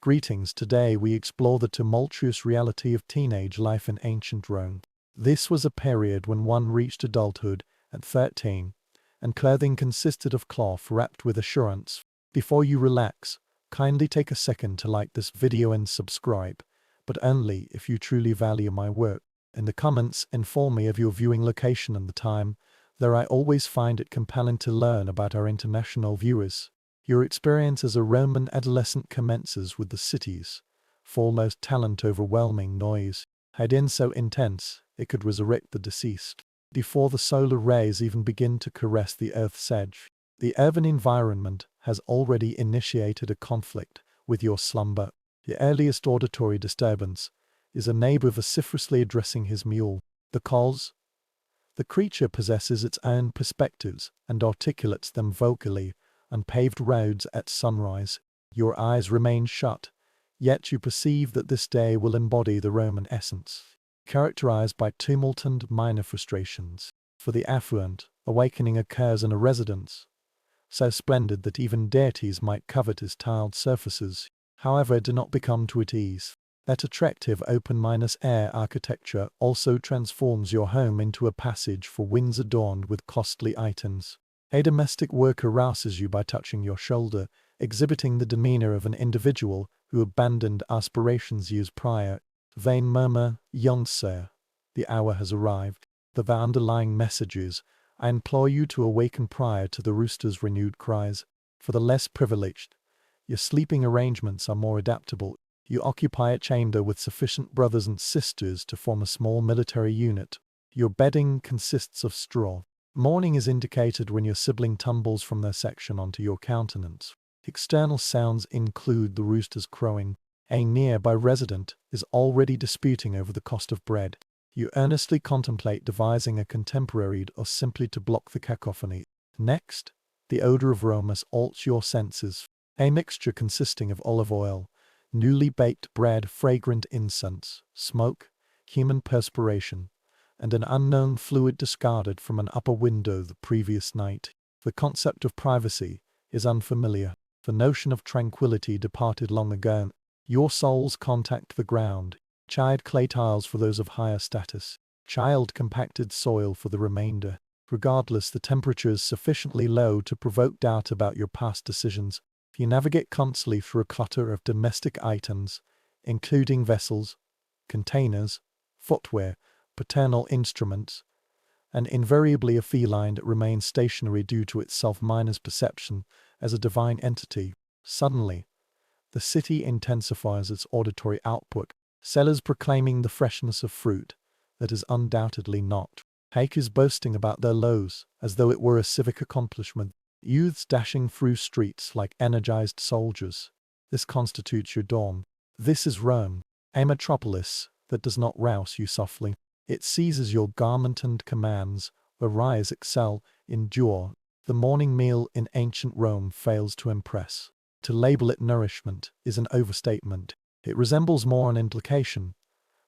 Greetings, today we explore the tumultuous reality of teenage life in ancient Rome. This was a period when one reached adulthood at 13, and clothing consisted of cloth wrapped with assurance. Before you relax, kindly take a second to like this video and subscribe, but only if you truly value my work. In the comments, inform me of your viewing location and the time, though I always find it compelling to learn about our international viewers. Your experience as a Roman adolescent commences with the city's foremost talent overwhelming noise, had in so intense it could resurrect the deceased. Before the solar rays even begin to caress the earth's edge, the urban environment has already initiated a conflict with your slumber. The earliest auditory disturbance is a neighbor vociferously addressing his mule. The creature possesses its own perspectives and articulates them vocally on paved roads at sunrise. Your eyes remain shut, yet you perceive that this day will embody the Roman essence, characterized by tumult and minor frustrations. For the affluent, awakening occurs in a residence so splendid that even deities might covet its tiled surfaces. However, do not become too at ease. That attractive open-air architecture also transforms your home into a passage for winds adorned with costly items. A domestic worker rouses you by touching your shoulder, exhibiting the demeanor of an individual who abandoned aspirations years prior. Vain murmur, "Young sir, the hour has arrived." The underlying messages, "I implore you to awaken prior to the rooster's renewed cries." For the less privileged, your sleeping arrangements are more adaptable. You occupy a chamber with sufficient brothers and sisters to form a small military unit. Your bedding consists of straw. Morning is indicated when your sibling tumbles from their section onto your countenance. External sounds include the rooster's crowing. A nearby resident is already disputing over the cost of bread. You earnestly contemplate devising a contemporary or simply to block the cacophony. Next, the odor of Rome assaults your senses. A mixture consisting of olive oil, newly baked bread, fragrant incense, smoke, human perspiration, and an unknown fluid discarded from an upper window the previous night. The concept of privacy is unfamiliar. The notion of tranquility departed long ago. Your souls contact the ground. Child clay tiles for those of higher status. Child compacted soil for the remainder. Regardless, the temperature is sufficiently low to provoke doubt about your past decisions. You navigate constantly through a clutter of domestic items, including vessels, containers, footwear, paternal instruments, and invariably a feline that remains stationary due to its self-miner's perception as a divine entity. Suddenly, the city intensifies its auditory output, sellers proclaiming the freshness of fruit that is undoubtedly not. Bakers boasting about their loaves as though it were a civic accomplishment. Youths dashing through streets like energized soldiers. This constitutes your dawn. This is Rome, a metropolis that does not rouse you softly. It seizes your garment and commands, arise, excel, endure. The morning meal in ancient Rome fails to impress. To label it nourishment is an overstatement. It resembles more an implication,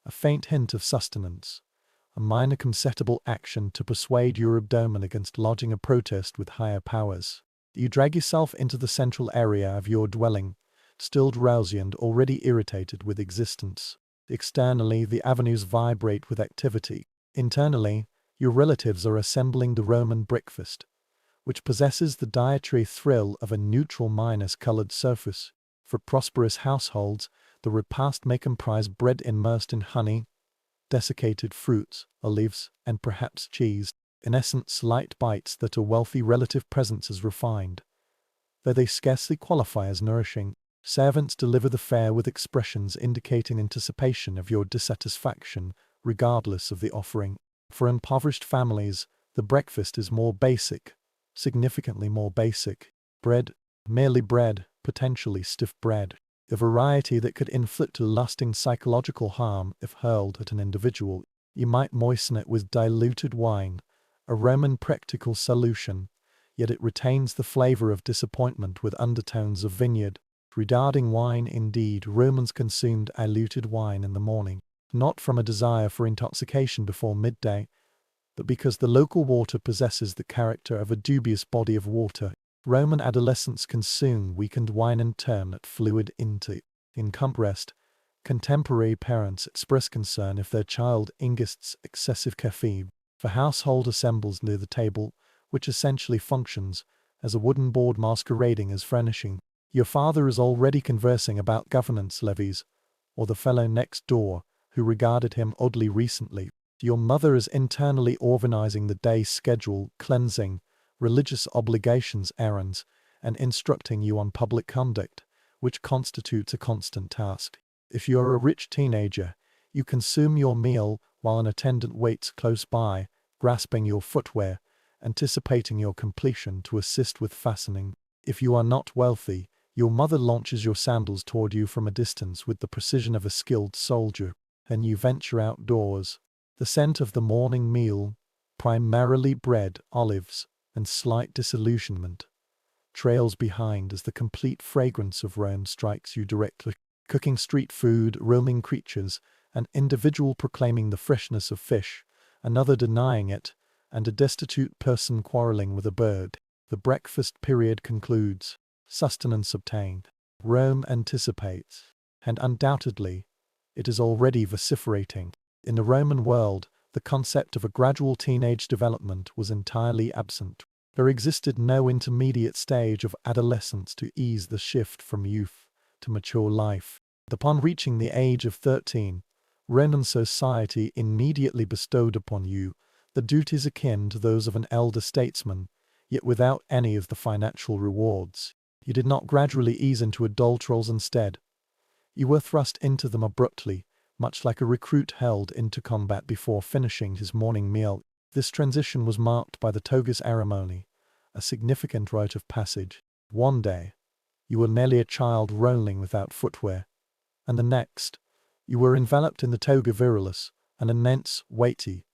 a faint hint of sustenance, a minor conceivable action to persuade your abdomen against lodging a protest with higher powers. You drag yourself into the central area of your dwelling, still drowsy and already irritated with existence. Externally, the avenues vibrate with activity. Internally, your relatives are assembling the Roman breakfast, which possesses the dietary thrill of a neutral minus-colored surface. For prosperous households, the repast may comprise bread immersed in honey, desiccated fruits, olives, and perhaps cheese, in essence light bites that a wealthy relative presents as refined, though they scarcely qualify as nourishing. Servants deliver the fare with expressions indicating anticipation of your dissatisfaction, regardless of the offering. For impoverished families, the breakfast is more basic, significantly more basic. Bread, merely bread, potentially stiff bread. A variety that could inflict a lasting psychological harm if hurled at an individual. You might moisten it with diluted wine, a Roman practical solution, yet it retains the flavor of disappointment with undertones of vineyard. Regarding wine, indeed, Romans consumed diluted wine in the morning, not from a desire for intoxication before midday, but because the local water possesses the character of a dubious body of water. Roman adolescents consume weakened wine and turn that fluid into In contrast, contemporary parents express concern if their child ingests excessive caffeine. The household assembles near the table, which essentially functions as a wooden board masquerading as furnishing. Your father is already conversing about governance levies, or the fellow next door, who regarded him oddly recently. Your mother is internally organizing the day's schedule, cleansing, religious obligations errands, and instructing you on public conduct, which constitutes a constant task. If you are a rich teenager, you consume your meal while an attendant waits close by, grasping your footwear, anticipating your completion to assist with fastening. If you are not wealthy, your mother launches your sandals toward you from a distance with the precision of a skilled soldier, and you venture outdoors. The scent of the morning meal, primarily bread, olives, and slight disillusionment, trails behind as the complete fragrance of Rome strikes you directly. Cooking street food, roaming creatures, an individual proclaiming the freshness of fish, another denying it, and a destitute person quarreling with a bird. The breakfast period concludes. Sustenance obtained. Rome anticipates. And undoubtedly, it is already vociferating. In the Roman world, the concept of a gradual teenage development was entirely absent. There existed no intermediate stage of adolescence to ease the shift from youth to mature life. Upon reaching the age of 13, Roman society immediately bestowed upon you the duties akin to those of an elder statesman, yet without any of the financial rewards. You did not gradually ease into adult roles instead. You were thrust into them abruptly, much like a recruit held into combat before finishing his morning meal. This transition was marked by the toga ceremony, a significant rite of passage. One day, you were merely a child rolling without footwear, and the next, you were enveloped in the toga virilis, an immense, weighty,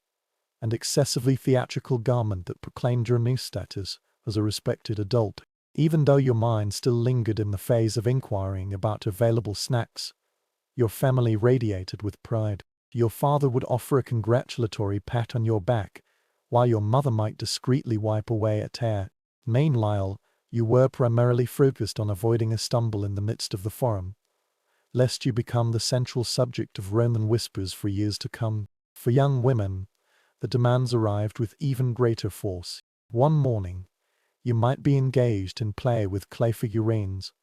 and excessively theatrical garment that proclaimed your new status as a respected adult. Even though your mind still lingered in the phase of inquiring about available snacks, your family radiated with pride. Your father would offer a congratulatory pat on your back, while your mother might discreetly wipe away a tear. Meanwhile, you were primarily focused on avoiding a stumble in the midst of the forum, lest you become the central subject of Roman whispers for years to come. For young women, the demands arrived with even greater force. One morning, you might be engaged in play with clay figurines,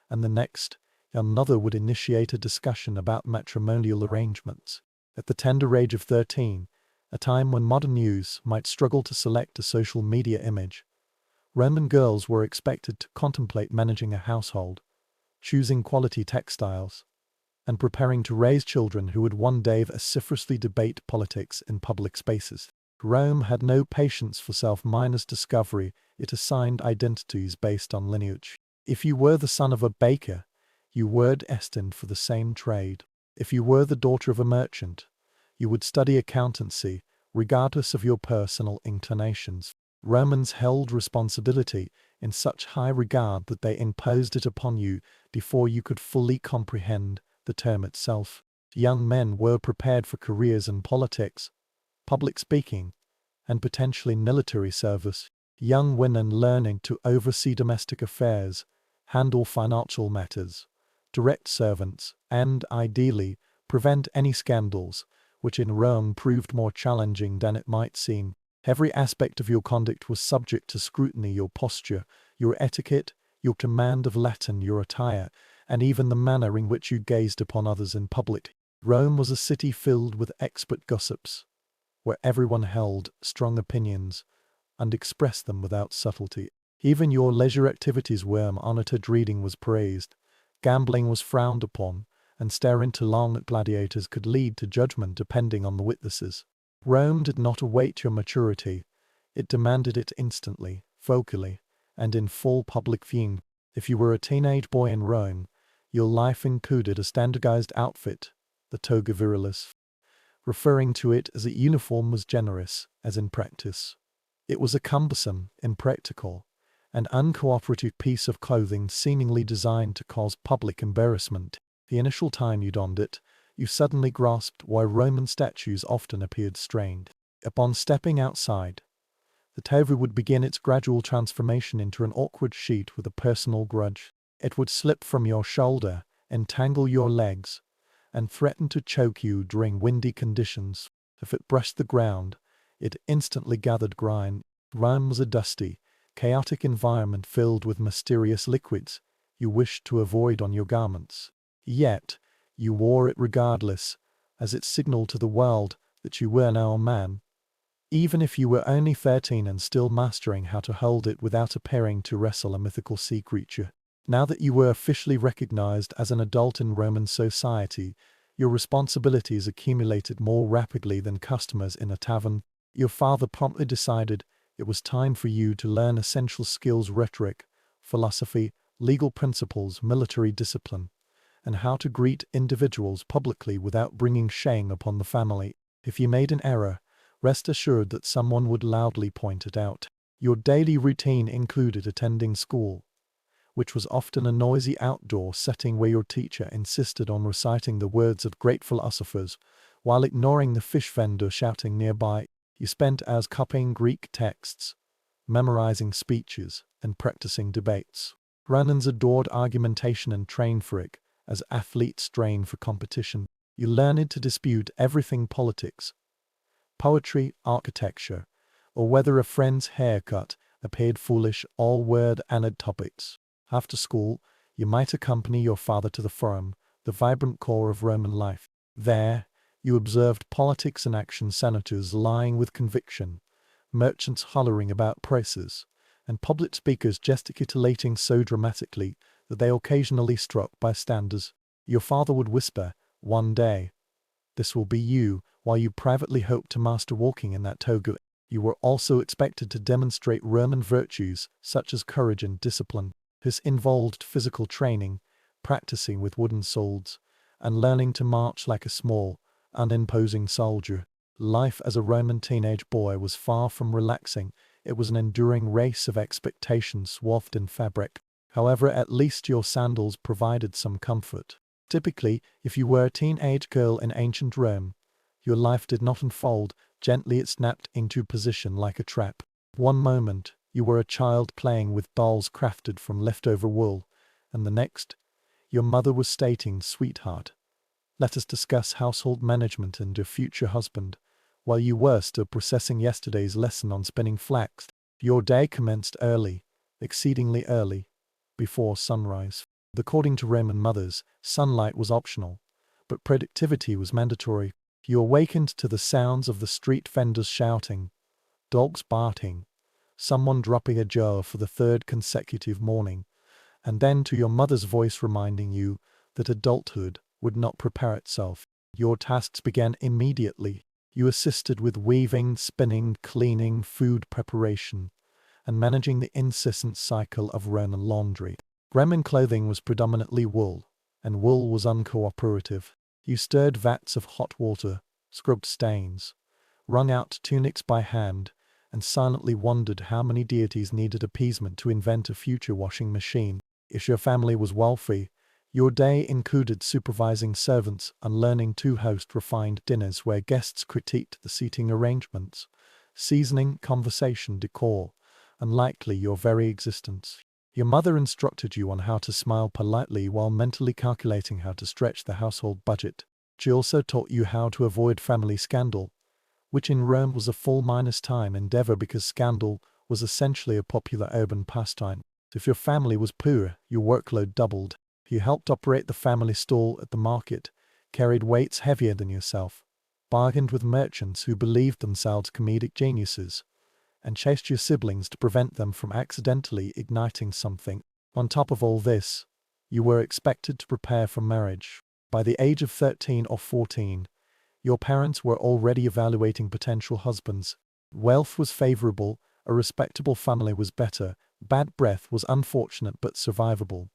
and the next, your mother would initiate a discussion about matrimonial arrangements. At the tender age of 13, a time when modern youths might struggle to select a social media image, Roman girls were expected to contemplate managing a household, choosing quality textiles, and preparing to raise children who would one day vociferously debate politics in public spaces. Rome had no patience for self-minus discovery. It assigned identities based on lineage. If you were the son of a baker, you were destined for the same trade. If you were the daughter of a merchant, you would study accountancy, regardless of your personal inclinations. Romans held responsibility in such high regard that they imposed it upon you before you could fully comprehend the term itself. Young men were prepared for careers in politics, public speaking, and potentially military service. Young women learning to oversee domestic affairs, handle financial matters, direct servants, and, ideally, prevent any scandals, which in Rome proved more challenging than it might seem. Every aspect of your conduct was subject to scrutiny: your posture, your etiquette, your command of Latin, your attire, and even the manner in which you gazed upon others in public. Rome was a city filled with expert gossips, where everyone held strong opinions and expressed them without subtlety. Even your leisure activities were monitored. Reading was praised, gambling was frowned upon, and staring too long at gladiators could lead to judgment depending on the witnesses. Rome did not await your maturity. It demanded it instantly, vocally, and in full public view. If you were a teenage boy in Rome, your life included a standardized outfit, the toga virilis. Referring to it as a uniform was generous, as in practice. It was a cumbersome, impractical, and uncooperative piece of clothing seemingly designed to cause public embarrassment. The initial time you donned it, you suddenly grasped why Roman statues often appeared strained. Upon stepping outside, the toga would begin its gradual transformation into an awkward sheet with a personal grudge. It would slip from your shoulder, entangle your legs, and threaten to choke you during windy conditions. If it brushed the ground, it instantly gathered grime. Rome was a dusty, chaotic environment filled with mysterious liquids you wished to avoid on your garments. Yet, you wore it regardless, as it signaled to the world that you were now a man. Even if you were only 13 and still mastering how to hold it without appearing to wrestle a mythical sea creature. Now that you were officially recognized as an adult in Roman society, your responsibilities accumulated more rapidly than customers in a tavern. Your father promptly decided it was time for you to learn essential skills: rhetoric, philosophy, legal principles, military discipline, and how to greet individuals publicly without bringing shame upon the family. If you made an error, rest assured that someone would loudly point it out. Your daily routine included attending school, which was often a noisy outdoor setting where your teacher insisted on reciting the words of great philosophers, while ignoring the fish vendor shouting nearby. You spent hours copying Greek texts, memorizing speeches, and practicing debates. Romans adored argumentation and trained for it, as athletes train for competition. You learned to dispute everything: politics, poetry, architecture, or whether a friend's haircut appeared foolish, all word-honored topics. After school, you might accompany your father to the forum, the vibrant core of Roman life. There, you observed politics in action: senators lying with conviction, merchants hollering about prices, and public speakers gesticulating so dramatically that they occasionally struck bystanders. Your father would whisper, "One day, this will be you," while you privately hoped to master walking in that toga. You were also expected to demonstrate Roman virtues such as courage and discipline. This involved physical training, practicing with wooden swords, and learning to march like a small, unimposing soldier. Life as a Roman teenage boy was far from relaxing. It was an enduring race of expectations swathed in fabric. However, at least your sandals provided some comfort. Typically, if you were a teenage girl in ancient Rome, your life did not unfold gently. It snapped into position like a trap. One moment, you were a child playing with dolls crafted from leftover wool, and the next, your mother was stating, "Sweetheart, let us discuss household management and your future husband," while you were still processing yesterday's lesson on spinning flax. Your day commenced early, exceedingly early, before sunrise. According to Roman mothers, sunlight was optional, but productivity was mandatory. You awakened to the sounds of the street vendors shouting, dogs barking, someone dropping a jar for the third consecutive morning, and then to your mother's voice reminding you that adulthood would not prepare itself. Your tasks began immediately. You assisted with weaving, spinning, cleaning, food preparation, and managing the incessant cycle of Roman laundry. Roman clothing was predominantly wool, and wool was uncooperative. You stirred vats of hot water, scrubbed stains, wrung out tunics by hand, and silently wondered how many deities needed appeasement to invent a future washing machine. If your family was wealthy, your day included supervising servants and learning to host refined dinners where guests critiqued the seating arrangements, seasoning, conversation, decor, and likely your very existence. Your mother instructed you on how to smile politely while mentally calculating how to stretch the household budget. She also taught you how to avoid family scandal, which in Rome was a full-time endeavor because scandal was essentially a popular urban pastime. If your family was poor, your workload doubled. You helped operate the family stall at the market, carried weights heavier than yourself, bargained with merchants who believed themselves comedic geniuses, and chased your siblings to prevent them from accidentally igniting something. On top of all this, you were expected to prepare for marriage. By the age of 13 or 14, your parents were already evaluating potential husbands. Wealth was favorable, a respectable family was better, bad breath was unfortunate but survivable,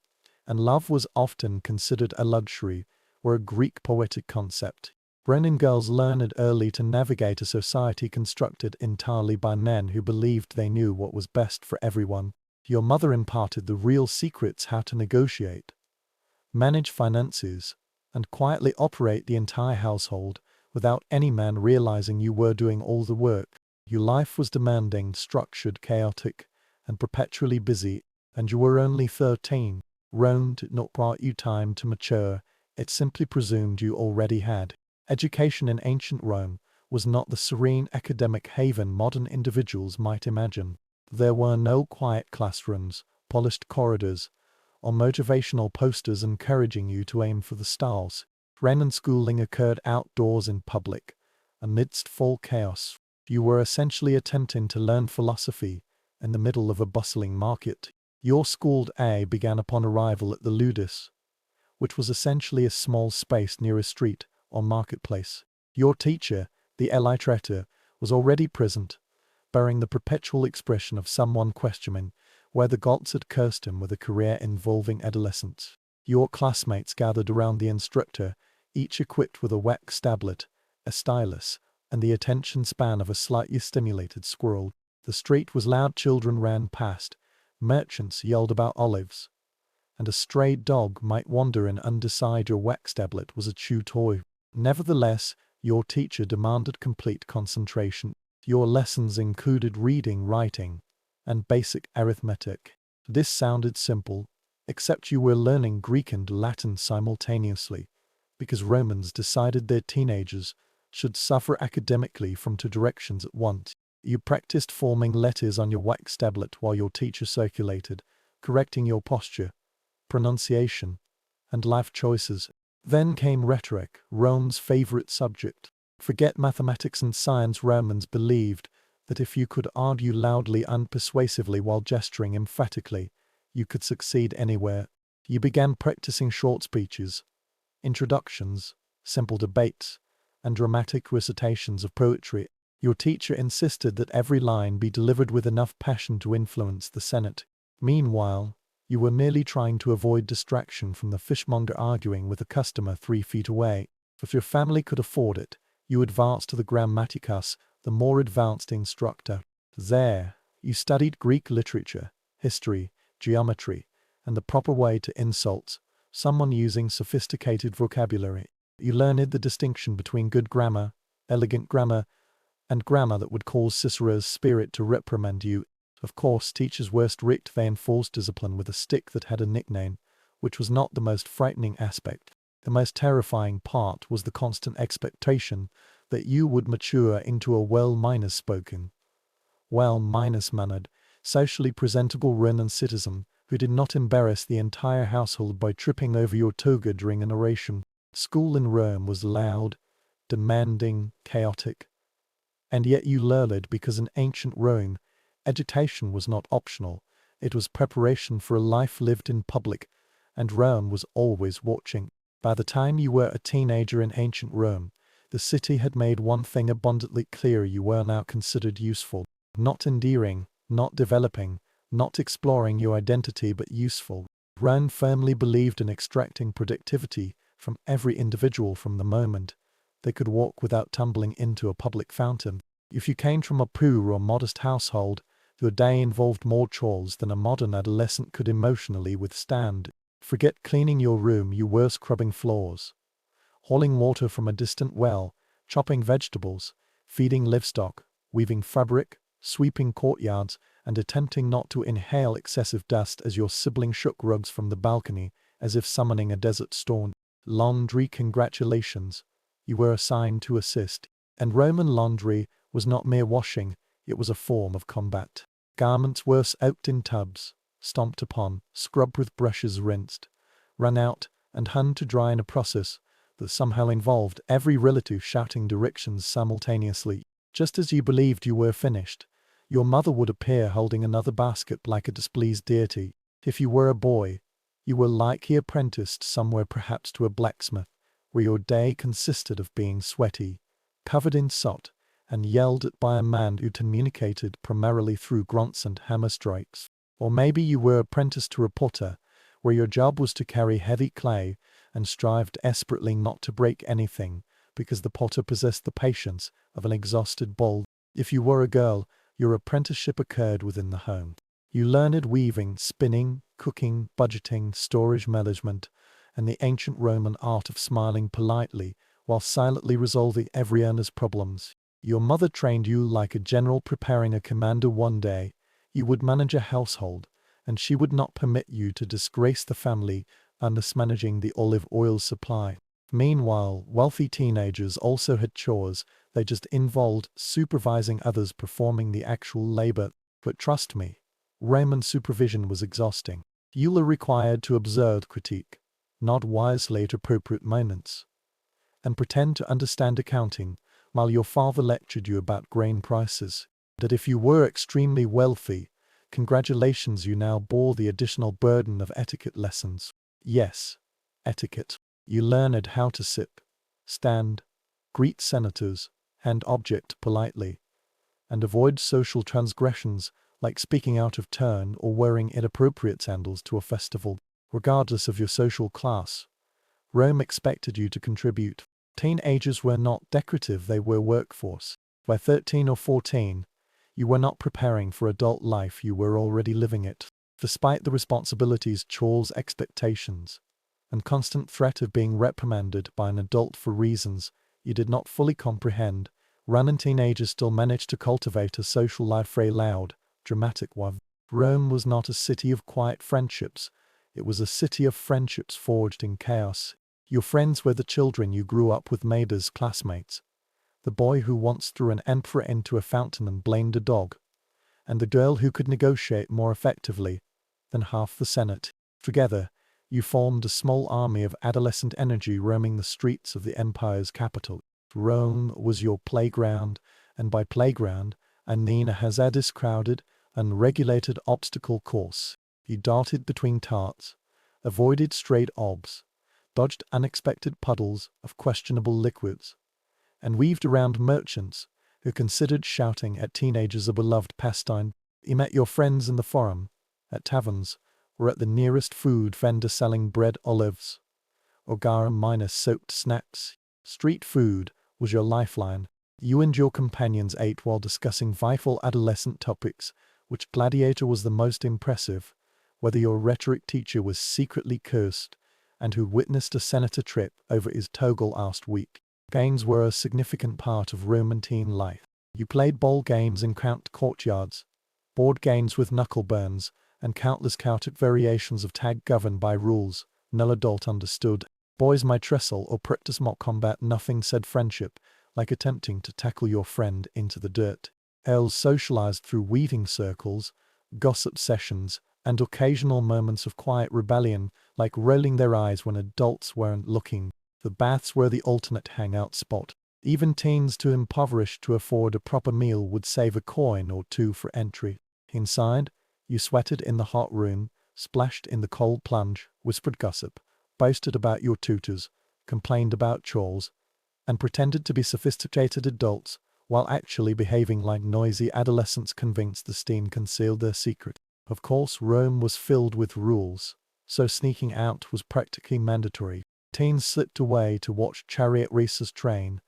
and love was often considered a luxury or a Greek poetic concept. Roman girls learned early to navigate a society constructed entirely by men who believed they knew what was best for everyone. Your mother imparted the real secrets: how to negotiate, manage finances, and quietly operate the entire household without any man realizing you were doing all the work. Your life was demanding, structured, chaotic, and perpetually busy, and you were only 13. Rome did not brought you time to mature, it simply presumed you already had. Education in ancient Rome was not the serene academic haven modern individuals might imagine. There were no quiet classrooms, polished corridors, or motivational posters encouraging you to aim for the stars. Ren and schooling occurred outdoors in public, amidst full chaos. You were essentially attempting to learn philosophy in the middle of a bustling market. Your schooled day began upon arrival at the ludus, which was essentially a small space near a street or marketplace. Your teacher, the illiterator, was already present, bearing the perpetual expression of someone questioning where the gods had cursed him with a career involving adolescents. Your classmates gathered around the instructor, each equipped with a wax tablet, a stylus, and the attention span of a slightly stimulated squirrel. The street was loud, children ran past, merchants yelled about olives, and a stray dog might wander in undecide your wax tablet was a chew toy. Nevertheless, your teacher demanded complete concentration. Your lessons included reading, writing, and basic arithmetic. This sounded simple, except you were learning Greek and Latin simultaneously, because Romans decided their teenagers should suffer academically from two directions at once. You practiced forming letters on your wax tablet while your teacher circulated, correcting your posture, pronunciation, and life choices. Then came rhetoric, Rome's favorite subject. Forget mathematics and science. Romans believed that if you could argue loudly and persuasively while gesturing emphatically, you could succeed anywhere. You began practicing short speeches, introductions, simple debates, and dramatic recitations of poetry. Your teacher insisted that every line be delivered with enough passion to influence the Senate. Meanwhile, you were merely trying to avoid distraction from the fishmonger arguing with a customer 3 feet away. If your family could afford it, you advanced to the grammaticus, the more advanced instructor. There, you studied Greek literature, history, geometry, and the proper way to insult someone using sophisticated vocabulary. You learned the distinction between good grammar, elegant grammar, and grammar that would cause Cicero's spirit to reprimand you. Of course, teachers were strict. They enforced discipline with a stick that had a nickname, which was not the most frightening aspect. The most terrifying part was the constant expectation that you would mature into a well-spoken, well-mannered, socially presentable Roman citizen who did not embarrass the entire household by tripping over your toga during a narration. School in Rome was loud, demanding, chaotic, and yet you learned because in ancient Rome, education was not optional. It was preparation for a life lived in public, and Rome was always watching. By the time you were a teenager in ancient Rome, the city had made one thing abundantly clear: you were now considered useful. Not endearing, not developing, not exploring your identity, but useful. Rome firmly believed in extracting productivity from every individual from the moment they could walk without tumbling into a public fountain. If you came from a poor or modest household, your day involved more chores than a modern adolescent could emotionally withstand. Forget cleaning your room, you were scrubbing floors, hauling water from a distant well, chopping vegetables, feeding livestock, weaving fabric, sweeping courtyards, and attempting not to inhale excessive dust as your sibling shook rugs from the balcony as if summoning a desert storm. Laundry, congratulations, you were assigned to assist. And Roman laundry was not mere washing, it was a form of combat. Garments were soaked in tubs, stomped upon, scrubbed with brushes, rinsed, run out, and hung to dry in a process that somehow involved every relative shouting directions simultaneously. Just as you believed you were finished, your mother would appear holding another basket like a displeased deity. If you were a boy, you were likely apprenticed somewhere, perhaps to a blacksmith, where your day consisted of being sweaty, covered in soot, and yelled at by a man who communicated primarily through grunts and hammer strikes. Or maybe you were apprenticed to a potter, where your job was to carry heavy clay and strive desperately not to break anything, because the potter possessed the patience of an exhausted bull. If you were a girl, your apprenticeship occurred within the home. You learned weaving, spinning, cooking, budgeting, storage management, and the ancient Roman art of smiling politely while silently resolving every earner's problems. Your mother trained you like a general preparing a commander. One day, you would manage a household, and she would not permit you to disgrace the family mismanaging the olive oil supply. Meanwhile, wealthy teenagers also had chores. They just involved supervising others performing the actual labor. But trust me, Raymond's supervision was exhausting. You were required to observe, critique, nod wisely at appropriate moments, and pretend to understand accounting while your father lectured you about grain prices. That if you were extremely wealthy, congratulations, you now bore the additional burden of etiquette lessons. Yes, etiquette. You learned how to sip, stand, greet senators, hand object politely, and avoid social transgressions like speaking out of turn or wearing inappropriate sandals to a festival. Regardless of your social class, Rome expected you to contribute. Teenagers were not decorative, they were workforce. By 13 or 14, you were not preparing for adult life, you were already living it. Despite the responsibilities, chores, expectations, and constant threat of being reprimanded by an adult for reasons you did not fully comprehend, Roman teenagers still managed to cultivate a social life, a loud, dramatic one. Rome was not a city of quiet friendships, it was a city of friendships forged in chaos. Your friends were the children you grew up with, neighbors, classmates, the boy who once threw an emperor into a fountain and blamed a dog, and the girl who could negotiate more effectively than half the Senate. Together, you formed a small army of adolescent energy roaming the streets of the empire's capital. Rome was your playground, and by playground, I mean a hazardous, crowded, unregulated obstacle course. You darted between tarts, avoided straight obs, dodged unexpected puddles of questionable liquids, and weaved around merchants who considered shouting at teenagers a beloved pastime. You met your friends in the forum, at taverns, or at the nearest food vendor selling bread, olives, or garum-minus soaked snacks. Street food was your lifeline. You and your companions ate while discussing vital adolescent topics. Which gladiator was the most impressive? Whether your rhetoric teacher was secretly cursed, and who witnessed a senator trip over his toga last week. Games were a significant part of Roman teen life. You played ball games in cramped courtyards, board games with knuckle burns, and countless chaotic variations of tag governed by rules no adult understood. Boys might wrestle or practice mock combat, nothing said friendship, like attempting to tackle your friend into the dirt. Elves socialized through weaving circles, gossip sessions, and occasional moments of quiet rebellion, like rolling their eyes when adults weren't looking. The baths were the alternate hangout spot. Even teens too impoverished to afford a proper meal would save a coin or two for entry. Inside, you sweated in the hot room, splashed in the cold plunge, whispered gossip, boasted about your tutors, complained about chores, and pretended to be sophisticated adults while actually behaving like noisy adolescents convinced the steam concealed their secret. Of course, Rome was filled with rules, so sneaking out was practically mandatory. Teens slipped away to watch chariot races train,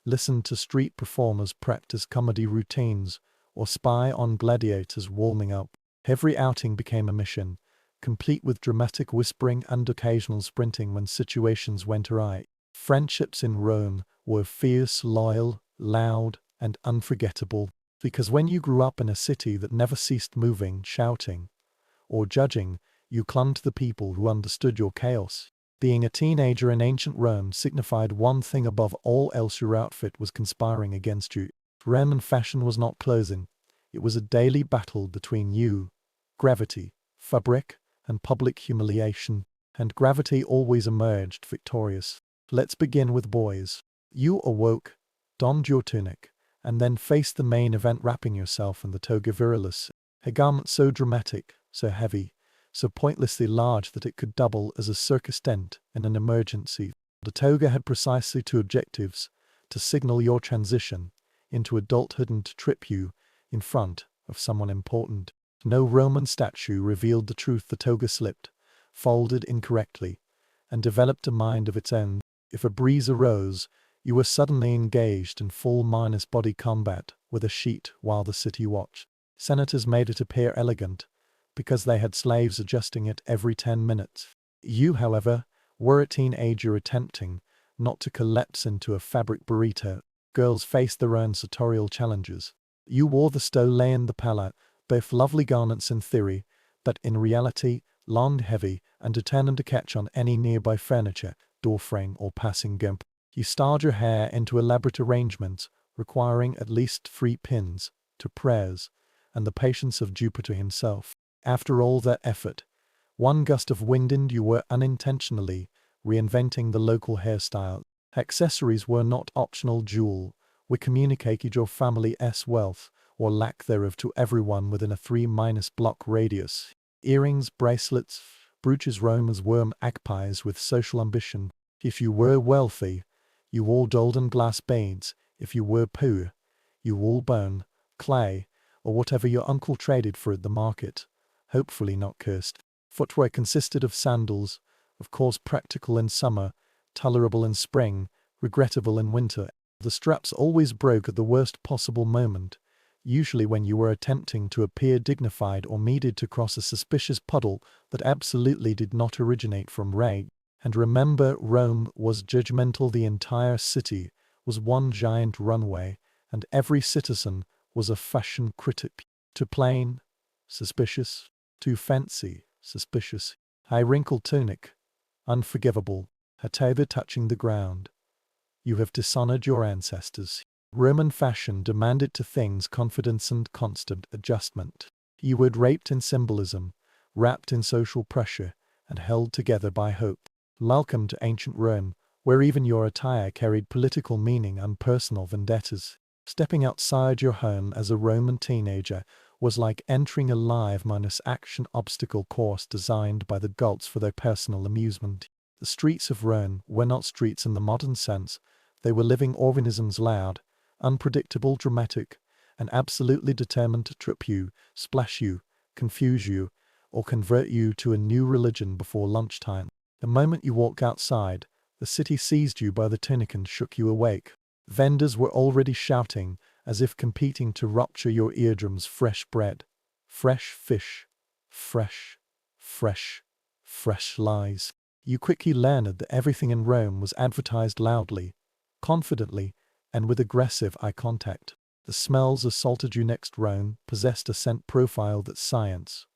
listen to street performers practice comedy routines, or spy on gladiators warming up. Every outing became a mission, complete with dramatic whispering and occasional sprinting when situations went awry. Friendships in Rome were fierce, loyal, loud, and unforgettable, because when you grew up in a city that never ceased moving, shouting, or judging, you clung to the people who understood your chaos. Being a teenager in ancient Rome signified one thing above all else: your outfit was conspiring against you. Roman fashion was not clothing, it was a daily battle between you, gravity, fabric, and public humiliation, and gravity always emerged victorious. Let's begin with boys. You awoke, donned your tunic, and then faced the main event, wrapping yourself in the toga virilis, a garment so dramatic, so heavy, so pointlessly large that it could double as a circus tent in an emergency. The toga had precisely two objectives: to signal your transition into adulthood and to trip you in front of someone important. No Roman statue revealed the truth. The toga slipped, folded incorrectly, and developed a mind of its own. If a breeze arose, you were suddenly engaged in full minus body combat with a sheet while the city watched. Senators made it appear elegant, because they had slaves adjusting it every 10 minutes. You, however, were a teenager attempting not to collapse into a fabric burrito. Girls faced their own sartorial challenges. You wore the stole and the palette, both lovely garments in theory, but in reality, long, heavy, and determined to catch on any nearby furniture, doorframe, or passing gimp. You styled your hair into elaborate arrangements, requiring at least 3 pins, to prayers, and the patience of Jupiter himself. After all that effort, one gust of wind and you were unintentionally reinventing the local hairstyle. Accessories were not optional jewel. We communicated your family's wealth, or lack thereof, to everyone within a 3-block radius. Earrings, bracelets, brooches, Romans were magpies with social ambition. If you were wealthy, you wore golden glass beads. If you were poor, you wore bone, clay, or whatever your uncle traded for at the market. Hopefully not cursed. Footwear consisted of sandals, of course practical in summer, tolerable in spring, regrettable in winter. The straps always broke at the worst possible moment, usually when you were attempting to appear dignified or needed to cross a suspicious puddle that absolutely did not originate from rain. And remember, Rome was judgmental. The entire city was one giant runway, and every citizen was a fashion critic. Too plain, suspicious. Too fancy, suspicious. High wrinkled tunic, unforgivable. Her tether touching the ground. You have dishonored your ancestors. Roman fashion demanded to things confidence and constant adjustment. You were draped in symbolism, wrapped in social pressure, and held together by hope. Welcome to ancient Rome, where even your attire carried political meaning and personal vendettas. Stepping outside your home as a Roman teenager was like entering a live-action obstacle course designed by the gods for their personal amusement. The streets of Rome were not streets in the modern sense. They were living organisms, loud, unpredictable, dramatic, and absolutely determined to trip you, splash you, confuse you, or convert you to a new religion before lunchtime. The moment you walked outside, the city seized you by the tunic and shook you awake. Vendors were already shouting, as if competing to rupture your eardrums. Fresh bread, fresh fish, fresh lies. You quickly learned that everything in Rome was advertised loudly, confidently, and with aggressive eye contact. The smells assaulted you next. Rome possessed a scent profile that science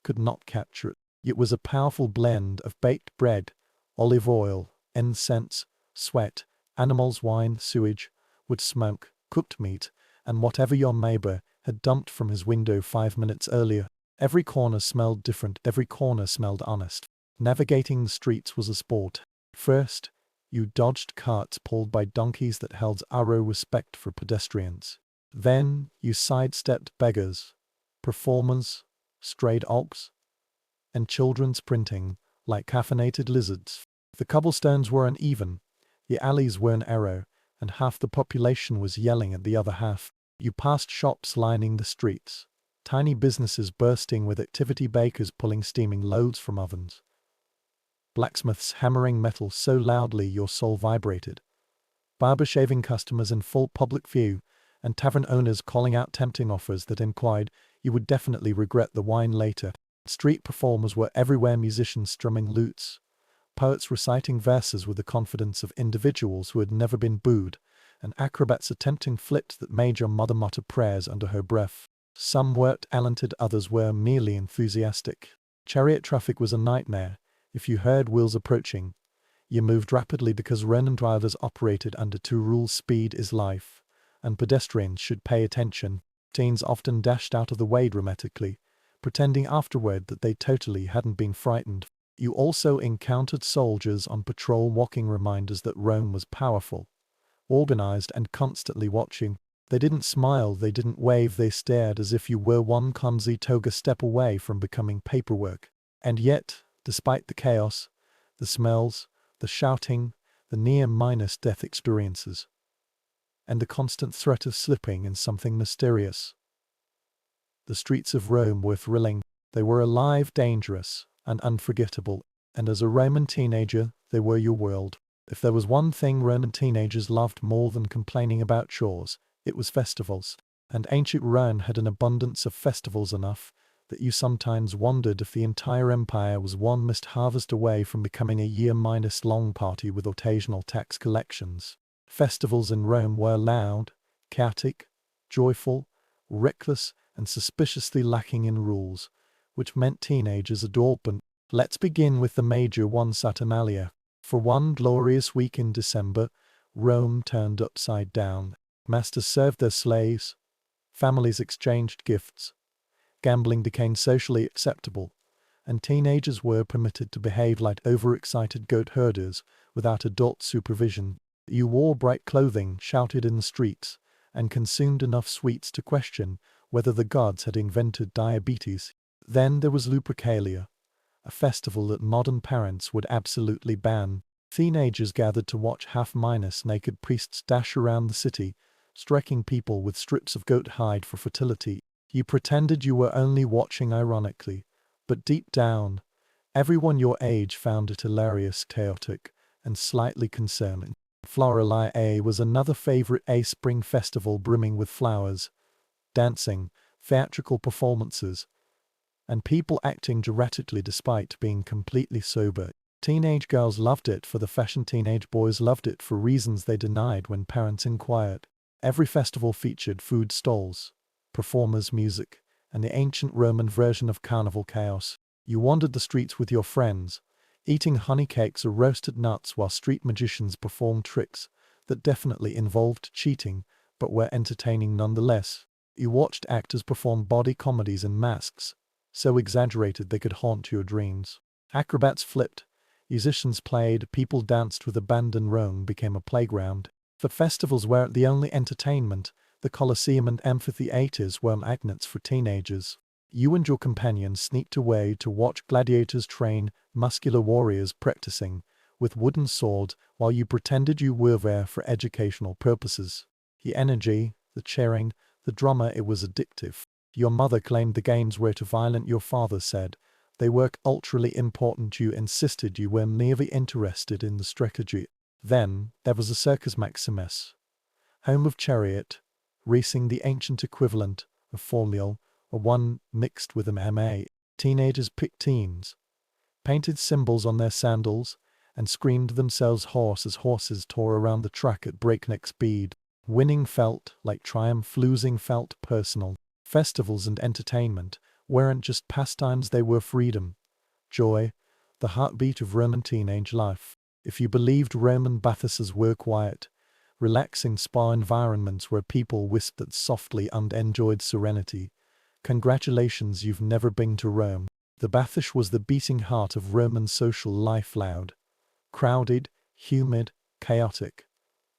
could not capture. It was a powerful blend of baked bread, olive oil, incense, sweat, animals' wine, sewage, wood smoke, cooked meat, and whatever your neighbor had dumped from his window 5 minutes earlier. Every corner smelled different, every corner smelled honest. Navigating the streets was a sport. First, you dodged carts pulled by donkeys that held zero respect for pedestrians. Then, you sidestepped beggars, performers, strayed ox, and children sprinting like caffeinated lizards. The cobblestones were uneven, the alleys were an arrow, and half the population was yelling at the other half. You passed shops lining the streets, tiny businesses bursting with activity, bakers pulling steaming loads from ovens, blacksmiths hammering metal so loudly your soul vibrated, barber shaving customers in full public view, and tavern owners calling out tempting offers that implied you would definitely regret the wine later. Street performers were everywhere, musicians strumming lutes, poets reciting verses with the confidence of individuals who had never been booed, and acrobats attempting flips that made your mother mutter prayers under her breath. Some were talented, others were merely enthusiastic. Chariot traffic was a nightmare. If you heard wheels approaching, you moved rapidly because Roman drivers operated under 2 rules: speed is life, and pedestrians should pay attention. Teens often dashed out of the way dramatically, pretending afterward that they totally hadn't been frightened. You also encountered soldiers on patrol, walking reminders that Rome was powerful, organized, and constantly watching. They didn't smile, they didn't wave, they stared as if you were one clumsy toga step away from becoming paperwork. And yet, despite the chaos, the smells, the shouting, the near-death experiences, and the constant threat of slipping in something mysterious, the streets of Rome were thrilling. They were alive, dangerous, and unforgettable, and as a Roman teenager, they were your world. If there was one thing Roman teenagers loved more than complaining about chores, it was festivals. And ancient Rome had an abundance of festivals enough that you sometimes wondered if the entire empire was one mist harvest away from becoming a year-long party with occasional tax collections. Festivals in Rome were loud, chaotic, joyful, reckless, and suspiciously lacking in rules, which meant teenagers adored them. Let's begin with the major one, Saturnalia. For one glorious week in December, Rome turned upside down. Masters served their slaves, families exchanged gifts, gambling became socially acceptable, and teenagers were permitted to behave like overexcited goat herders without adult supervision. You wore bright clothing, shouted in the streets, and consumed enough sweets to question whether the gods had invented diabetes. Then there was Lupercalia, a festival that modern parents would absolutely ban. Teenagers gathered to watch half-minus naked priests dash around the city, striking people with strips of goat hide for fertility. You pretended you were only watching ironically, but deep down, everyone your age found it hilarious, chaotic, and slightly concerning. Floralia was another favorite spring festival brimming with flowers, dancing, theatrical performances, and people acting dramatically despite being completely sober. Teenage girls loved it for the fashion, teenage boys loved it for reasons they denied when parents inquired. Every festival featured food stalls, performers' music, and the ancient Roman version of carnival chaos. You wandered the streets with your friends, eating honey cakes or roasted nuts while street magicians performed tricks that definitely involved cheating but were entertaining nonetheless. You watched actors perform body comedies in masks, so exaggerated they could haunt your dreams. Acrobats flipped, musicians played, people danced with abandon. Rome became a playground. The festivals weren't the only entertainment. The Colosseum and amphitheaters were magnets for teenagers. You and your companions sneaked away to watch gladiators train, muscular warriors practicing with wooden swords while you pretended you were there for educational purposes. The energy, the cheering, the drama, it was addictive. Your mother claimed the games were too violent. Your father said they were culturally important. You insisted you were merely interested in the strategy. Then there was the Circus Maximus, home of chariot racing, the ancient equivalent of Formula One mixed with MMA. Teenagers picked teams, painted symbols on their sandals, and screamed themselves hoarse as horses tore around the track at breakneck speed. Winning felt like triumph, losing felt personal. Festivals and entertainment weren't just pastimes, they were freedom, joy, the heartbeat of Roman teenage life. If you believed Roman bathhouses were quiet, relaxing spa environments where people whispered softly and enjoyed serenity, congratulations, you've never been to Rome. The bathhouse was the beating heart of Roman social life, loud, crowded, humid, chaotic,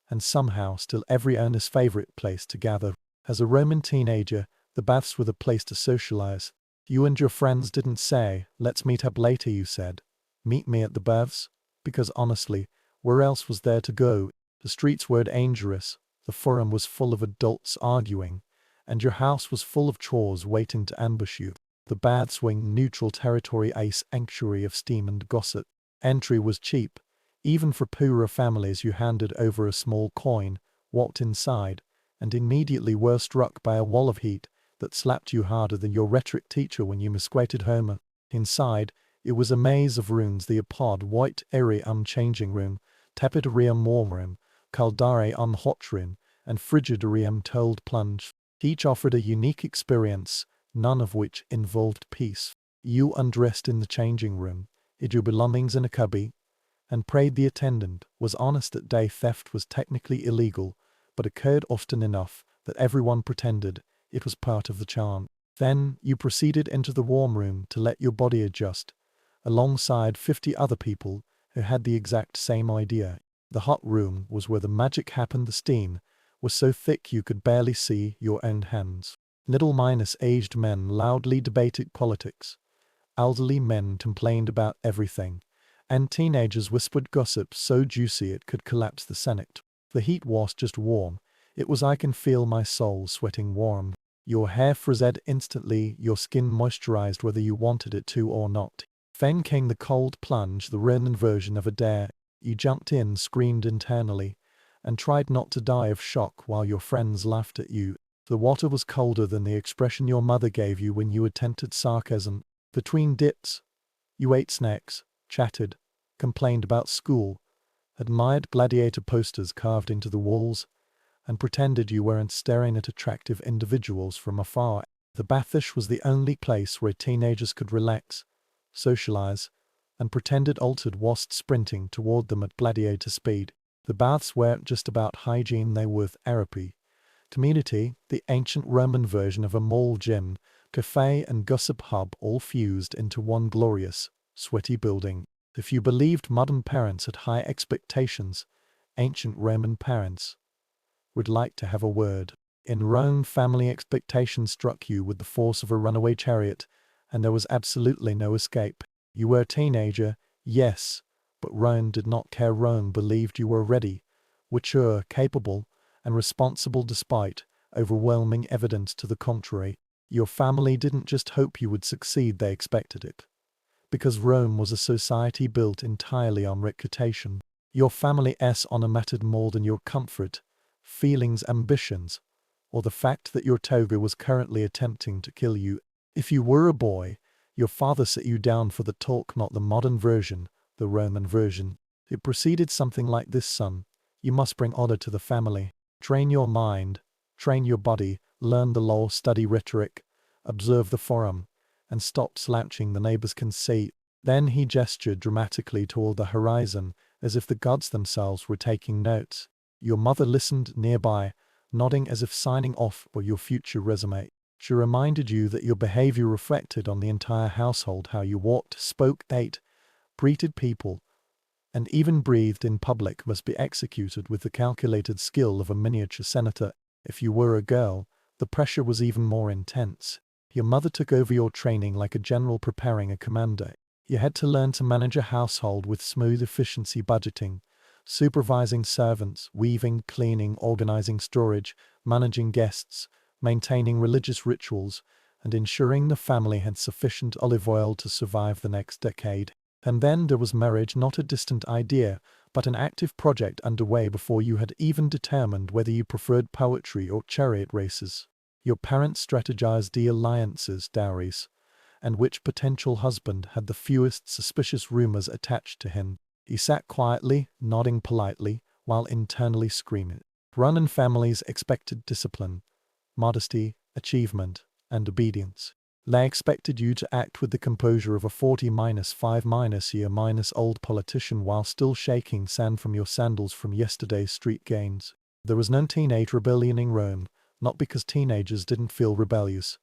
and somehow still every owner's favorite place to gather. As a Roman teenager, the baths were the place to socialize. You and your friends didn't say, let's meet up later, you said, meet me at the baths, because honestly, where else was there to go? The streets were dangerous, the forum was full of adults arguing, and your house was full of chores waiting to ambush you. The baths were neutral territory, a sanctuary of steam and gossip. Entry was cheap, even for poorer families. You handed over a small coin, walked inside, and immediately were struck by a wall of heat that slapped you harder than your rhetoric teacher when you misquoted Homer. Inside, it was a maze of rooms, the apod white airy unchanging room, tepidarium warm room, caldare hot room, and frigidarium cold plunge. Each offered a unique experience, none of which involved peace. You undressed in the changing room, hid your belongings in a cubby, and prayed the attendant was honest that day theft was technically illegal, but occurred often enough that everyone pretended it was part of the charm. Then you proceeded into the warm room to let your body adjust, alongside 50 other people who had the exact same idea. The hot room was where the magic happened. The steam was so thick you could barely see your own hands. Aged men loudly debated politics. Elderly men complained about everything, and teenagers whispered gossip so juicy it could collapse the Senate. The heat was just warm. It was I can feel my soul sweating warm. Your hair frizzed instantly, your skin moisturized whether you wanted it to or not. Then came the cold plunge, the Roman version of a dare. You jumped in, screamed internally, and tried not to die of shock while your friends laughed at you. The water was colder than the expression your mother gave you when you attempted sarcasm. Between dips, you ate snacks, chatted, complained about school, admired gladiator posters carved into the walls, and pretended you weren't staring at attractive individuals from afar. The bathish was the only place where teenagers could relax, socialize, and pretend it altered whilst sprinting toward them at gladiator speed. The baths weren't just about hygiene, they were therapy. Community, the ancient Roman version of a mall gym, cafe and gossip hub all fused into one glorious, sweaty building. If you believed modern parents had high expectations, ancient Roman parents would like to have a word. In Rome, family expectations struck you with the force of a runaway chariot, and there was absolutely no escape. You were a teenager, yes, but Rome did not care. Rome believed you were ready, mature, capable, and responsible despite overwhelming evidence to the contrary. Your family didn't just hope you would succeed, they expected it. Because Rome was a society built entirely on reputation. Your family's honor mattered more than your comfort, feelings, ambitions, or the fact that your toga was currently attempting to kill you. If you were a boy, your father set you down for the talk, not the modern version, the Roman version. It proceeded something like this: son, you must bring honor to the family. Train your mind, train your body, learn the law, study rhetoric, observe the forum, and stop slouching, the neighbors can see. Then he gestured dramatically toward the horizon, as if the gods themselves were taking notes. Your mother listened nearby, nodding as if signing off for your future resume. She reminded you that your behavior reflected on the entire household, how you walked, spoke, ate, greeted people, and even breathed in public must be executed with the calculated skill of a miniature senator. If you were a girl, the pressure was even more intense. Your mother took over your training like a general preparing a commander. You had to learn to manage a household with smooth efficiency budgeting, supervising servants, weaving, cleaning, organizing storage, managing guests, maintaining religious rituals, and ensuring the family had sufficient olive oil to survive the next decade. And then there was marriage, not a distant idea, but an active project underway before you had even determined whether you preferred poetry or chariot races. Your parents strategized the alliances, dowries, and which potential husband had the fewest suspicious rumors attached to him. He sat quietly, nodding politely, while internally screaming. Roman families expected discipline, modesty, achievement, and obedience. They expected you to act with the composure of a 40-5-year-old politician while still shaking sand from your sandals from yesterday's street games. There was no teenage rebellion in Rome, not because teenagers didn't feel rebellious,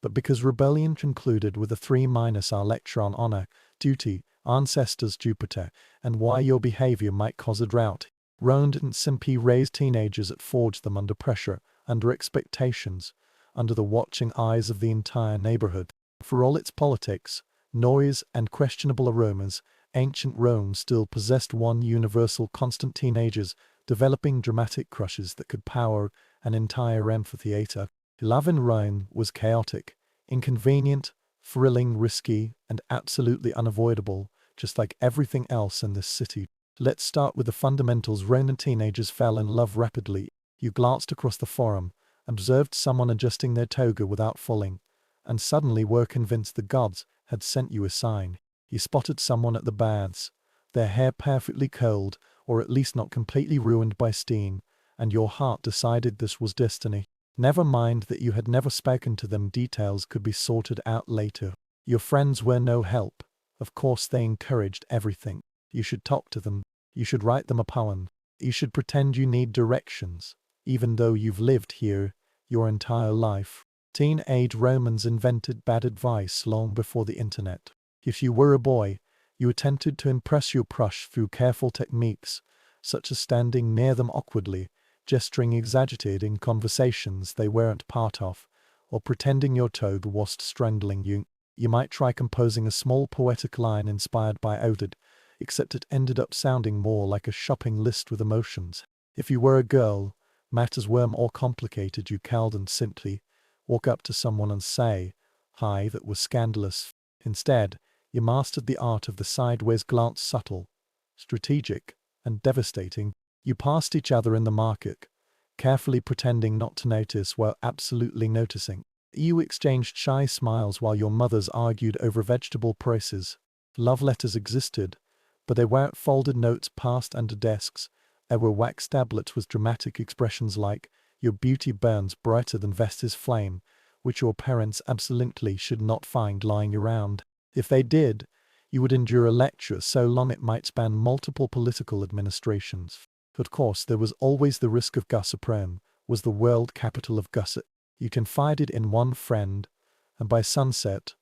but because rebellion concluded with a 3-hour lecture on honor, duty, ancestors, Jupiter, and why your behavior might cause a drought. Rome didn't simply raise teenagers, it forged them under pressure, under expectations, under the watching eyes of the entire neighborhood. For all its politics, noise, and questionable aromas, ancient Rome still possessed one universal constant: teenagers developing dramatic crushes that could power an entire amphitheater. Love in Rome was chaotic, inconvenient, thrilling, risky, and absolutely unavoidable, just like everything else in this city. Let's start with the fundamentals. Roman teenagers fell in love rapidly. You glanced across the forum, observed someone adjusting their toga without falling, and suddenly were convinced the gods had sent you a sign. You spotted someone at the baths, their hair perfectly curled, or at least not completely ruined by steam, and your heart decided this was destiny. Never mind that you had never spoken to them, details could be sorted out later. Your friends were no help. Of course they encouraged everything. You should talk to them. You should write them a poem. You should pretend you need directions, even though you've lived here your entire life. Teenage Romans invented bad advice long before the internet. If you were a boy, you attempted to impress your crush through careful techniques, such as standing near them awkwardly, gesturing exaggerated in conversations they weren't part of, or pretending your toga was strangling you. You might try composing a small poetic line inspired by Ode, except it ended up sounding more like a shopping list with emotions. If you were a girl, matters were more complicated. You called and simply walk up to someone and say, "Hi," that was scandalous. Instead, you mastered the art of the sideways glance, subtle, strategic, and devastating. You passed each other in the market, carefully pretending not to notice while absolutely noticing. You exchanged shy smiles while your mothers argued over vegetable prices. Love letters existed, but they weren't folded notes passed under desks. There were wax tablets with dramatic expressions like, "Your beauty burns brighter than Vesta's flame," which your parents absolutely should not find lying around. If they did, you would endure a lecture so long it might span multiple political administrations. Of course, there was always the risk of gossip. Rome was the world capital of gossip. You confided in one friend, and by sunset,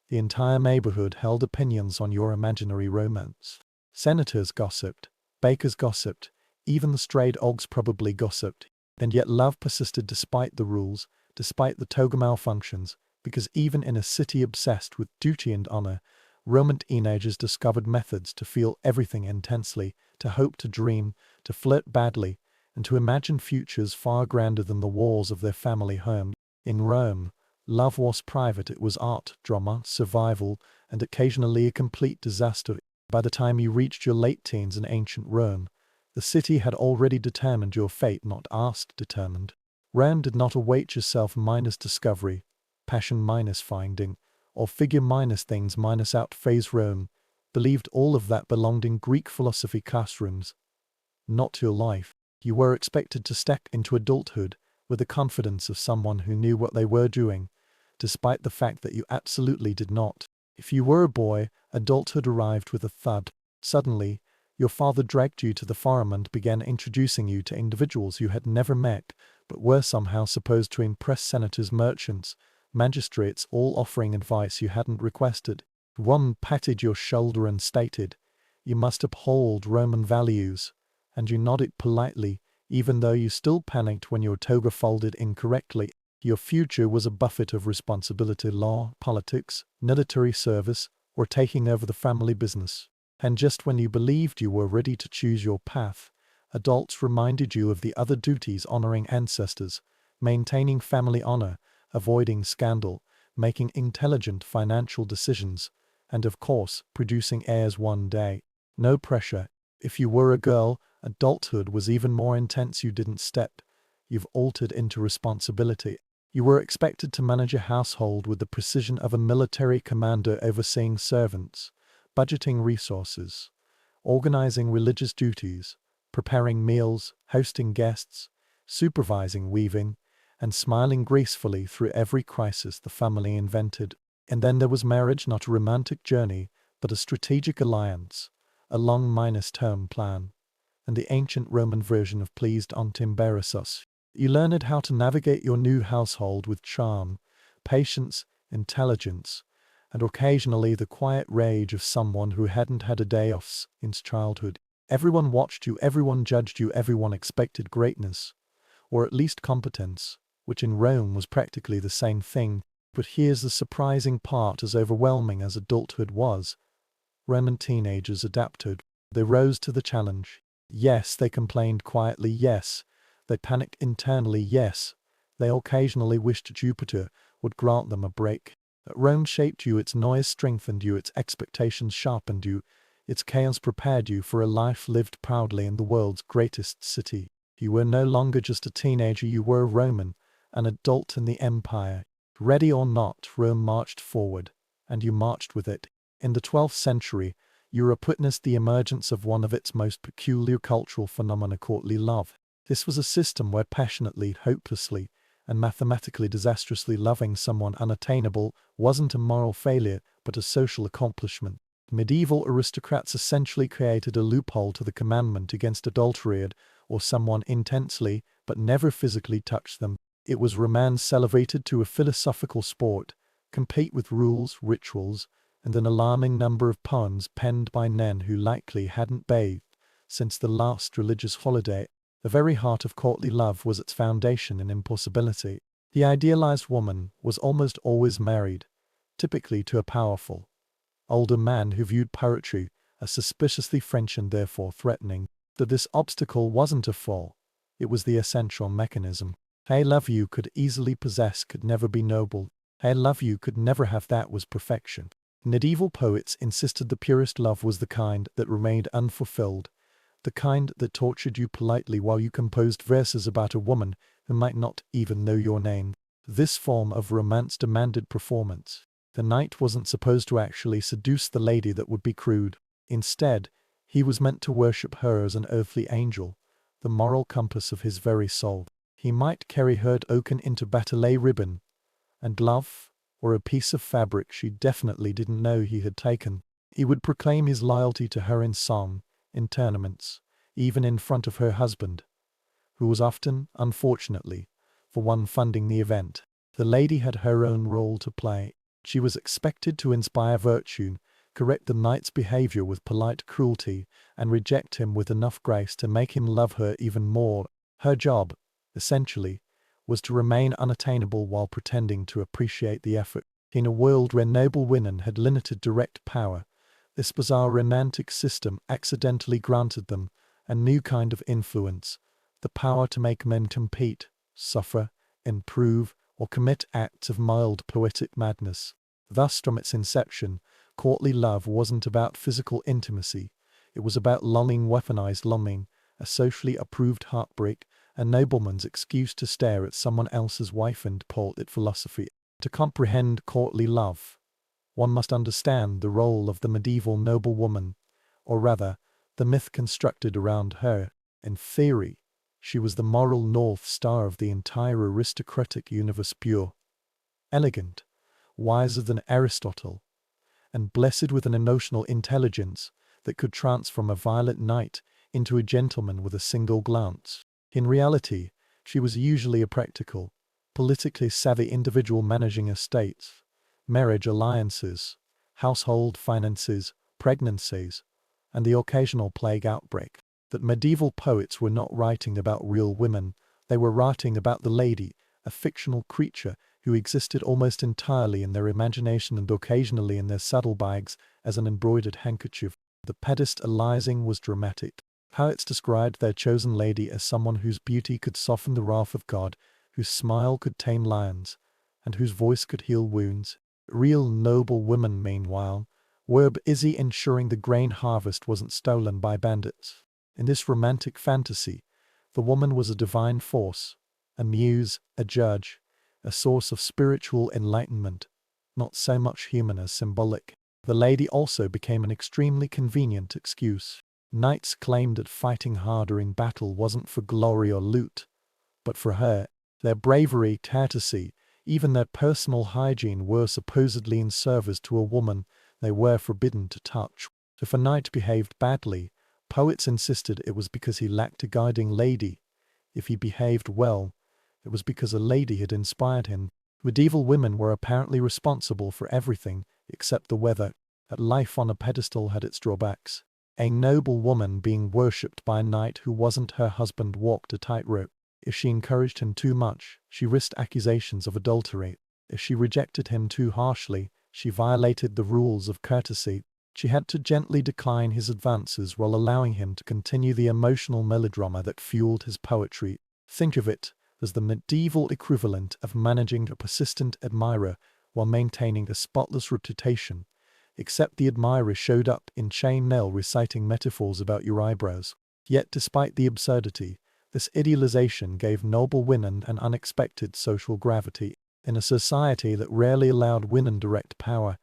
the entire neighborhood held opinions on your imaginary romance. Senators gossiped, bakers gossiped, even the stray dogs probably gossiped, and yet love persisted despite the rules, despite the toga malfunctions, because even in a city obsessed with duty and honor, Roman teenagers discovered methods to feel everything intensely, to hope, to dream, to flirt badly, and to imagine futures far grander than the walls of their family home. In Rome, love was private. It was art, drama, survival, and occasionally a complete disaster. By the time you reached your late teens in ancient Rome, the city had already determined your fate, not asked, determined. Rome did not await yourself minus discovery, passion minus finding, or figure minus things minus out phase. Rome believed all of that belonged in Greek philosophy classrooms, not your life. You were expected to step into adulthood with the confidence of someone who knew what they were doing, despite the fact that you absolutely did not. If you were a boy, adulthood arrived with a thud. Suddenly, your father dragged you to the forum and began introducing you to individuals you had never met, but were somehow supposed to impress: senators, merchants, magistrates, all offering advice you hadn't requested. One patted your shoulder and stated, "You must uphold Roman values," and you nodded politely, even though you still panicked when your toga folded incorrectly. Your future was a buffet of responsibility: law, politics, military service, or taking over the family business. And just when you believed you were ready to choose your path, adults reminded you of the other duties: honoring ancestors, maintaining family honor, avoiding scandal, making intelligent financial decisions, and of course, producing heirs one day. No pressure. If you were a girl, adulthood was even more intense. You didn't step. You've altered into responsibility. You were expected to manage a household with the precision of a military commander, overseeing servants, budgeting resources, organizing religious duties, preparing meals, hosting guests, supervising weaving, and smiling gracefully through every crisis the family invented. And then there was marriage, not a romantic journey, but a strategic alliance, a long minus-term plan, and the ancient Roman version of pleased ont embarrassos. You learned how to navigate your new household with charm, patience, intelligence, and occasionally the quiet rage of someone who hadn't had a day off since childhood. Everyone watched you, everyone judged you, everyone expected greatness, or at least competence, which in Rome was practically the same thing. But here's the surprising part: as overwhelming as adulthood was, Roman teenagers adapted. They rose to the challenge. Yes, they complained quietly. Yes, they panicked internally. Yes, they occasionally wished Jupiter would grant them a break. Rome shaped you, its noise strengthened you, its expectations sharpened you, its chaos prepared you for a life lived proudly in the world's greatest city. You were no longer just a teenager, you were a Roman, an adult in the empire. Ready or not, Rome marched forward, and you marched with it. In the 12th century, Europe witnessed the emergence of one of its most peculiar cultural phenomena: courtly love. This was a system where passionately, hopelessly, and mathematically disastrously loving someone unattainable wasn't a moral failure, but a social accomplishment. Medieval aristocrats essentially created a loophole to the commandment against adultery, or someone intensely, but never physically touched them. It was romance celebrated to a philosophical sport, complete with rules, rituals, and an alarming number of poems penned by men who likely hadn't bathed since the last religious holiday. The very heart of courtly love was its foundation and impossibility. The idealized woman was almost always married, typically to a powerful, older man who viewed poetry as suspiciously French and therefore threatening. That this obstacle wasn't a flaw, it was the essential mechanism. "I love you" could easily possess, could never be noble. "I love you" could never have, that was perfection. Medieval poets insisted the purest love was the kind that remained unfulfilled, the kind that tortured you politely while you composed verses about a woman who might not even know your name. This form of romance demanded performance. The knight wasn't supposed to actually seduce the lady that would be crude. Instead, he was meant to worship her as an earthly angel, the moral compass of his very soul. He might carry her oaken into battle ribbon, and glove, or a piece of fabric she definitely didn't know he had taken. He would proclaim his loyalty to her in song, in tournaments, even in front of her husband, who was often, unfortunately, the one funding the event. The lady had her own role to play. She was expected to inspire virtue, correct the knight's behavior with polite cruelty, and reject him with enough grace to make him love her even more. Her job, essentially, was to remain unattainable while pretending to appreciate the effort. In a world where noble women had limited direct power, this bizarre romantic system accidentally granted them a new kind of influence, the power to make men compete, suffer, improve, or commit acts of mild poetic madness. Thus, from its inception, courtly love wasn't about physical intimacy. It was about longing, weaponized longing, a socially approved heartbreak, a nobleman's excuse to stare at someone else's wife and call it philosophy. To comprehend courtly love, one must understand the role of the medieval noblewoman, or rather, the myth constructed around her. In theory, she was the moral north star of the entire aristocratic universe, pure, elegant, wiser than Aristotle, and blessed with an emotional intelligence that could transform a violent knight into a gentleman with a single glance. In reality, she was usually a practical, politically savvy individual managing estates, marriage alliances, household finances, pregnancies, and the occasional plague outbreak. That medieval poets were not writing about real women, they were writing about the lady, a fictional creature who existed almost entirely in their imagination and occasionally in their saddlebags as an embroidered handkerchief. The pedestalizing was dramatic. Poets described their chosen lady as someone whose beauty could soften the wrath of God, whose smile could tame lions, and whose voice could heal wounds. Real noble women, meanwhile, were busy ensuring the grain harvest wasn't stolen by bandits. In this romantic fantasy, the woman was a divine force, a muse, a judge, a source of spiritual enlightenment, not so much human as symbolic. The lady also became an extremely convenient excuse. Knights claimed that fighting harder in battle wasn't for glory or loot, but for her. Their bravery, courtesy, even their personal hygiene were supposedly in service to a woman they were forbidden to touch. If a knight behaved badly, poets insisted it was because he lacked a guiding lady. If he behaved well, it was because a lady had inspired him. Medieval women were apparently responsible for everything except the weather. That life on a pedestal had its drawbacks. A noble woman being worshipped by a knight who wasn't her husband walked a tightrope. If she encouraged him too much, she risked accusations of adultery. If she rejected him too harshly, she violated the rules of courtesy. She had to gently decline his advances while allowing him to continue the emotional melodrama that fueled his poetry. Think of it as the medieval equivalent of managing a persistent admirer while maintaining a spotless reputation, except the admirer showed up in chainmail reciting metaphors about your eyebrows. Yet despite the absurdity, this idealization gave noble women an unexpected social gravity. In a society that rarely allowed women direct power,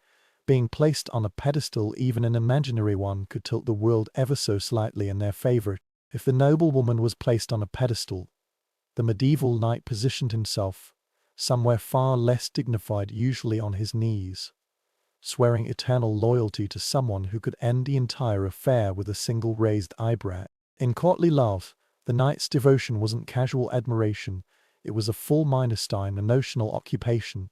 being placed on a pedestal, even an imaginary one, could tilt the world ever so slightly in their favor. If the noble woman was placed on a pedestal, the medieval knight positioned himself somewhere far less dignified, usually on his knees, swearing eternal loyalty to someone who could end the entire affair with a single raised eyebrow. In courtly love, the knight's devotion wasn't casual admiration, it was a full Minestein, a notional occupation,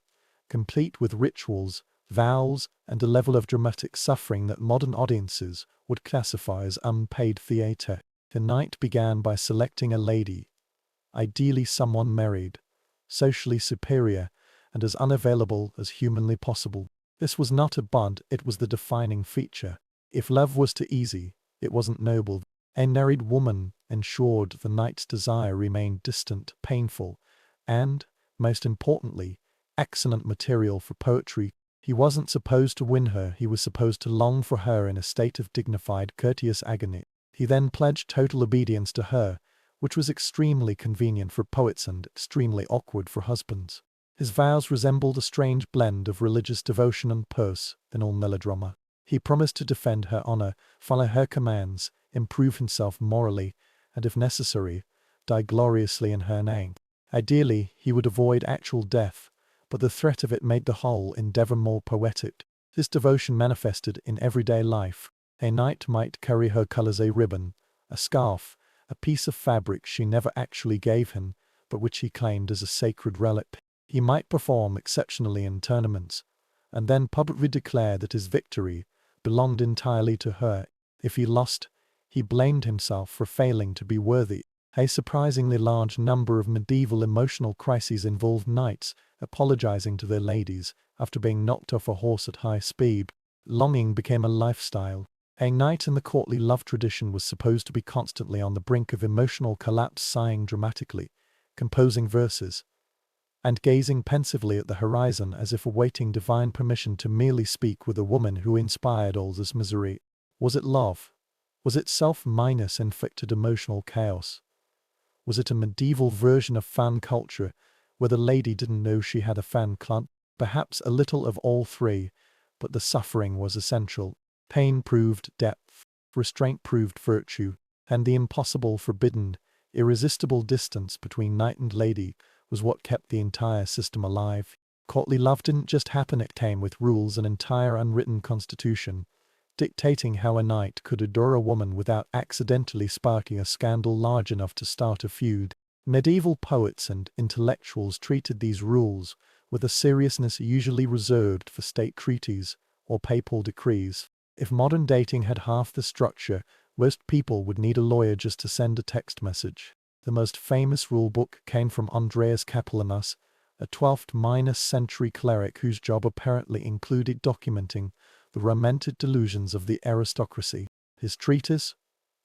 complete with rituals, vows, and a level of dramatic suffering that modern audiences would classify as unpaid theatre. The knight began by selecting a lady, ideally someone married, socially superior, and as unavailable as humanly possible. This was not a bond, it was the defining feature. If love was too easy, it wasn't noble. A married woman ensured the knight's desire remained distant, painful, and, most importantly, excellent material for poetry. He wasn't supposed to win her, he was supposed to long for her in a state of dignified, courteous agony. He then pledged total obedience to her, which was extremely convenient for poets and extremely awkward for husbands. His vows resembled a strange blend of religious devotion and personal melodrama. He promised to defend her honor, follow her commands, improve himself morally, and if necessary, die gloriously in her name. Ideally, he would avoid actual death, but the threat of it made the whole endeavor more poetic. This devotion manifested in everyday life. A knight might carry her colors a ribbon, a scarf, a piece of fabric she never actually gave him, but which he claimed as a sacred relic. He might perform exceptionally in tournaments, and then publicly declare that his victory belonged entirely to her. If he lost, he blamed himself for failing to be worthy. A surprisingly large number of medieval emotional crises involved knights apologizing to their ladies after being knocked off a horse at high speed. Longing became a lifestyle. A knight in the courtly love tradition was supposed to be constantly on the brink of emotional collapse, sighing dramatically, composing verses, and gazing pensively at the horizon as if awaiting divine permission to merely speak with a woman who inspired all this misery. Was it love? Was it self-inflicted emotional chaos? Was it a medieval version of fan culture, where the lady didn't know she had a fan club? Perhaps a little of all three, but the suffering was essential. Pain proved depth, restraint proved virtue, and the impossible, forbidden, irresistible distance between knight and lady was what kept the entire system alive. Courtly love didn't just happen, it came with rules, an entire unwritten constitution, dictating how a knight could adore a woman without accidentally sparking a scandal large enough to start a feud. Medieval poets and intellectuals treated these rules with a seriousness usually reserved for state treaties or papal decrees. If modern dating had half the structure, most people would need a lawyer just to send a text message. The most famous rulebook came from Andreas Capellanus, a 12th-century cleric whose job apparently included documenting the romantic delusions of the aristocracy. His treatise,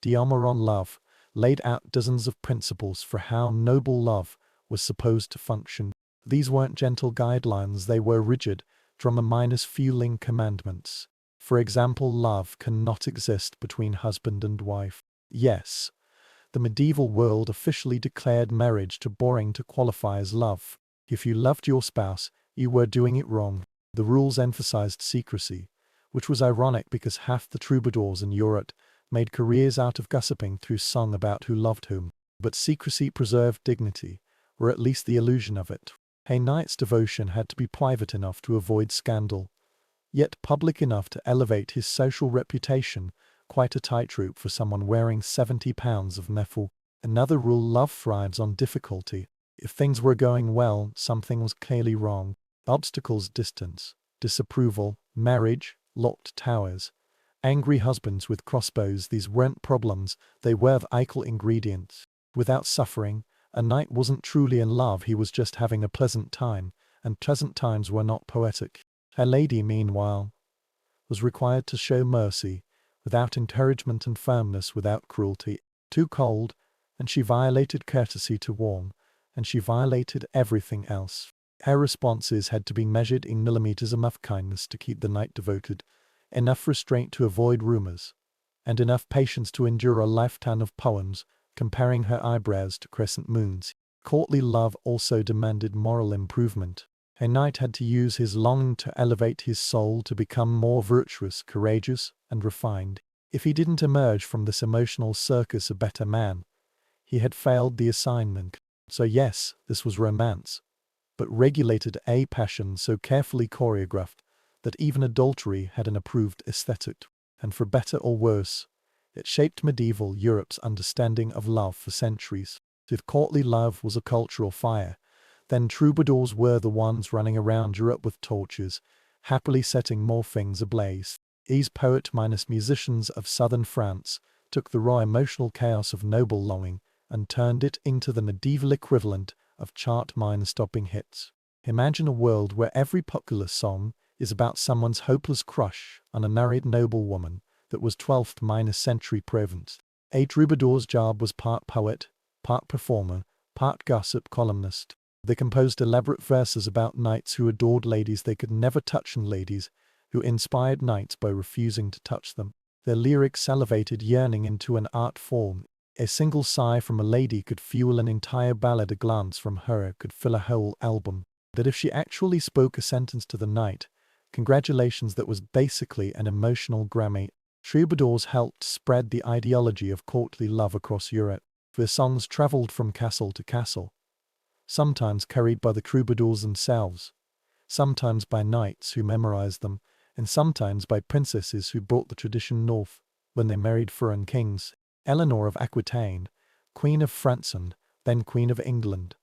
De Amore on Love, laid out dozens of principles for how noble love was supposed to function. These weren't gentle guidelines, they were rigid, fueling commandments. For example, love cannot exist between husband and wife. Yes, the medieval world officially declared marriage too boring to qualify as love. If you loved your spouse, you were doing it wrong. The rules emphasized secrecy, which was ironic because half the troubadours in Europe made careers out of gossiping through song about who loved whom. But secrecy preserved dignity, or at least the illusion of it. A knight's devotion had to be private enough to avoid scandal, yet public enough to elevate his social reputation, quite a tightrope for someone wearing 70 pounds of metal. Another rule: love thrives on difficulty. If things were going well, something was clearly wrong. Obstacles: distance, disapproval, marriage, locked towers, angry husbands with crossbows. These weren't problems, they were the ideal ingredients. Without suffering, a knight wasn't truly in love, he was just having a pleasant time, and pleasant times were not poetic. A lady, meanwhile, was required to show mercy, without encouragement, and firmness without cruelty. Too cold, and she violated; courtesy too warm, and she violated everything else. Her responses had to be measured in millimeters, enough kindness to keep the knight devoted, enough restraint to avoid rumors, and enough patience to endure a lifetime of poems comparing her eyebrows to crescent moons. Courtly love also demanded moral improvement. A knight had to use his longing to elevate his soul to become more virtuous, courageous, and refined. If he didn't emerge from this emotional circus a better man, he had failed the assignment. So yes, this was romance, but regulated a passion so carefully choreographed that even adultery had an approved aesthetic. And for better or worse, it shaped medieval Europe's understanding of love for centuries. If courtly love was a cultural fire, then troubadours were the ones running around Europe with torches, happily setting more things ablaze. These poet-musicians of southern France took the raw emotional chaos of noble longing and turned it into the medieval equivalent of chart-stopping hits. Imagine a world where every popular song is about someone's hopeless crush on a married noble woman that was 12th-century Provence. A troubadour's job was part poet, part performer, part gossip columnist. They composed elaborate verses about knights who adored ladies they could never touch and ladies who inspired knights by refusing to touch them. Their lyrics elevated yearning into an art form. A single sigh from a lady could fuel an entire ballad, a glance from her could fill a whole album. That if she actually spoke a sentence to the knight, congratulations, that was basically an emotional Grammy. Troubadours helped spread the ideology of courtly love across Europe. Their songs traveled from castle to castle, sometimes carried by the troubadours themselves, sometimes by knights who memorized them, and sometimes by princesses who brought the tradition north when they married foreign kings. Eleanor of Aquitaine, Queen of France and then Queen of England,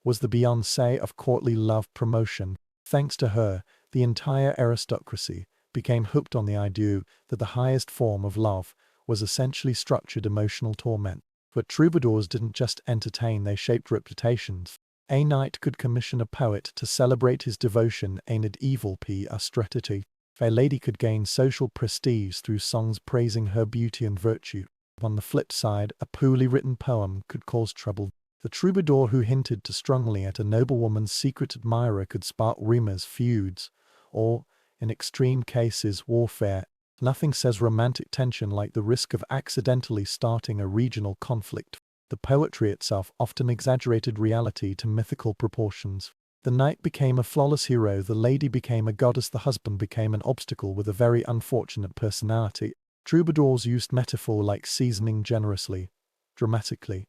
was the Beyoncé of courtly love promotion. Thanks to her, the entire aristocracy became hooked on the idea that the highest form of love was essentially structured emotional torment. But troubadours didn't just entertain, they shaped reputations. A knight could commission a poet to celebrate his devotion and evil strategy. A lady could gain social prestige through songs praising her beauty and virtue. On the flip side, a poorly written poem could cause trouble. The troubadour who hinted too strongly at a noblewoman's secret admirer could spark rumors, feuds, or, in extreme cases, warfare. Nothing says romantic tension like the risk of accidentally starting a regional conflict. The poetry itself often exaggerated reality to mythical proportions. The knight became a flawless hero, the lady became a goddess, the husband became an obstacle with a very unfortunate personality. Troubadours used metaphor like seasoning generously, dramatically,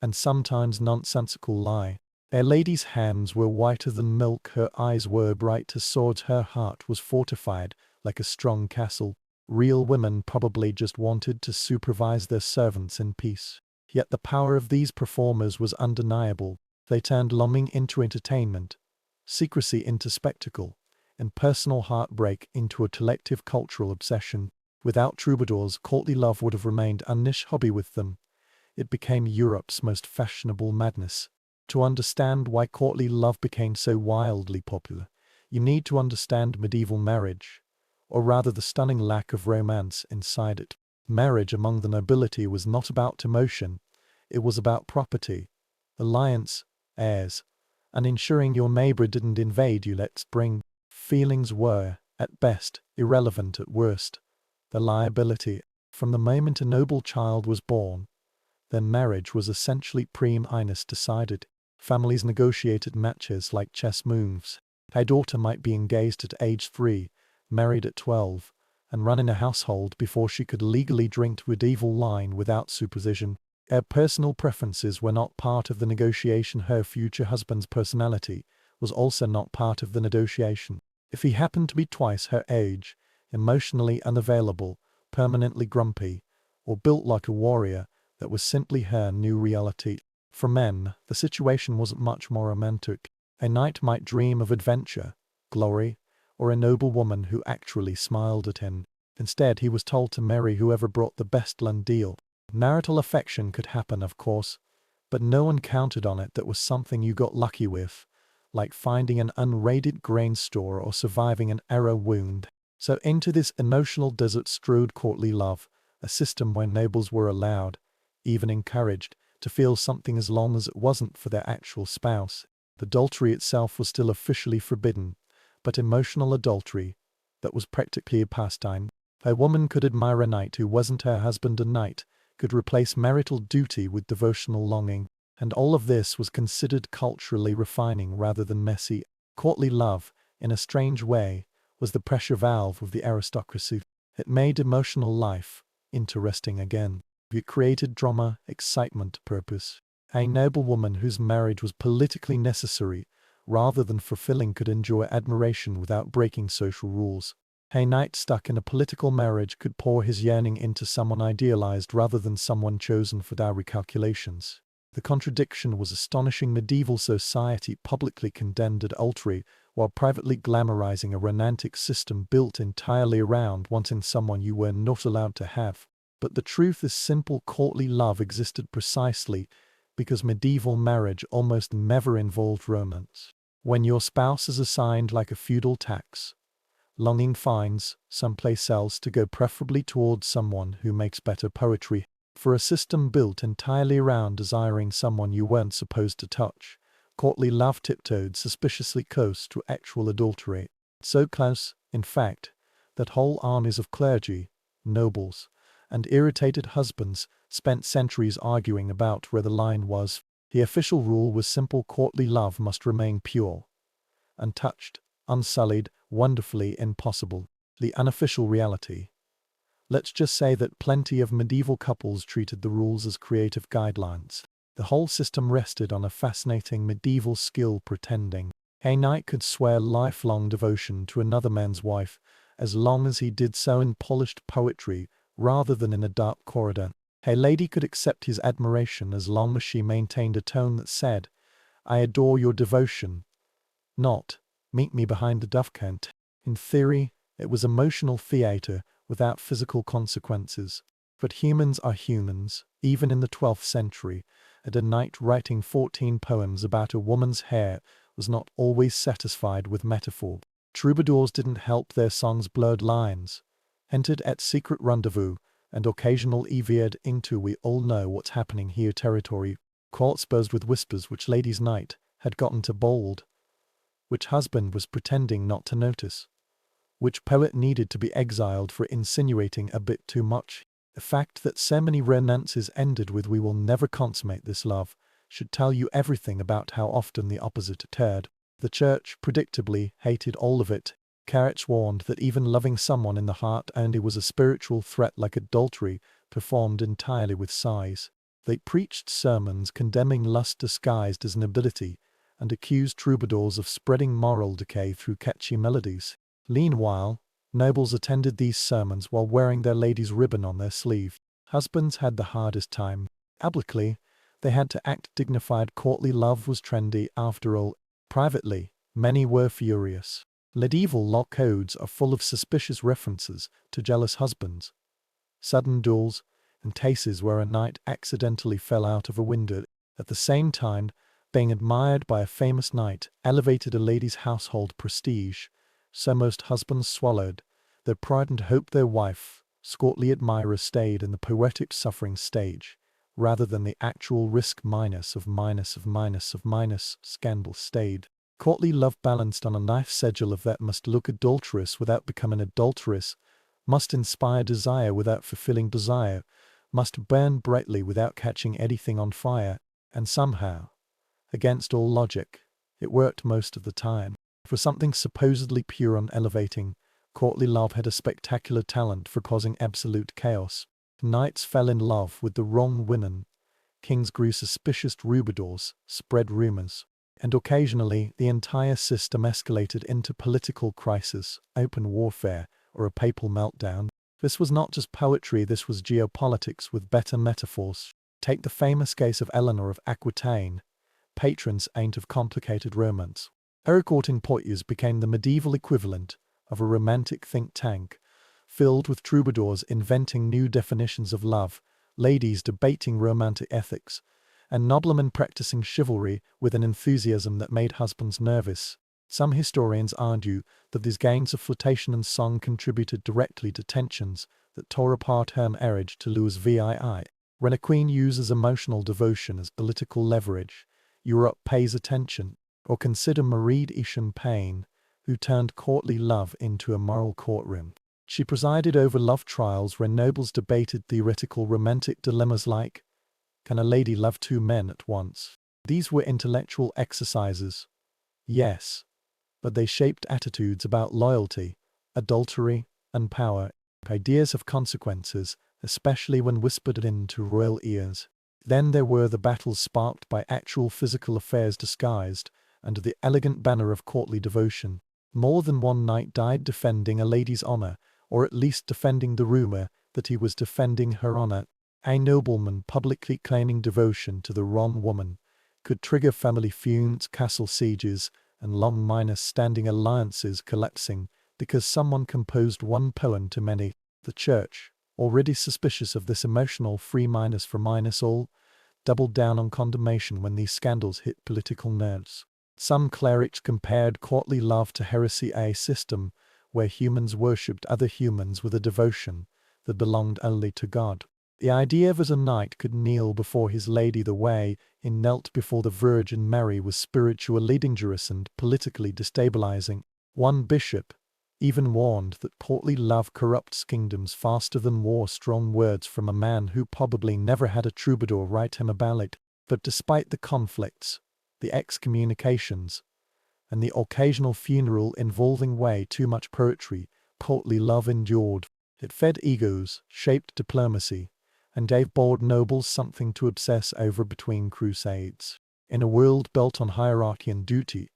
and sometimes nonsensical lie. Their lady's hands were whiter than milk, her eyes were bright as swords, her heart was fortified like a strong castle. Real women probably just wanted to supervise their servants in peace. Yet the power of these performers was undeniable. They turned longing into entertainment, secrecy into spectacle, and personal heartbreak into a collective cultural obsession. Without troubadours, courtly love would have remained a niche hobby. With them, it became Europe's most fashionable madness. To understand why courtly love became so wildly popular, you need to understand medieval marriage, or rather the stunning lack of romance inside it. Marriage among the nobility was not about emotion, it was about property, alliance, heirs, and ensuring your neighbor didn't invade you. Let's bring. Feelings were, at best, irrelevant, at worst, the liability. From the moment a noble child was born, then marriage was essentially prime-inus decided. Families negotiated matches like chess moves. A daughter might be engaged at age 3, married at 12, and run in a household before she could legally drink medieval wine without supervision. Her personal preferences were not part of the negotiation. Her future husband's personality was also not part of the negotiation. If he happened to be twice her age, emotionally unavailable, permanently grumpy, or built like a warrior, that was simply her new reality. For men, the situation wasn't much more romantic. A knight might dream of adventure, glory, or a noble woman who actually smiled at him. Instead, he was told to marry whoever brought the best land deal. Marital affection could happen, of course, but no one counted on it. That was something you got lucky with, like finding an unraided grain store or surviving an arrow wound. So into this emotional desert strode courtly love, a system where nobles were allowed, even encouraged, to feel something as long as it wasn't for their actual spouse. Adultery itself was still officially forbidden, but emotional adultery, that was practically a pastime. A woman could admire a knight who wasn't her husband. A knight could replace marital duty with devotional longing, and all of this was considered culturally refining rather than messy. Courtly love, in a strange way, was the pressure valve of the aristocracy. It made emotional life interesting again. It created drama, excitement, purpose. A noble woman whose marriage was politically necessary rather than fulfilling could enjoy admiration without breaking social rules. A knight stuck in a political marriage could pour his yearning into someone idealized rather than someone chosen for dowry calculations. The contradiction was astonishing. Medieval society publicly condemned adultery while privately glamorizing a romantic system built entirely around wanting someone you were not allowed to have. But the truth is simple: courtly love existed precisely because medieval marriage almost never involved romance. When your spouse is assigned like a feudal tax, longing finds someplace else to go, preferably towards someone who makes better poetry. For a system built entirely around desiring someone you weren't supposed to touch, courtly love tiptoed suspiciously close to actual adultery. So close, in fact, that whole armies of clergy, nobles, and irritated husbands spent centuries arguing about where the line was. The official rule was simple: courtly love must remain pure, untouched, unsullied, wonderfully impossible. The unofficial reality: let's just say that plenty of medieval couples treated the rules as creative guidelines. The whole system rested on a fascinating medieval skill: pretending. A knight could swear lifelong devotion to another man's wife, as long as he did so in polished poetry rather than in a dark corridor. A lady could accept his admiration as long as she maintained a tone that said, "I adore your devotion," not, "Meet me behind the dovecot." In theory, it was emotional theatre without physical consequences. But humans are humans, even in the 12th century, and a knight writing 14 poems about a woman's hair was not always satisfied with metaphor. Troubadours didn't help their songs blurred lines, entered at secret rendezvous, and occasionally veered into "we all know what's happening here" territory, courts buzzed with whispers which lady's knight had gotten to bold, which husband was pretending not to notice, which poet needed to be exiled for insinuating a bit too much. The fact that so many romances ended with "we will never consummate this love" should tell you everything about how often the opposite occurred. The church, predictably, hated all of it. Carrots warned that even loving someone in the heart only was a spiritual threat like adultery, performed entirely with sighs. They preached sermons condemning lust disguised as nobility, and accused troubadours of spreading moral decay through catchy melodies. Meanwhile, nobles attended these sermons while wearing their lady's ribbon on their sleeve. Husbands had the hardest time. Publicly, they had to act dignified. Courtly love was trendy after all. Privately, many were furious. Medieval law codes are full of suspicious references to jealous husbands, sudden duels, and cases where a knight accidentally fell out of a window. At the same time, being admired by a famous knight elevated a lady's household prestige, so most husbands swallowed their pride and hoped their wife, courtly admirers stayed in the poetic suffering stage, rather than the actual risk minus scandal stayed. Courtly love balanced on a knife's edge of that must look adulterous without becoming adulterous, must inspire desire without fulfilling desire, must burn brightly without catching anything on fire, and somehow, against all logic, it worked most of the time. For something supposedly pure and elevating, courtly love had a spectacular talent for causing absolute chaos. Knights fell in love with the wrong women, kings grew suspicious, troubadours spread rumors, and occasionally the entire system escalated into political crisis, open warfare, or a papal meltdown. This was not just poetry, this was geopolitics with better metaphors. Take the famous case of Eleanor of Aquitaine, patron saint of complicated romance. Her courting poetry became the medieval equivalent of a romantic think tank, filled with troubadours inventing new definitions of love, ladies debating romantic ethics, and noblemen practicing chivalry with an enthusiasm that made husbands nervous. Some historians argue that these games of flirtation and song contributed directly to tensions that tore apart her marriage to Louis VII. When a queen uses emotional devotion as political leverage, Europe pays attention. Or consider Marie de Champagne, who turned courtly love into a moral courtroom. She presided over love trials where nobles debated theoretical romantic dilemmas like, can a lady love two men at once? These were intellectual exercises, yes, but they shaped attitudes about loyalty, adultery, and power. Ideas have consequences, especially when whispered into royal ears. Then there were the battles sparked by actual physical affairs disguised under the elegant banner of courtly devotion. More than one knight died defending a lady's honor, or at least defending the rumor that he was defending her honor. A nobleman publicly claiming devotion to the wrong woman could trigger family feuds, castle sieges, and long-standing alliances collapsing because someone composed one poem too many. The church, already suspicious of this emotional free for all, doubled down on condemnation when these scandals hit political nerves. Some clerics compared courtly love to heresy, a system where humans worshipped other humans with a devotion that belonged only to God. The idea that a knight could kneel before his lady the way he knelt before the Virgin Mary was spiritually dangerous and politically destabilizing. One bishop even warned that courtly love corrupts kingdoms faster than war. Strong words from a man who probably never had a troubadour write him a ballad. But despite the conflicts, the excommunications, and the occasional funeral involving way too much poetry, courtly love endured. It fed egos, shaped diplomacy, and gave bold nobles something to obsess over between crusades. In a world built on hierarchy and duty,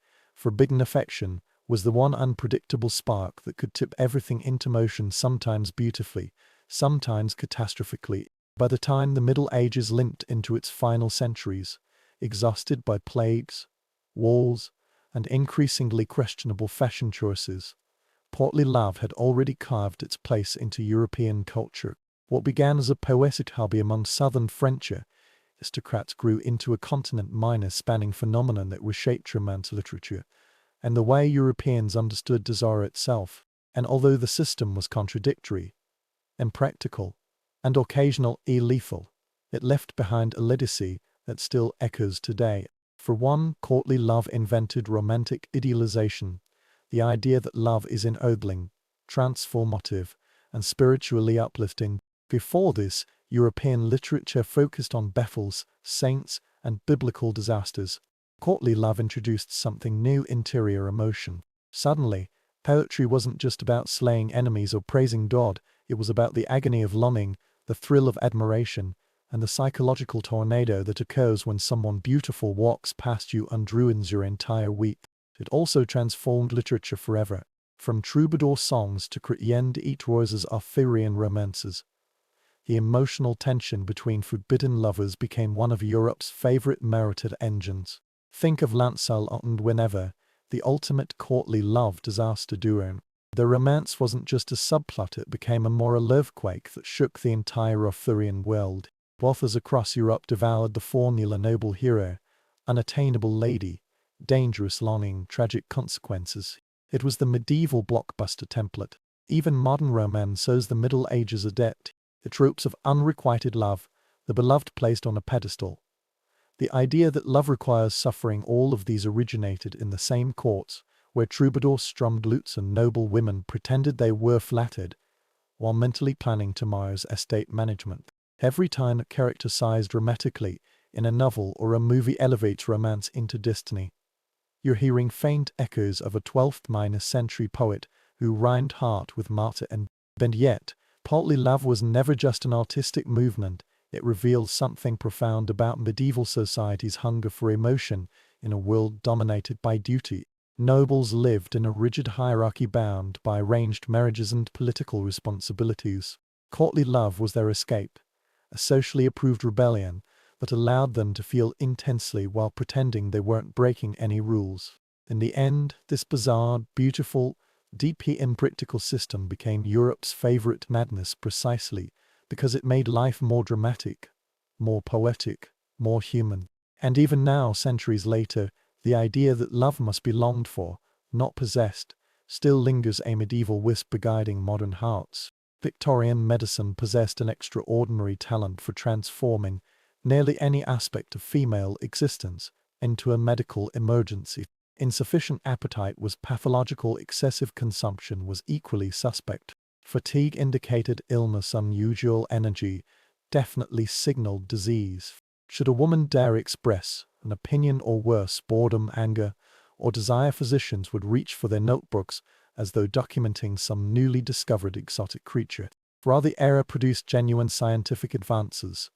forbidden affection, was the one unpredictable spark that could tip everything into motion, sometimes beautifully, sometimes catastrophically. By the time the Middle Ages limped into its final centuries, exhausted by plagues, wars, and increasingly questionable fashion choices, courtly love had already carved its place into European culture. What began as a poetic hobby among southern French aristocrats grew into a continent-minor spanning phenomenon that reshaped Romance literature and the way Europeans understood desire itself. And although the system was contradictory, impractical, and occasionally lethal, it left behind a legacy that still echoes today. For one, courtly love invented romantic idealization, the idea that love is ennobling, transformative, and spiritually uplifting. Before this, European literature focused on battles, saints, and biblical disasters. Courtly love introduced something new: interior emotion. Suddenly, poetry wasn't just about slaying enemies or praising God, it was about the agony of longing, the thrill of admiration, and the psychological tornado that occurs when someone beautiful walks past you and ruins your entire week. It also transformed literature forever, from troubadour songs to Chrétien d'Étroise's Arthurian romances. The emotional tension between forbidden lovers became one of Europe's favorite narrative engines. Think of Lancelot and Guinevere, the ultimate courtly love disaster duo. The romance wasn't just a subplot, it became a moral earthquake that shook the entire Arthurian world. Authors across Europe devoured the formula: noble hero, unattainable lady, dangerous longing, tragic consequences. It was the medieval blockbuster template. Even modern romance shows the Middle Ages adept. The tropes of unrequited love, the beloved placed on a pedestal. The idea that love requires suffering, all of these originated in the same courts, where troubadours strummed lutes and noble women pretended they were flattered, while mentally planning tomorrow's estate management. Every time a character sighs dramatically in a novel or a movie elevates romance into destiny, you're hearing faint echoes of a 12th century poet who rhymed heart with martyr and yet, courtly love was never just an artistic movement. It reveals something profound about medieval society's hunger for emotion in a world dominated by duty. Nobles lived in a rigid hierarchy bound by arranged marriages and political responsibilities. Courtly love was their escape, a socially approved rebellion that allowed them to feel intensely while pretending they weren't breaking any rules. In the end, this bizarre, beautiful, deeply impractical system became Europe's favorite madness precisely because it made life more dramatic, more poetic, more human. And even now, centuries later, the idea that love must be longed for, not possessed, still lingers, a medieval whisper guiding modern hearts. Victorian medicine possessed an extraordinary talent for transforming nearly any aspect of female existence into a medical emergency. Insufficient appetite was pathological, excessive consumption was equally suspect. Fatigue indicated illness, unusual energy definitely signaled disease. Should a woman dare express an opinion, or worse, boredom, anger, or desire, physicians would reach for their notebooks as though documenting some newly discovered exotic creature. While the era produced genuine scientific advances,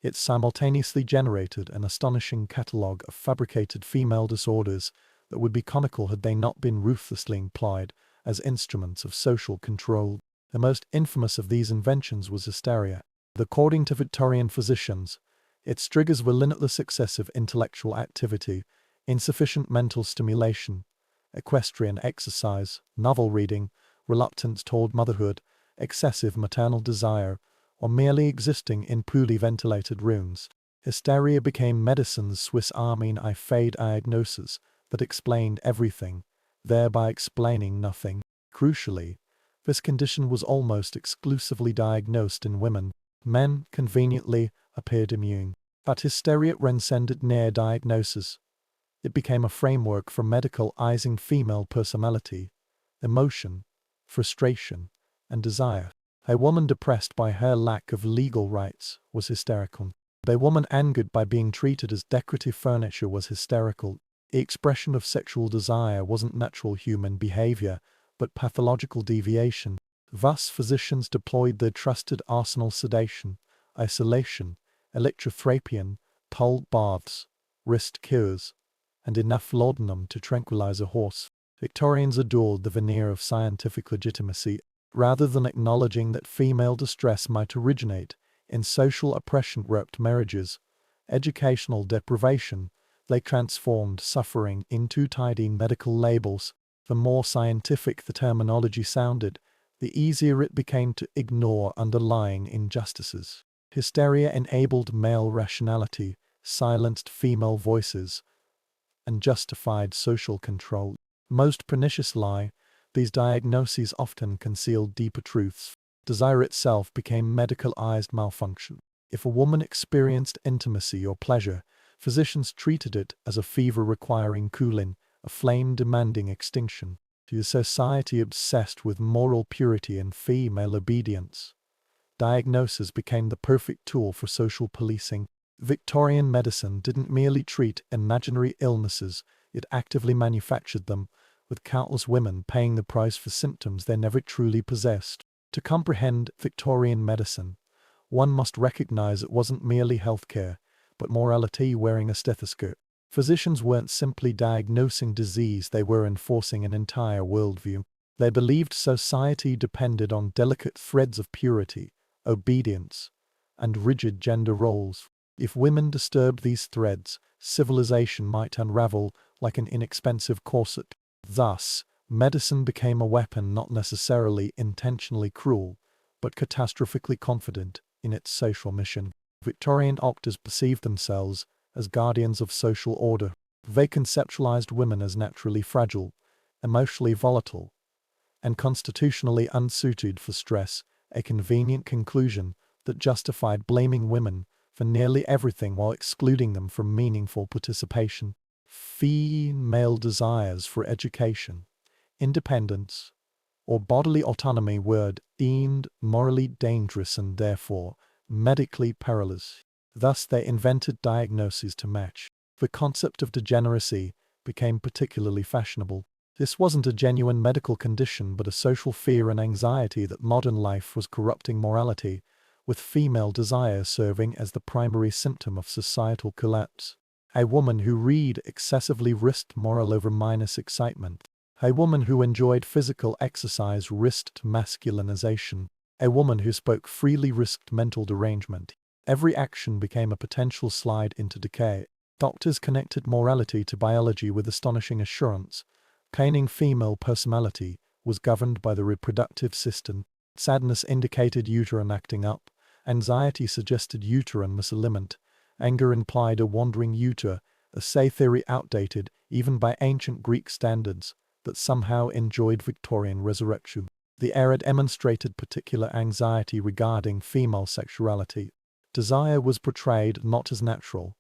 it simultaneously generated an astonishing catalogue of fabricated female disorders that would be comical had they not been ruthlessly employed as instruments of social control. The most infamous of these inventions was hysteria. According to Victorian physicians, its triggers were limitless excessive intellectual activity, insufficient mental stimulation, equestrian exercise, novel reading, reluctance toward motherhood, excessive maternal desire, or merely existing in poorly ventilated rooms. Hysteria became medicine's Swiss Army knife diagnosis that explained everything, thereby explaining nothing. Crucially, this condition was almost exclusively diagnosed in women. Men, conveniently, appeared immune. But hysteria transcended near diagnosis. It became a framework for medicalizing female personality, emotion, frustration, and desire. A woman depressed by her lack of legal rights was hysterical. A woman angered by being treated as decorative furniture was hysterical. The expression of sexual desire wasn't natural human behavior, but pathological deviation. Thus, physicians deployed their trusted arsenal: sedation, isolation, electrotherapy, cold baths, wrist cures, and enough laudanum to tranquilize a horse. Victorians adored the veneer of scientific legitimacy, rather than acknowledging that female distress might originate in social oppression-wrapped marriages, educational deprivation. They transformed suffering into tidy medical labels. The more scientific the terminology sounded, the easier it became to ignore underlying injustices. Hysteria enabled male rationality, silenced female voices, and justified social control. Most pernicious lie, these diagnoses often concealed deeper truths. Desire itself became medicalized malfunction. If a woman experienced intimacy or pleasure, physicians treated it as a fever requiring cooling, a flame demanding extinction. To a society obsessed with moral purity and female obedience, diagnosis became the perfect tool for social policing. Victorian medicine didn't merely treat imaginary illnesses, it actively manufactured them, with countless women paying the price for symptoms they never truly possessed. To comprehend Victorian medicine, one must recognize it wasn't merely healthcare, but morality wearing a stethoscope. Physicians weren't simply diagnosing disease, they were enforcing an entire worldview. They believed society depended on delicate threads of purity, obedience, and rigid gender roles. If women disturbed these threads, civilization might unravel like an inexpensive corset. Thus, medicine became a weapon not necessarily intentionally cruel, but catastrophically confident in its social mission. Victorian doctors perceived themselves as guardians of social order. They conceptualized women as naturally fragile, emotionally volatile, and constitutionally unsuited for stress, a convenient conclusion that justified blaming women for nearly everything while excluding them from meaningful participation. Female desires for education, independence, or bodily autonomy were deemed morally dangerous and therefore medically perilous. Thus they invented diagnoses to match. The concept of degeneracy became particularly fashionable. This wasn't a genuine medical condition but a social fear and anxiety that modern life was corrupting morality, with female desire serving as the primary symptom of societal collapse. A woman who read excessively risked moral over minus excitement. A woman who enjoyed physical exercise risked masculinization. A woman who spoke freely risked mental derangement. Every action became a potential slide into decay. Doctors connected morality to biology with astonishing assurance. Claiming female personality was governed by the reproductive system. Sadness indicated uterine acting up. Anxiety suggested uterine misalignment. Anger implied a wandering uter, a say theory outdated even by ancient Greek standards, that somehow enjoyed Victorian resurrection. The era demonstrated particular anxiety regarding female sexuality. Desire was portrayed not as natural,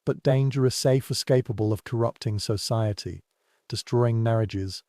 but dangerous, safe, escapable of corrupting society, destroying marriages,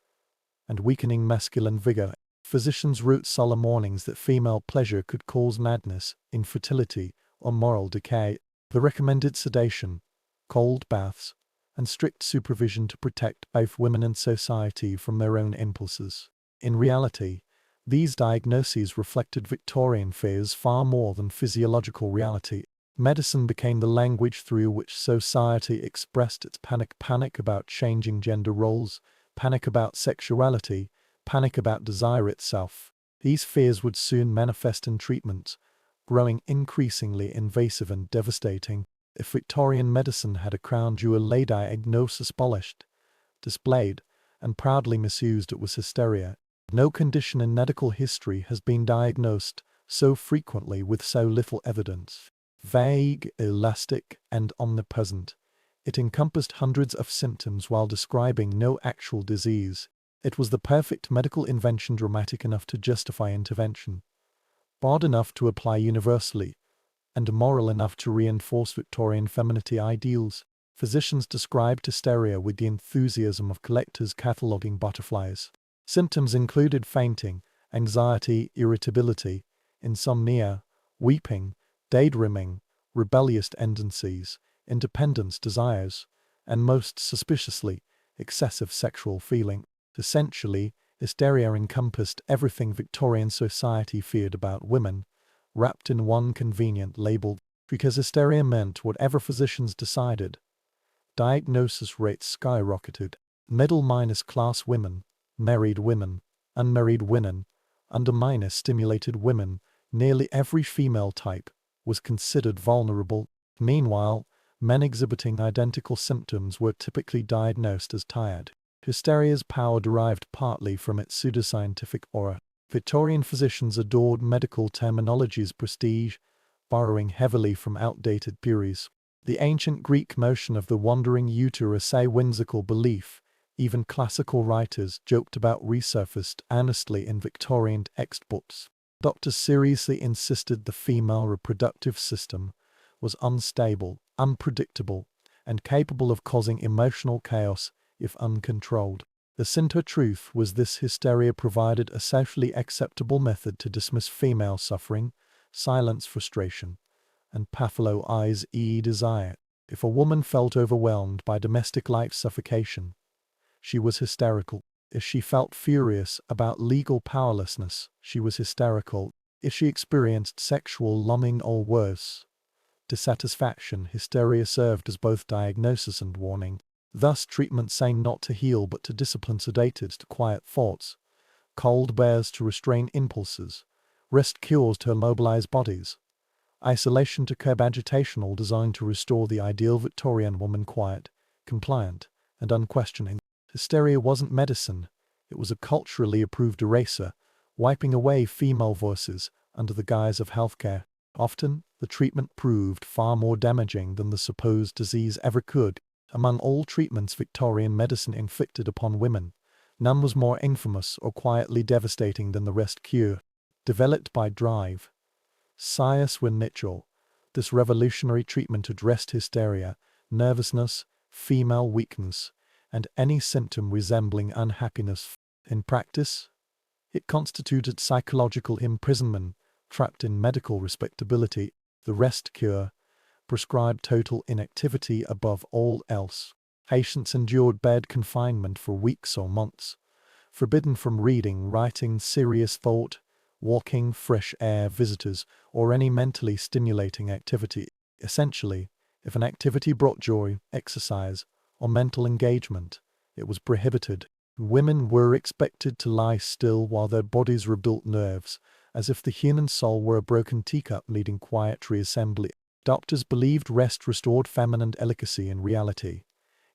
and weakening masculine vigor. Physicians wrote solemn warnings that female pleasure could cause madness, infertility, or moral decay. They recommended sedation, cold baths, and strict supervision to protect both women and society from their own impulses. In reality, these diagnoses reflected Victorian fears far more than physiological reality. Medicine became the language through which society expressed its panic about changing gender roles, panic about sexuality, panic about desire itself. These fears would soon manifest in treatments, growing increasingly invasive and devastating. If Victorian medicine had a crown jewel, a diagnosis polished, displayed, and proudly misused, it was hysteria. No condition in medical history has been diagnosed so frequently with so little evidence. Vague, elastic, and omnipresent, it encompassed hundreds of symptoms while describing no actual disease. It was the perfect medical invention, dramatic enough to justify intervention, broad enough to apply universally, and moral enough to reinforce Victorian femininity ideals. Physicians described hysteria with the enthusiasm of collectors cataloguing butterflies. Symptoms included fainting, anxiety, irritability, insomnia, weeping, daydreaming, rebellious tendencies, independence desires, and most suspiciously, excessive sexual feeling. Essentially, hysteria encompassed everything Victorian society feared about women, wrapped in one convenient label, because hysteria meant whatever physicians decided. diagnosis rates skyrocketed. Middle-class women, married women, unmarried women, under-stimulated women, nearly every female type was considered vulnerable. Meanwhile, men exhibiting identical symptoms were typically diagnosed as tired. Hysteria's power derived partly from its pseudoscientific aura. Victorian physicians adored medical terminology's prestige, borrowing heavily from outdated theories. The ancient Greek notion of the wandering uterus, a whimsical belief, even classical writers joked about, resurfaced earnestly in Victorian textbooks. Doctors seriously insisted the female reproductive system was unstable, unpredictable, and capable of causing emotional chaos if uncontrolled. The simple truth was this: hysteria provided a socially acceptable method to dismiss female suffering, silence frustration, and pathologize desire. If a woman felt overwhelmed by domestic life suffocation, she was hysterical. If she felt furious about legal powerlessness, she was hysterical. If she experienced sexual longing or worse, dissatisfaction, hysteria served as both diagnosis and warning. Thus, treatment sang not to heal but to discipline, sedated to quiet thoughts, cold baths to restrain impulses, rest cures to immobilize bodies, isolation to curb agitation, all designed to restore the ideal Victorian woman: quiet, compliant, and unquestioning. Hysteria wasn't medicine, it was a culturally approved eraser, wiping away female voices under the guise of healthcare. Often, the treatment proved far more damaging than the supposed disease ever could. Among all treatments Victorian medicine inflicted upon women, none was more infamous or quietly devastating than the rest cure. Developed by Drive, Sir Swin Mitchell, this revolutionary treatment addressed hysteria, nervousness, female weakness, and any symptom resembling unhappiness. In practice, it constituted psychological imprisonment, trapped in medical respectability. The rest cure prescribed total inactivity above all else. Patients endured bed confinement for weeks or months, forbidden from reading, writing, serious thought, walking, fresh air visitors, or any mentally stimulating activity. Essentially, if an activity brought joy, exercise, or mental engagement, it was prohibited. Women were expected to lie still while their bodies rebuilt nerves, as if the human soul were a broken teacup needing quiet reassembly. Doctors believed rest restored feminine delicacy. In reality,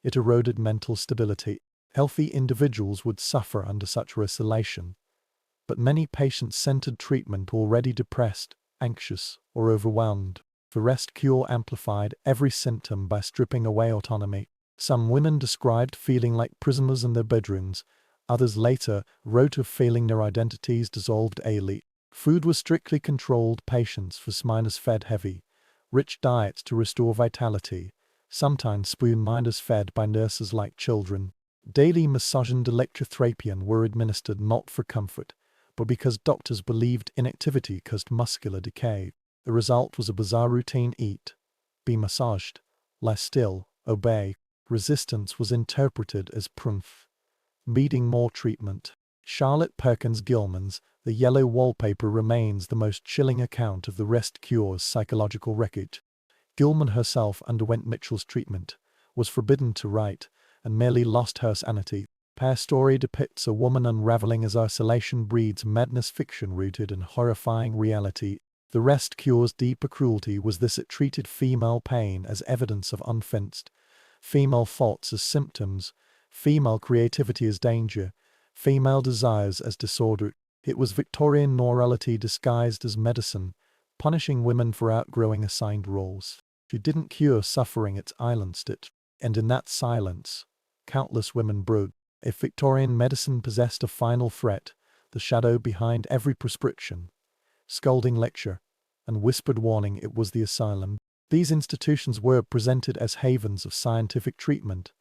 it eroded mental stability. Healthy individuals would suffer under such isolation, but many patients centered treatment already depressed, anxious, or overwhelmed. The rest cure amplified every symptom by stripping away autonomy. Some women described feeling like prisoners in their bedrooms. Others later wrote of feeling their identities dissolved daily. Food was strictly controlled. Patients were fed heavy, rich diets to restore vitality, sometimes spoon fed by nurses like children. Daily massage and electrotherapy were administered not for comfort, but because doctors believed inactivity caused muscular decay. The result was a bizarre routine: eat, be massaged, lie still, obey. Resistance was interpreted as proof, needing more treatment. Charlotte Perkins Gilman's The Yellow Wallpaper remains the most chilling account of the rest cure's psychological wreckage. Gilman herself underwent Mitchell's treatment, was forbidden to write, and merely lost her sanity. Her story depicts a woman unraveling as isolation breeds madness, fiction rooted in horrifying reality. The rest cure's deeper cruelty was this: it treated female pain as evidence of unfinished, female faults as symptoms, female creativity as danger, female desires as disorder. It was Victorian morality disguised as medicine, punishing women for outgrowing assigned roles. It didn't cure suffering, it silenced it. And in that silence, countless women broke. If Victorian medicine possessed a final threat, the shadow behind every prescription, scolding lecture, and whispered warning, it was the asylum. These institutions were presented as havens of scientific treatment,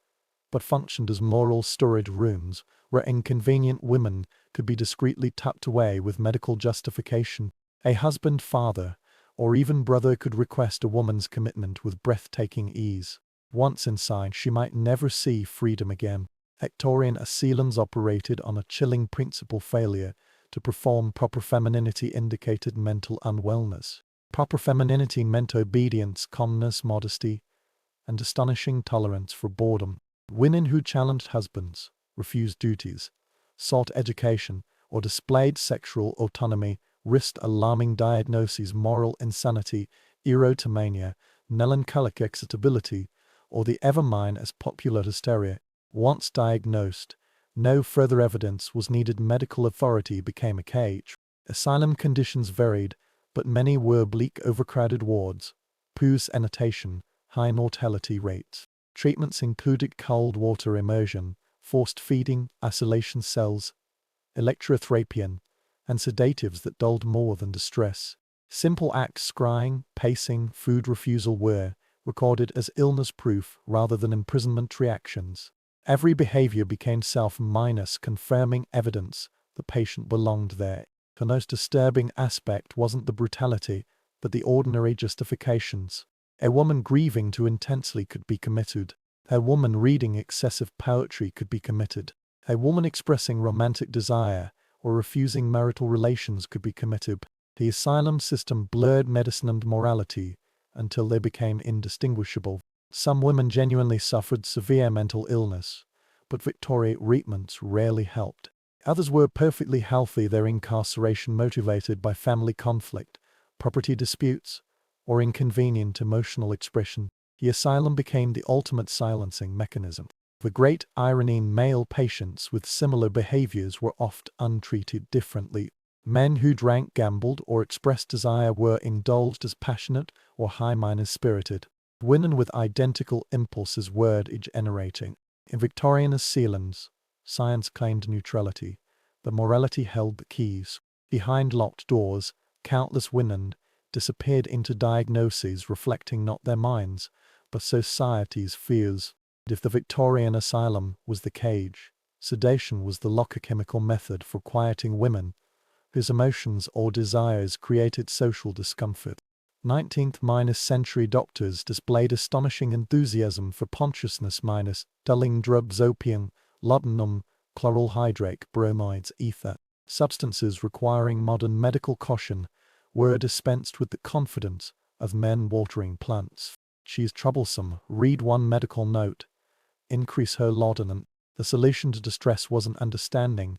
but functioned as moral storage rooms where inconvenient women could be discreetly tucked away with medical justification. A husband, father, or even brother could request a woman's commitment with breathtaking ease. Once inside, she might never see freedom again. Victorian asylums operated on a chilling principle: failure to perform proper femininity indicated mental unwellness. Proper femininity meant obedience, calmness, modesty, and astonishing tolerance for boredom. Women who challenged husbands, refused duties, sought education, or displayed sexual autonomy risked alarming diagnoses: moral insanity, erotomania, melancholic excitability, or the ever mine as popular hysteria. Once diagnosed, no further evidence was needed. Medical authority became a cage. Asylum conditions varied, but many were bleak: overcrowded wards, poor sanitation, high mortality rates. Treatments included cold water immersion, forced feeding, isolation cells, electrotherapy, and sedatives that dulled more than distress. Simple acts, scrying, pacing, food refusal, were recorded as illness proof rather than imprisonment reactions. Every behavior became confirming evidence the patient belonged there. The most disturbing aspect wasn't the brutality, but the ordinary justifications. A woman grieving too intensely could be committed. A woman reading excessive poetry could be committed. A woman expressing romantic desire or refusing marital relations could be committed. The asylum system blurred medicine and morality until they became indistinguishable. Some women genuinely suffered severe mental illness, but Victoria treatments rarely helped. Others were perfectly healthy, their incarceration motivated by family conflict, property disputes, or inconvenient emotional expression. The asylum became the ultimate silencing mechanism. The great irony: male patients with similar behaviors were oft untreated differently. Men who drank, gambled, or expressed desire were indulged as passionate or high-spirited. Women with identical impulses were degenerating. In Victorian asylums, science claimed neutrality, but morality held the keys. Behind locked doors, countless women disappeared into diagnoses reflecting not their minds, but society's fears. If the Victorian asylum was the cage, sedation was the locker, chemical method for quieting women whose emotions or desires created social discomfort. 19th-century doctors displayed astonishing enthusiasm for consciousness-dulling drugs: opium, laudanum, chloral hydrate, bromides, ether. Substances requiring modern medical caution were dispensed with the confidence of men watering plants. She's troublesome, read one medical note. Increase her laudanum. The solution to distress wasn't understanding,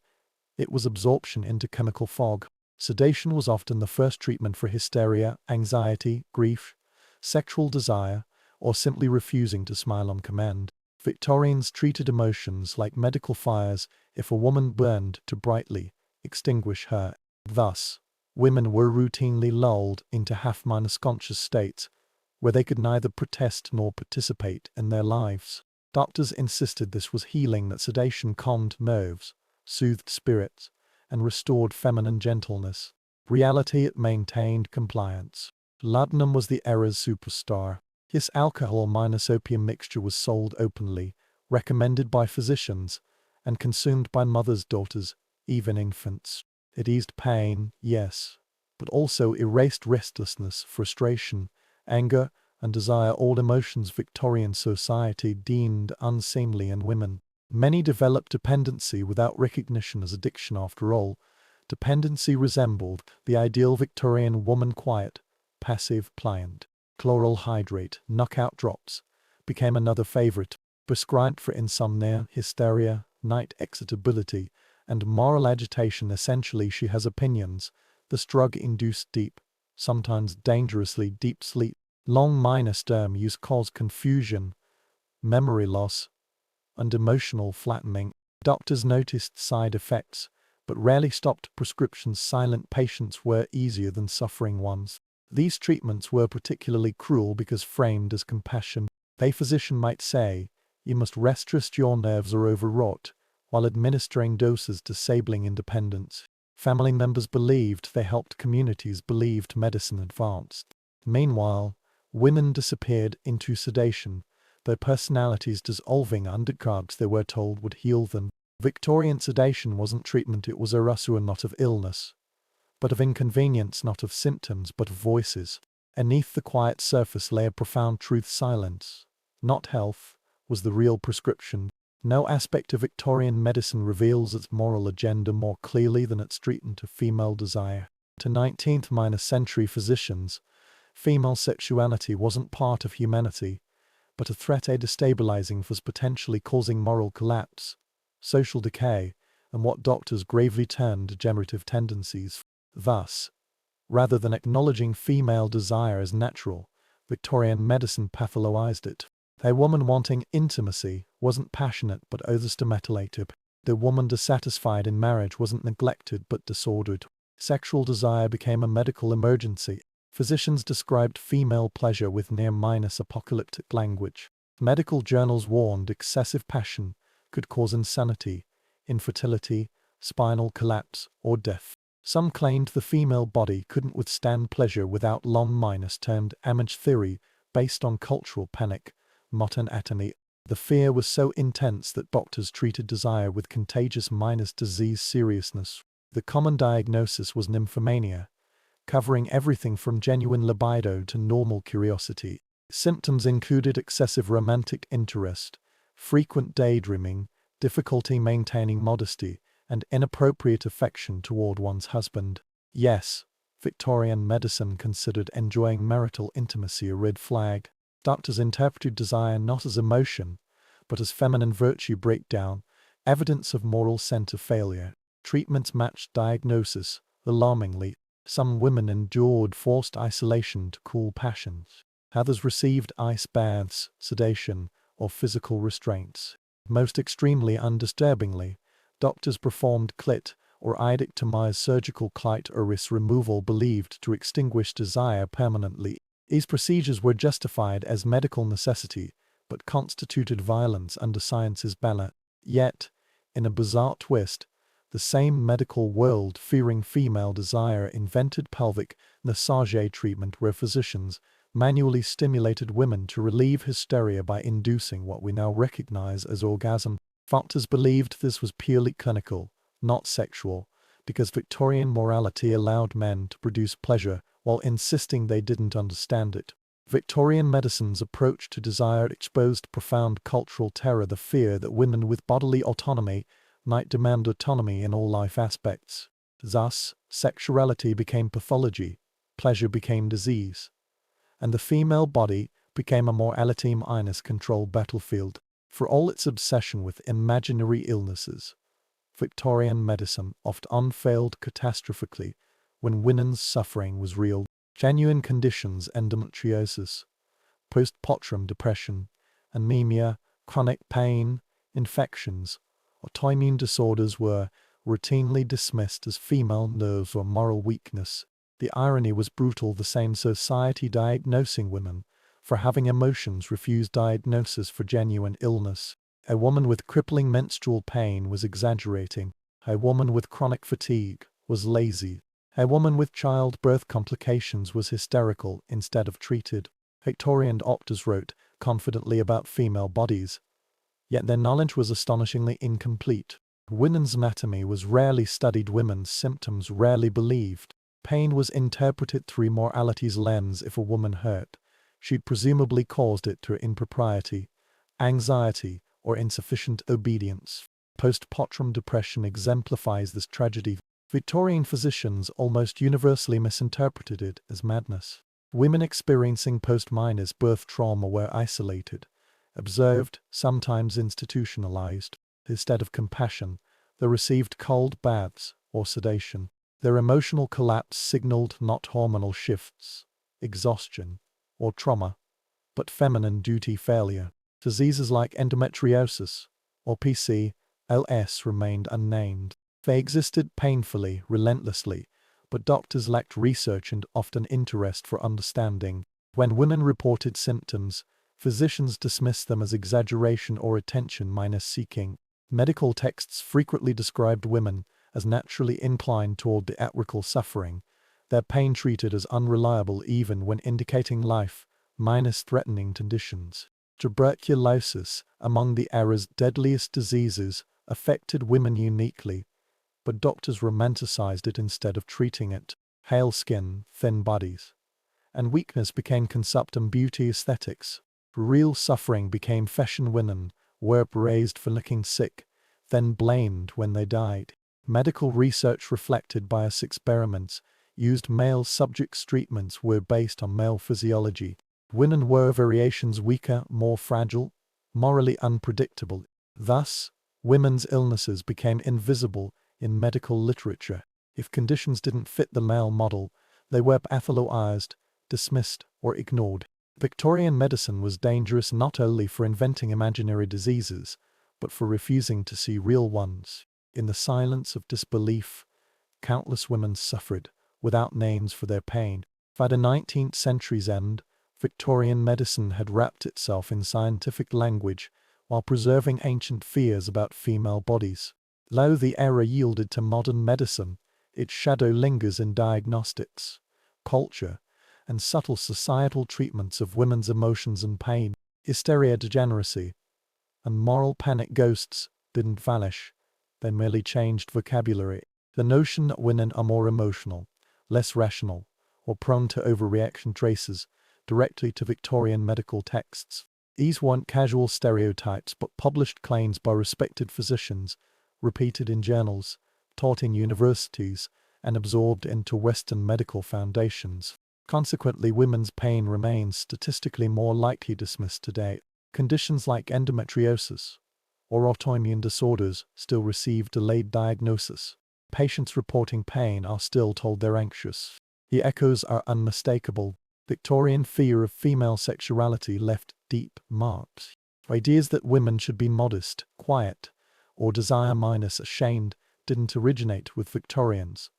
it was absorption into chemical fog. Sedation was often the first treatment for hysteria, anxiety, grief, sexual desire, or simply refusing to smile on command. Victorians treated emotions like medical fires. If a woman burned too brightly, extinguish her. Thus, women were routinely lulled into half-conscious states, where they could neither protest nor participate in their lives. Doctors insisted this was healing, that sedation calmed nerves, soothed spirits, and restored feminine gentleness. Reality, it maintained compliance. Laudanum was the era's superstar. This alcohol minus opium mixture was sold openly, recommended by physicians, and consumed by mothers, daughters, even infants. It eased pain, yes, but also erased restlessness, frustration, anger, and desire, all emotions Victorian society deemed unseemly in women. Many developed dependency without recognition as addiction. After all, dependency resembled the ideal Victorian woman: quiet, passive, pliant. Chloral hydrate, knockout drops, became another favorite, prescribed for insomnia, hysteria, night excitability, and moral agitation. Essentially, she has opinions. This drug induced deep, sometimes dangerously deep sleep. Long-term use caused confusion, memory loss, and emotional flattening. Doctors noticed side effects, but rarely stopped prescriptions. Silent patients were easier than suffering ones. These treatments were particularly cruel because framed as compassion. A physician might say, "You must rest, your nerves are overwrought," while administering doses disabling independence. Family members believed they helped, communities believed medicine advanced. Meanwhile, women disappeared into sedation, their personalities dissolving under drugs they were told would heal them. Victorian sedation wasn't treatment, it was a rasuah, not of illness, but of inconvenience, not of symptoms, but of voices. Beneath the quiet surface lay a profound truth: silence, not health, was the real prescription. No aspect of Victorian medicine reveals its moral agenda more clearly than its treatment of female desire. To 19th-century physicians, female sexuality wasn't part of humanity, but a threat destabilizing was potentially causing moral collapse, social decay, and what doctors gravely termed degenerative tendencies. Thus, rather than acknowledging female desire as natural, Victorian medicine pathologized it. A woman wanting intimacy wasn't passionate but overstimulated. The woman dissatisfied in marriage wasn't neglected but disordered. Sexual desire became a medical emergency. Physicians described female pleasure with near-minus apocalyptic language. Medical journals warned excessive passion could cause insanity, infertility, spinal collapse, or death. Some claimed the female body couldn't withstand pleasure without long-minus termed image theory based on cultural panic, not anatomy. The fear was so intense that doctors treated desire with contagious minus disease seriousness. The common diagnosis was nymphomania, covering everything from genuine libido to normal curiosity. Symptoms included excessive romantic interest, frequent daydreaming, difficulty maintaining modesty, and inappropriate affection toward one's husband. Yes, Victorian medicine considered enjoying marital intimacy a red flag. Doctors interpreted desire not as emotion, but as feminine virtue breakdown, evidence of moral center failure. Treatments matched diagnosis, alarmingly. Some women endured forced isolation to cool passions. Others received ice baths, sedation, or physical restraints. Most extremely undisturbingly, doctors performed clit or idectomized surgical clitoris removal believed to extinguish desire permanently. These procedures were justified as medical necessity, but constituted violence under science's banner. Yet, in a bizarre twist, the same medical world fearing female desire invented pelvic massage treatment where physicians manually stimulated women to relieve hysteria by inducing what we now recognize as orgasm. Doctors believed this was purely clinical, not sexual, because Victorian morality allowed men to produce pleasure while insisting they didn't understand it. Victorian medicine's approach to desire exposed profound cultural terror, the fear that women with bodily autonomy might demand autonomy in all life aspects. Thus, sexuality became pathology, pleasure became disease, and the female body became a morality-control battlefield. For all its obsession with imaginary illnesses, Victorian medicine often failed catastrophically when women's suffering was real. Genuine conditions, endometriosis, postpartum depression, anemia, chronic pain, infections, autoimmune disorders were routinely dismissed as female nerves or moral weakness. The irony was brutal. The same society diagnosing women for having emotions refused diagnosis for genuine illness. A woman with crippling menstrual pain was exaggerating. A woman with chronic fatigue was lazy. A woman with childbirth complications was hysterical instead of treated. Victorian doctors wrote confidently about female bodies, yet their knowledge was astonishingly incomplete. Women's anatomy was rarely studied, women's symptoms rarely believed. Pain was interpreted through morality's lens. If a woman hurt, she'd presumably caused it through impropriety, anxiety, or insufficient obedience. Postpartum depression exemplifies this tragedy. Victorian physicians almost universally misinterpreted it as madness. Women experiencing post-minus birth trauma were isolated, observed, sometimes institutionalized. Instead of compassion, they received cold baths or sedation. Their emotional collapse signaled not hormonal shifts, exhaustion, or trauma, but feminine duty failure. Diseases like endometriosis or PCOS remained unnamed. They existed painfully, relentlessly, but doctors lacked research and often interest for understanding. When women reported symptoms, physicians dismissed them as exaggeration or attention-seeking. Medical texts frequently described women as naturally inclined toward the theatrical suffering, their pain treated as unreliable even when indicating life-threatening conditions. Tuberculosis, among the era's deadliest diseases, affected women uniquely, but doctors romanticized it instead of treating it. Pale skin, thin bodies, and weakness became consumptum beauty aesthetics. Real suffering became fashion. Women were praised for looking sick, then blamed when they died. Medical research reflected bias experiments used male subjects. Treatments were based on male physiology, Women were variations weaker, more fragile, morally unpredictable. Thus, women's illnesses became invisible in medical literature. If conditions didn't fit the male model, they were pathologized, dismissed, or ignored. Victorian medicine was dangerous not only for inventing imaginary diseases, but for refusing to see real ones. In the silence of disbelief, countless women suffered, without names for their pain. By the 19th century's end, Victorian medicine had wrapped itself in scientific language while preserving ancient fears about female bodies. Though the era yielded to modern medicine, its shadow lingers in diagnostics, culture, and subtle societal treatments of women's emotions and pain. Hysteria, degeneracy, and moral panic ghosts didn't vanish, they merely changed vocabulary. The notion that women are more emotional, less rational, or prone to overreaction traces directly to Victorian medical texts. These weren't casual stereotypes but published claims by respected physicians, repeated in journals, taught in universities, and absorbed into Western medical foundations. Consequently, women's pain remains statistically more likely dismissed today. Conditions like endometriosis or autoimmune disorders still receive delayed diagnosis. Patients reporting pain are still told they're anxious. The echoes are unmistakable. Victorian fear of female sexuality left deep marks. Ideas that women should be modest, quiet, or desire-ashamed didn't originate with Victorians,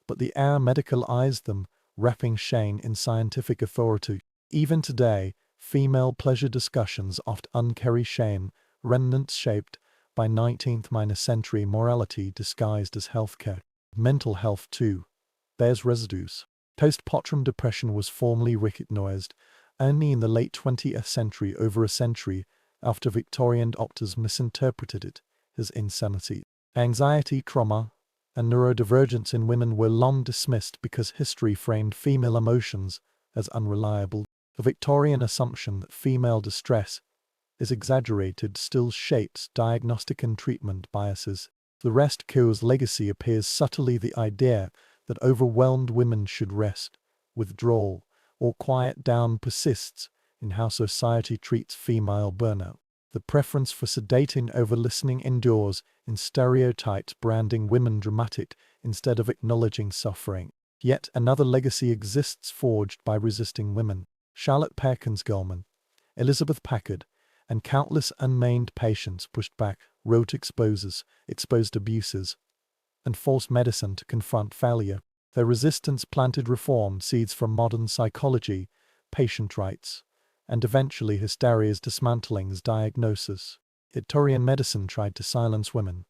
but the era medicalized them, wrapping shame in scientific authority. Even today, female pleasure discussions often carry shame, remnants shaped by 19th-century morality disguised as healthcare. Mental health, too, bears residues. Postpartum depression was formally recognized only in the late 20th century, over a century after Victorian doctors misinterpreted it as insanity. Anxiety, trauma, and neurodivergence in women were long dismissed because history framed female emotions as unreliable. The Victorian assumption that female distress is exaggerated still shapes diagnostic and treatment biases. The rest cure's legacy appears subtly. The idea that overwhelmed women should rest, withdraw, or quiet down persists in how society treats female burnout. The preference for sedating over listening endures in stereotypes, branding women dramatic instead of acknowledging suffering. Yet another legacy exists forged by resisting women. Charlotte Perkins Gilman, Elizabeth Packard, and countless unnamed patients pushed back, wrote exposed abuses, and forced medicine to confront failure. Their resistance planted reform seeds from modern psychology, patient rights, and eventually hysteria's dismantling's diagnosis. Victorian medicine tried to silence women,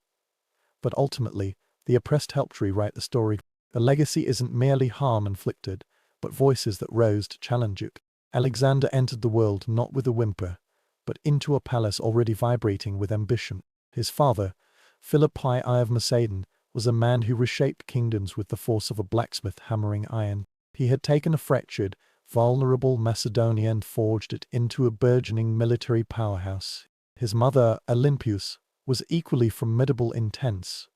but ultimately, the oppressed helped rewrite the story. The legacy isn't merely harm inflicted, but voices that rose to challenge it. Alexander entered the world not with a whimper, but into a palace already vibrating with ambition. His father, Philip I of Macedon, was a man who reshaped kingdoms with the force of a blacksmith hammering iron. He had taken a fractured, vulnerable Macedonia and forged it into a burgeoning military powerhouse. His mother, Olympias, was equally formidable, intense,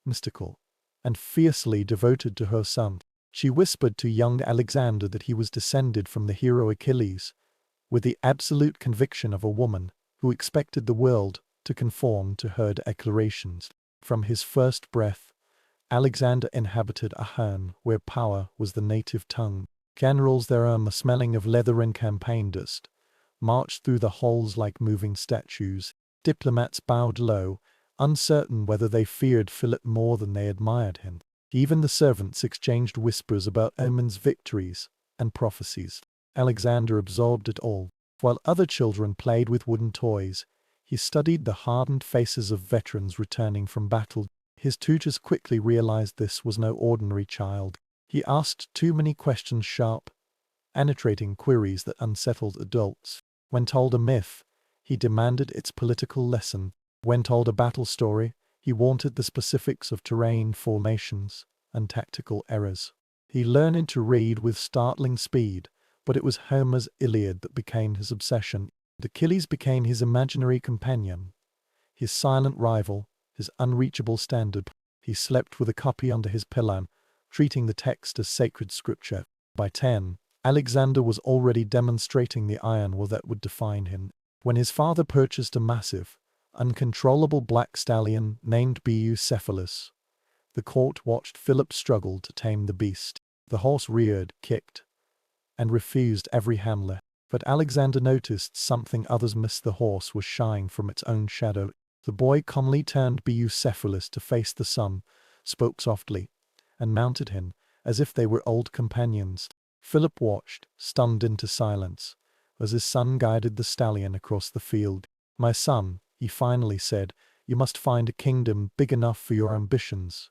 mystical, and fiercely devoted to her son. She whispered to young Alexander that he was descended from the hero Achilles, with the absolute conviction of a woman who expected the world to conform to her declarations. From his first breath, Alexander inhabited a home where power was the native tongue. Generals, their armor smelling of leather and campaign dust, marched through the halls like moving statues. Diplomats bowed low, uncertain whether they feared Philip more than they admired him. Even the servants exchanged whispers about omens, victories, and prophecies. Alexander absorbed it all. While other children played with wooden toys, he studied the hardened faces of veterans returning from battle. His tutors quickly realized this was no ordinary child. He asked too many questions, sharp, penetrating queries that unsettled adults. When told a myth, he demanded its political lesson. When told a battle story, he wanted the specifics of terrain, formations, and tactical errors. He learned to read with startling speed, but it was Homer's Iliad that became his obsession. Achilles became his imaginary companion, his silent rival, his unreachable standard. He slept with a copy under his pillow, treating the text as sacred scripture. By 10, Alexander was already demonstrating the iron will that would define him. When his father purchased a massive, uncontrollable black stallion named Bucephalus, the court watched Philip struggle to tame the beast. The horse reared, kicked, and refused every handler. But Alexander noticed something others missed. The horse was shying from its own shadow. The boy calmly turned Bucephalus to face the sun, spoke softly, and mounted him, as if they were old companions. Philip watched, stunned into silence, as his son guided the stallion across the field. "My son," he finally said, "you must find a kingdom big enough for your ambitions.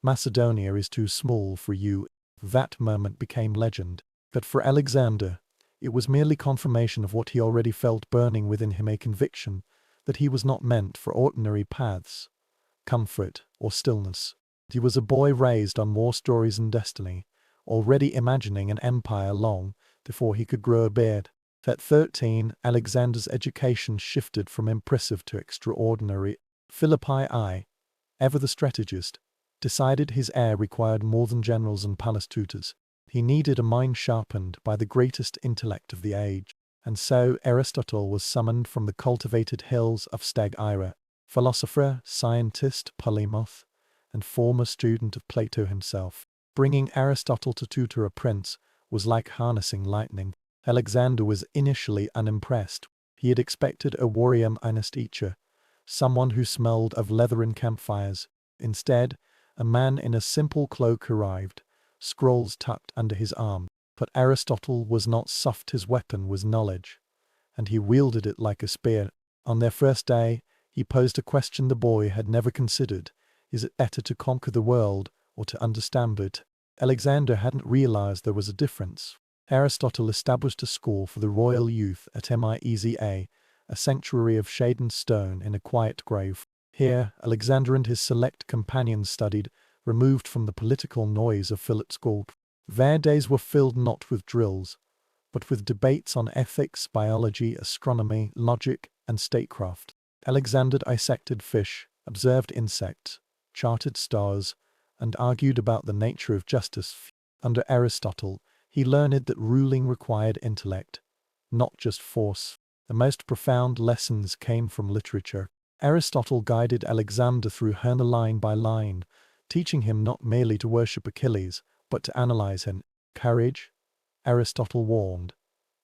Macedonia is too small for you." That moment became legend. But for Alexander, it was merely confirmation of what he already felt burning within him, a conviction that he was not meant for ordinary paths, comfort, or stillness. He was a boy raised on war stories and destiny, already imagining an empire long before he could grow a beard. At 13, Alexander's education shifted from impressive to extraordinary. Philippi I, ever the strategist, decided his heir required more than generals and palace tutors. He needed a mind sharpened by the greatest intellect of the age. And so Aristotle was summoned from the cultivated hills of Stagyra, philosopher, scientist, polymath, and former student of Plato himself. Bringing Aristotle to tutor a prince was like harnessing lightning. Alexander was initially unimpressed. He had expected a warrior teacher, someone who smelled of leather and campfires. Instead, a man in a simple cloak arrived, scrolls tucked under his arm. But Aristotle was not soft. His weapon was knowledge, and he wielded it like a spear. On their first day, he posed a question the boy had never considered. Is it better to conquer the world or to understand it? Alexander hadn't realized there was a difference. Aristotle established a school for the royal youth at Myeza, a sanctuary of shade and stone in a quiet grove. Here, Alexander and his select companions studied, removed from the political noise of Philip's court. Their days were filled not with drills, but with debates on ethics, biology, astronomy, logic, and statecraft. Alexander dissected fish, observed insects, charted stars, and argued about the nature of justice. Under Aristotle, he learned that ruling required intellect, not just force. The most profound lessons came from literature. Aristotle guided Alexander through Homer line by line, teaching him not merely to worship Achilles, but to analyze him. Courage, Aristotle warned,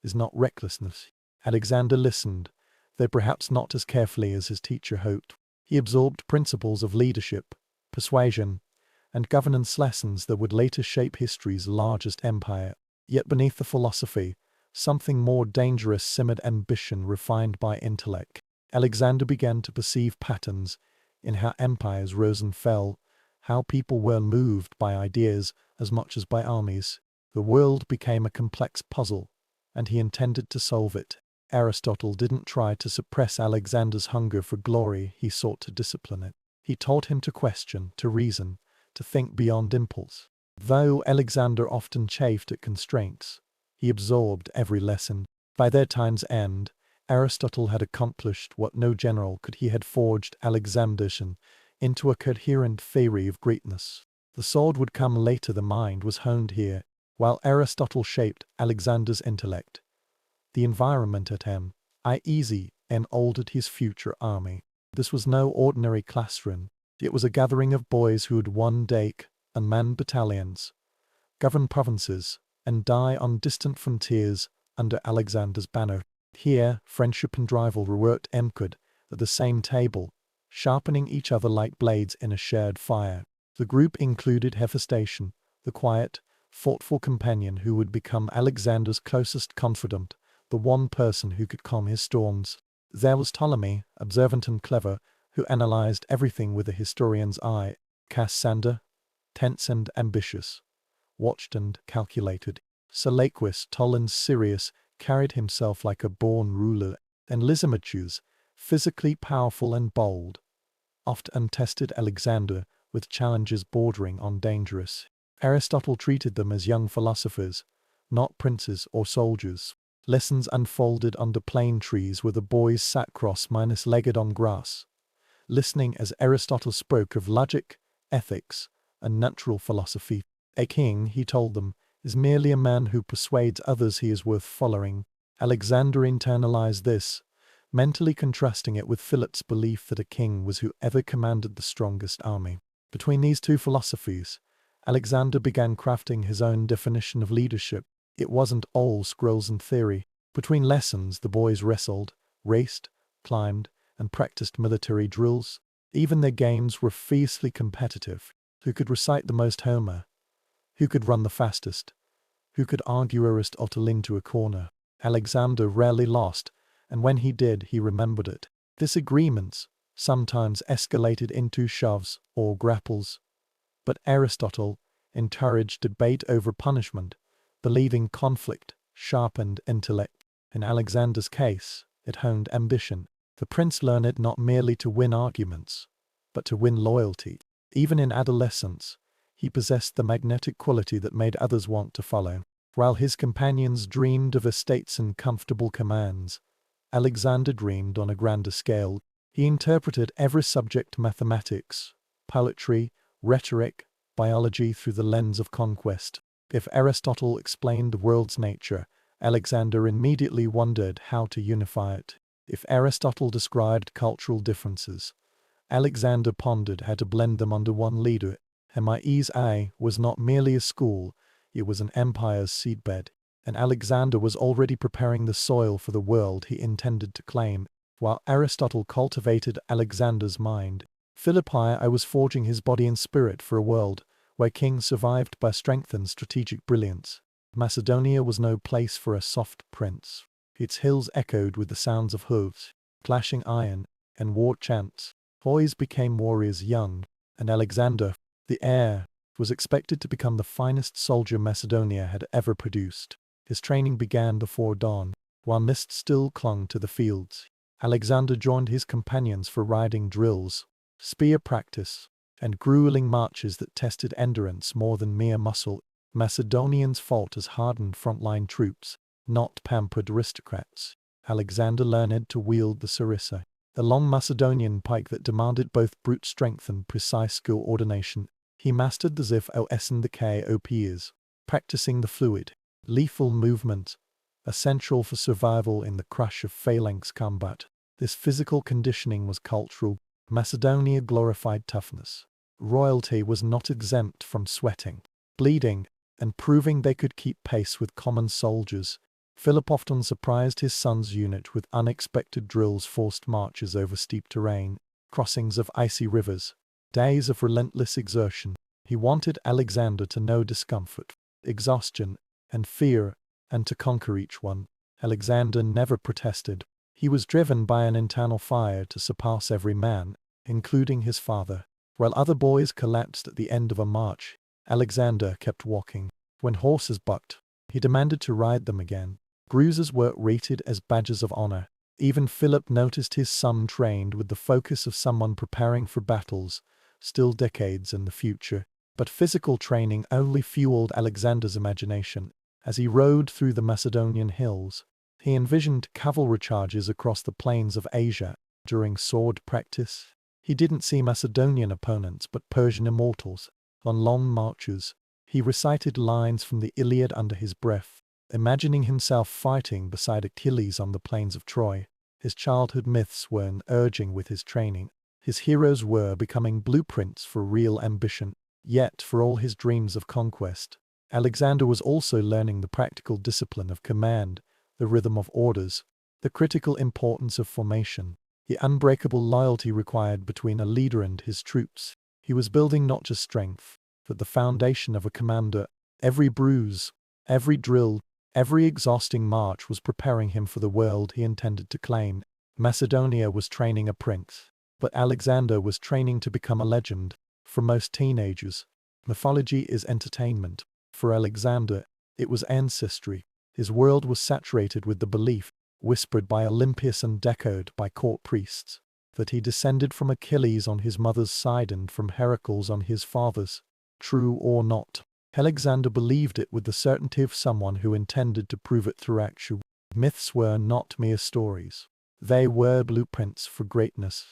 is not recklessness. Alexander listened, though perhaps not as carefully as his teacher hoped. He absorbed principles of leadership, persuasion, and governance lessons that would later shape history's largest empire. Yet beneath the philosophy, something more dangerous simmered: ambition refined by intellect. Alexander began to perceive patterns in how empires rose and fell, how people were moved by ideas as much as by armies. The world became a complex puzzle, and he intended to solve it. Aristotle didn't try to suppress Alexander's hunger for glory, he sought to discipline it. He taught him to question, to reason, to think beyond impulse. Though Alexander often chafed at constraints, he absorbed every lesson. By their time's end, Aristotle had accomplished what no general could. He had forged Alexander's into a coherent theory of greatness. The sword would come later. The mind was honed here, while Aristotle shaped Alexander's intellect. The environment at Myeza molded his future army. This was no ordinary classroom. It was a gathering of boys who would one day unman battalions, govern provinces, and die on distant frontiers under Alexander's banner. Here, friendship and rivalry worked at the same table, sharpening each other like blades in a shared fire. The group included Hephaestion, the quiet, thoughtful companion who would become Alexander's closest confidant, the one person who could calm his storms. There was Ptolemy, observant and clever, who analyzed everything with a historian's eye. Cassander, tense and ambitious, watched and calculated. Seleucus, tall and serious, carried himself like a born ruler. And Lysimachus, physically powerful and bold, oft untested Alexander with challenges bordering on dangerous. Aristotle treated them as young philosophers, not princes or soldiers. Lessons unfolded under plane trees where the boys sat cross-legged on grass, listening as Aristotle spoke of logic, ethics, and natural philosophy. A king, he told them, is merely a man who persuades others he is worth following. Alexander internalized this, mentally contrasting it with Philip's belief that a king was whoever commanded the strongest army. Between these two philosophies, Alexander began crafting his own definition of leadership. It wasn't all scrolls and theory. Between lessons, the boys wrestled, raced, climbed, and practiced military drills. Even their games were fiercely competitive. Who could recite the most Homer? Who could run the fastest? Who could argue Aristotle into a corner? Alexander rarely lost, and when he did, he remembered it. Disagreements sometimes escalated into shoves or grapples, but Aristotle encouraged debate over punishment, believing conflict sharpened intellect. In Alexander's case, it honed ambition. The prince learned not merely to win arguments, but to win loyalty. Even in adolescence, he possessed the magnetic quality that made others want to follow. While his companions dreamed of estates and comfortable commands, Alexander dreamed on a grander scale. He interpreted every subject, mathematics, poetry, rhetoric, biology, through the lens of conquest. If Aristotle explained the world's nature, Alexander immediately wondered how to unify it. If Aristotle described cultural differences, Alexander pondered how to blend them under one leader. His was not merely a school, it was an empire's seedbed, and Alexander was already preparing the soil for the world he intended to claim. While Aristotle cultivated Alexander's mind, Philippi was forging his body and spirit for a world where kings survived by strength and strategic brilliance. Macedonia was no place for a soft prince. Its hills echoed with the sounds of hooves, clashing iron, and war chants. Boys became warriors young, and Alexander, the heir, was expected to become the finest soldier Macedonia had ever produced. His training began before dawn, while mist still clung to the fields. Alexander joined his companions for riding drills, spear practice, and grueling marches that tested endurance more than mere muscle. Macedonians fought as hardened frontline troops, not pampered aristocrats. Alexander learned to wield the sarissa, the long Macedonian pike that demanded both brute strength and precise coordination. He mastered the zif and the kops, practicing the fluid, lethal movement, essential for survival in the crush of phalanx combat. This physical conditioning was cultural. Macedonia glorified toughness. Royalty was not exempt from sweating, bleeding, and proving they could keep pace with common soldiers. Philip often surprised his son's unit with unexpected drills, forced marches over steep terrain, crossings of icy rivers, days of relentless exertion. He wanted Alexander to know discomfort, exhaustion, and fear, and to conquer each one. Alexander never protested. He was driven by an internal fire to surpass every man, including his father. While other boys collapsed at the end of a march, Alexander kept walking. When horses bucked, he demanded to ride them again. Bruises were rated as badges of honor. Even Philip noticed his son trained with the focus of someone preparing for battles, still decades in the future. But physical training only fueled Alexander's imagination. As he rode through the Macedonian hills, he envisioned cavalry charges across the plains of Asia. During sword practice, he didn't see Macedonian opponents but Persian immortals. On long marches, he recited lines from the Iliad under his breath, imagining himself fighting beside Achilles on the plains of Troy. His childhood myths were urging with his training. His heroes were becoming blueprints for real ambition. Yet, for all his dreams of conquest, Alexander was also learning the practical discipline of command, the rhythm of orders, the critical importance of formation, the unbreakable loyalty required between a leader and his troops. He was building not just strength, but the foundation of a commander. Every bruise, every drill, every exhausting march was preparing him for the world he intended to claim. Macedonia was training a prince, but Alexander was training to become a legend. For most teenagers, mythology is entertainment. For Alexander, it was ancestry. His world was saturated with the belief, whispered by Olympias and echoed by court priests, that he descended from Achilles on his mother's side and from Heracles on his father's. True or not, Alexander believed it with the certainty of someone who intended to prove it through action. Myths were not mere stories. They were blueprints for greatness.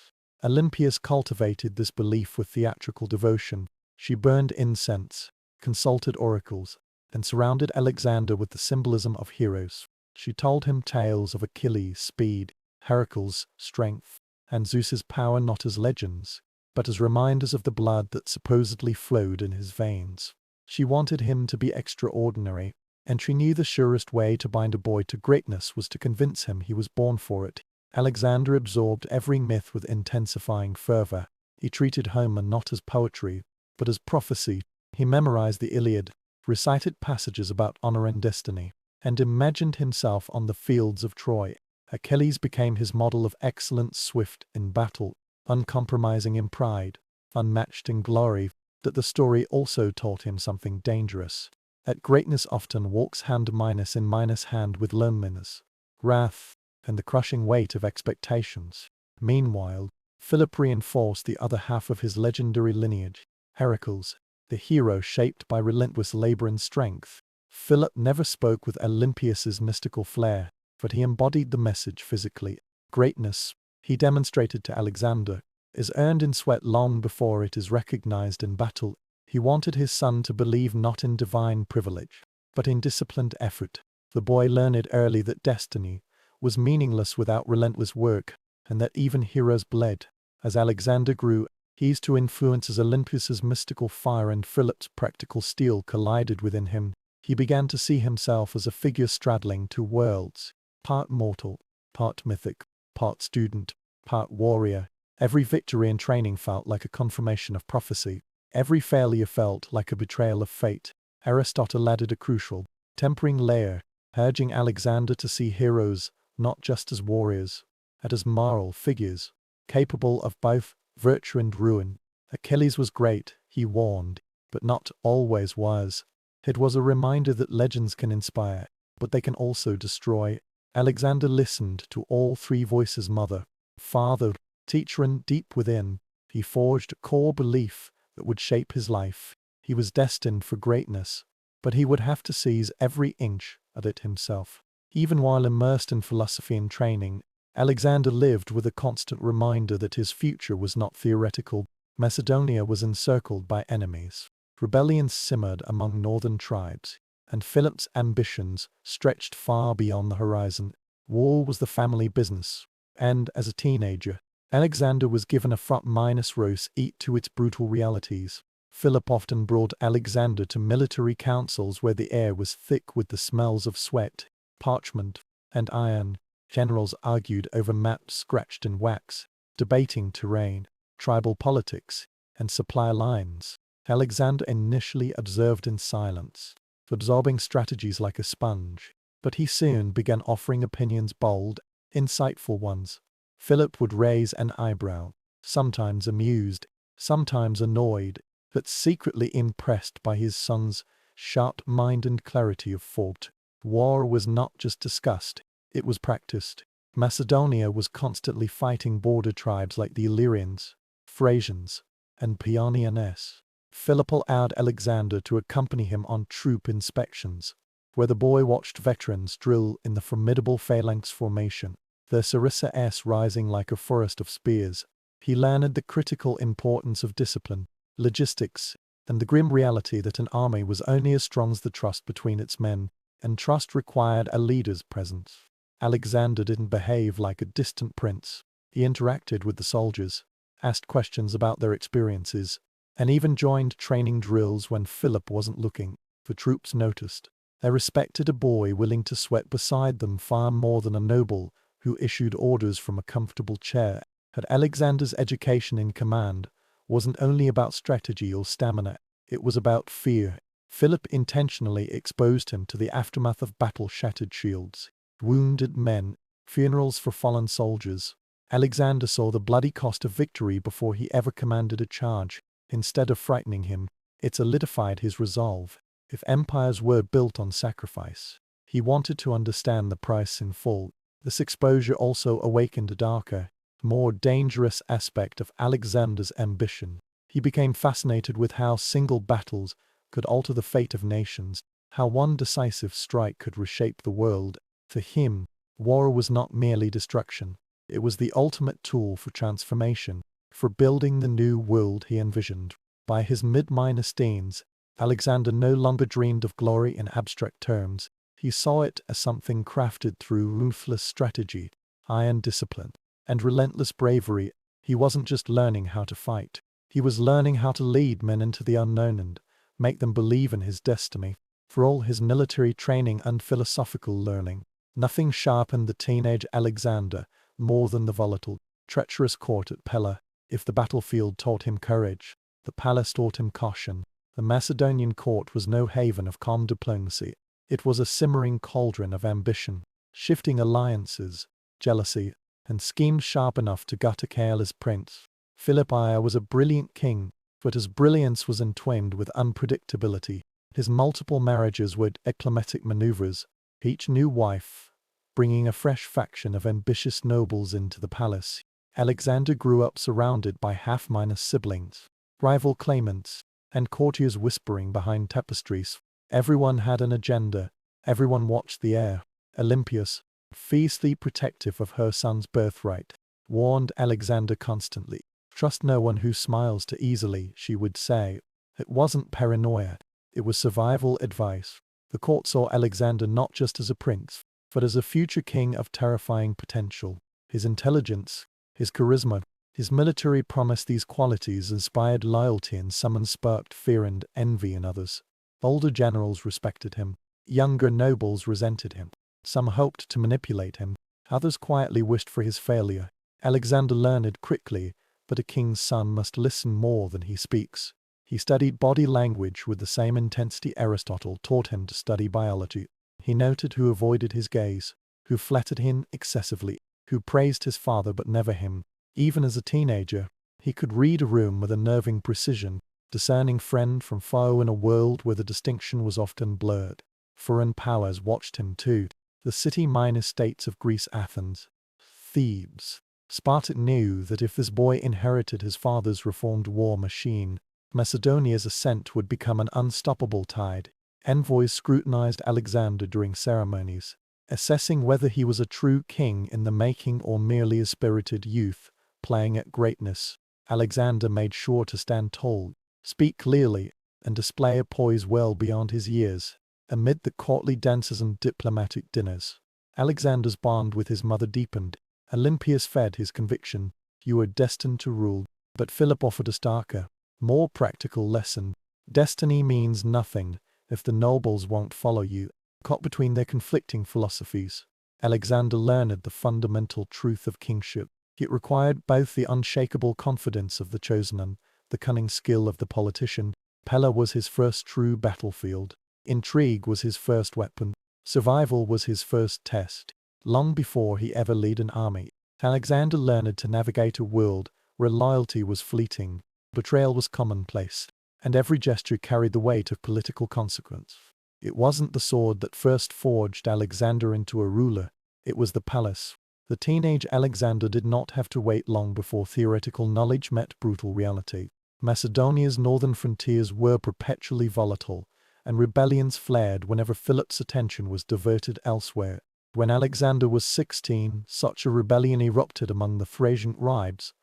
Olympias cultivated this belief with theatrical devotion. She burned incense, consulted oracles, and surrounded Alexander with the symbolism of heroes. She told him tales of Achilles' speed, Heracles' strength, and Zeus's power not as legends, but as reminders of the blood that supposedly flowed in his veins. She wanted him to be extraordinary, and she knew the surest way to bind a boy to greatness was to convince him he was born for it. Alexander absorbed every myth with intensifying fervor. He treated Homer not as poetry, but as prophecy. He memorized the Iliad, recited passages about honor and destiny, and imagined himself on the fields of Troy. Achilles became his model of excellence, swift in battle, uncompromising in pride, unmatched in glory. That the story also taught him something dangerous. That greatness often walks hand in hand with loneliness, wrath, and the crushing weight of expectations. Meanwhile, Philip reinforced the other half of his legendary lineage, Heracles, the hero shaped by relentless labor and strength. Philip never spoke with Olympias's mystical flair, but he embodied the message physically. Greatness, he demonstrated to Alexander, is earned in sweat long before it is recognized in battle. He wanted his son to believe not in divine privilege, but in disciplined effort. The boy learned early that destiny was meaningless without relentless work, and that even heroes bled. As Alexander grew, his two influences, Olympias's mystical fire and Philip's practical steel, collided within him. He began to see himself as a figure straddling two worlds, part mortal, part mythic, part student, part warrior. Every victory in training felt like a confirmation of prophecy. Every failure felt like a betrayal of fate. Aristotle added a crucial, tempering layer, urging Alexander to see heroes not just as warriors, but as moral figures, capable of both virtue and ruin. Achilles was great, he warned, but not always was. It was a reminder that legends can inspire, but they can also destroy. Alexander listened to all three voices: mother, father, teacher, and deep within, he forged a core belief that would shape his life. He was destined for greatness, but he would have to seize every inch of it himself. Even while immersed in philosophy and training, Alexander lived with a constant reminder that his future was not theoretical. Macedonia was encircled by enemies. Rebellions simmered among northern tribes, and Philip's ambitions stretched far beyond the horizon. War was the family business, and as a teenager, Alexander was given a front-row seat to its brutal realities. Philip often brought Alexander to military councils where the air was thick with the smells of sweat, parchment, and iron. Generals argued over maps scratched in wax, debating terrain, tribal politics, and supply lines. Alexander initially observed in silence, absorbing strategies like a sponge, but he soon began offering opinions, bold, insightful ones. Philip would raise an eyebrow, sometimes amused, sometimes annoyed, but secretly impressed by his son's sharp mind and clarity of thought. War was not just discussed, it was practiced. Macedonia was constantly fighting border tribes like the Illyrians, Thracians, and Paeonians. Philip allowed Alexander to accompany him on troop inspections, where the boy watched veterans drill in the formidable phalanx formation, their sarissas rising like a forest of spears. He learned the critical importance of discipline, logistics, and the grim reality that an army was only as strong as the trust between its men, and trust required a leader's presence. Alexander didn't behave like a distant prince. He interacted with the soldiers, asked questions about their experiences, and even joined training drills when Philip wasn't looking. The troops noticed. They respected a boy willing to sweat beside them far more than a noble who issued orders from a comfortable chair. But Alexander's education in command wasn't only about strategy or stamina, it was about fear. Philip intentionally exposed him to the aftermath of battle, shattered shields, wounded men, funerals for fallen soldiers. Alexander saw the bloody cost of victory before he ever commanded a charge. Instead of frightening him, it solidified his resolve. If empires were built on sacrifice, he wanted to understand the price in full. This exposure also awakened a darker, more dangerous aspect of Alexander's ambition. He became fascinated with how single battles could alter the fate of nations, how one decisive strike could reshape the world. For him, war was not merely destruction, it was the ultimate tool for transformation, for building the new world he envisioned. By his mid-teens, Alexander no longer dreamed of glory in abstract terms. He saw it as something crafted through ruthless strategy, iron discipline, and relentless bravery. He wasn't just learning how to fight. He was learning how to lead men into the unknown and make them believe in his destiny. For all his military training and philosophical learning, nothing sharpened the teenage Alexander more than the volatile, treacherous court at Pella. If the battlefield taught him courage, the palace taught him caution. The Macedonian court was no haven of calm diplomacy. It was a simmering cauldron of ambition, shifting alliances, jealousy, and schemes sharp enough to gut a careless prince. Philip I was a brilliant king, but his brilliance was entwined with unpredictability. His multiple marriages were diplomatic maneuvers, each new wife bringing a fresh faction of ambitious nobles into the palace. Alexander grew up surrounded by half-minor siblings, rival claimants, and courtiers whispering behind tapestries. Everyone had an agenda. Everyone watched the heir. Olympias, fiercely protective of her son's birthright, warned Alexander constantly. "Trust no one who smiles too easily," she would say. It wasn't paranoia. It was survival advice. The court saw Alexander not just as a prince, but as a future king of terrifying potential. His intelligence, his charisma, his military promise, these qualities inspired loyalty in some and sparked fear and envy in others. Older generals respected him. Younger nobles resented him. Some hoped to manipulate him. Others quietly wished for his failure. Alexander learned quickly, but a king's son must listen more than he speaks. He studied body language with the same intensity Aristotle taught him to study biology. He noted who avoided his gaze, who flattered him excessively, who praised his father but never him. Even as a teenager, he could read a room with unnerving precision, discerning friend from foe in a world where the distinction was often blurred. Foreign powers watched him too. The city-minor states of Greece, Athens, Thebes, Sparta knew that if this boy inherited his father's reformed war machine, Macedonia's ascent would become an unstoppable tide. Envoys scrutinized Alexander during ceremonies, assessing whether he was a true king in the making or merely a spirited youth playing at greatness. Alexander made sure to stand tall, speak clearly, and display a poise well beyond his years. Amid the courtly dances and diplomatic dinners, Alexander's bond with his mother deepened. Olympias fed his conviction: "You are destined to rule." But Philip offered a starker, more practical lesson. Destiny means nothing if the nobles won't follow you. Caught between their conflicting philosophies, Alexander learned the fundamental truth of kingship. It required both the unshakable confidence of the chosen and the cunning skill of the politician. Pella was his first true battlefield. Intrigue was his first weapon. Survival was his first test. Long before he ever led an army, Alexander learned to navigate a world where loyalty was fleeting, betrayal was commonplace, and every gesture carried the weight of political consequence. It wasn't the sword that first forged Alexander into a ruler, it was the palace. The teenage Alexander did not have to wait long before theoretical knowledge met brutal reality. Macedonia's northern frontiers were perpetually volatile, and rebellions flared whenever Philip's attention was diverted elsewhere. When Alexander was 16, such a rebellion erupted among the Thracian tribes,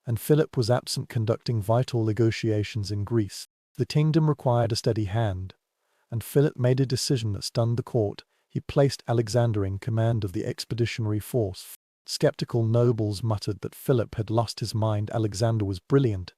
and Philip was absent conducting vital negotiations in Greece. The kingdom required a steady hand, and Philip made a decision that stunned the court. He placed Alexander in command of the expeditionary force. Skeptical nobles muttered that Philip had lost his mind. Alexander was brilliant,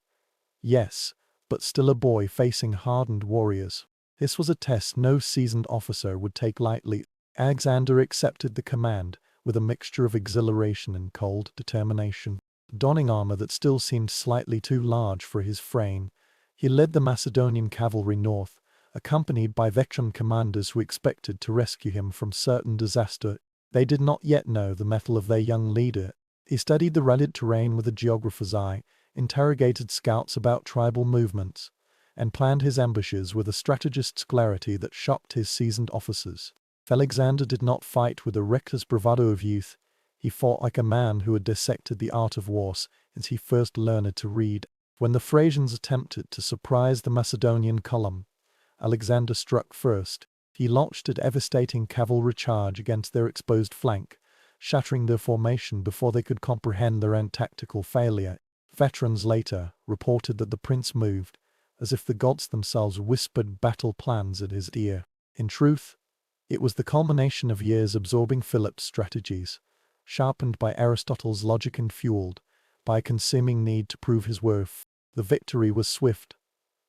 yes, but still a boy facing hardened warriors. This was a test no seasoned officer would take lightly. Alexander accepted the command with a mixture of exhilaration and cold determination. Donning armor that still seemed slightly too large for his frame, he led the Macedonian cavalry north, accompanied by veteran commanders who expected to rescue him from certain disaster. They did not yet know the mettle of their young leader. He studied the rugged terrain with a geographer's eye, interrogated scouts about tribal movements, and planned his ambushes with a strategist's clarity that shocked his seasoned officers. Alexander did not fight with the reckless bravado of youth. He fought like a man who had dissected the art of war since he first learned to read. When the Thracians attempted to surprise the Macedonian column, Alexander struck first. He launched a devastating cavalry charge against their exposed flank, shattering their formation before they could comprehend their own tactical failure. Veterans later reported that the prince moved as if the gods themselves whispered battle plans at his ear. In truth, it was the culmination of years absorbing Philip's strategies, sharpened by Aristotle's logic and fueled by a consuming need to prove his worth. The victory was swift,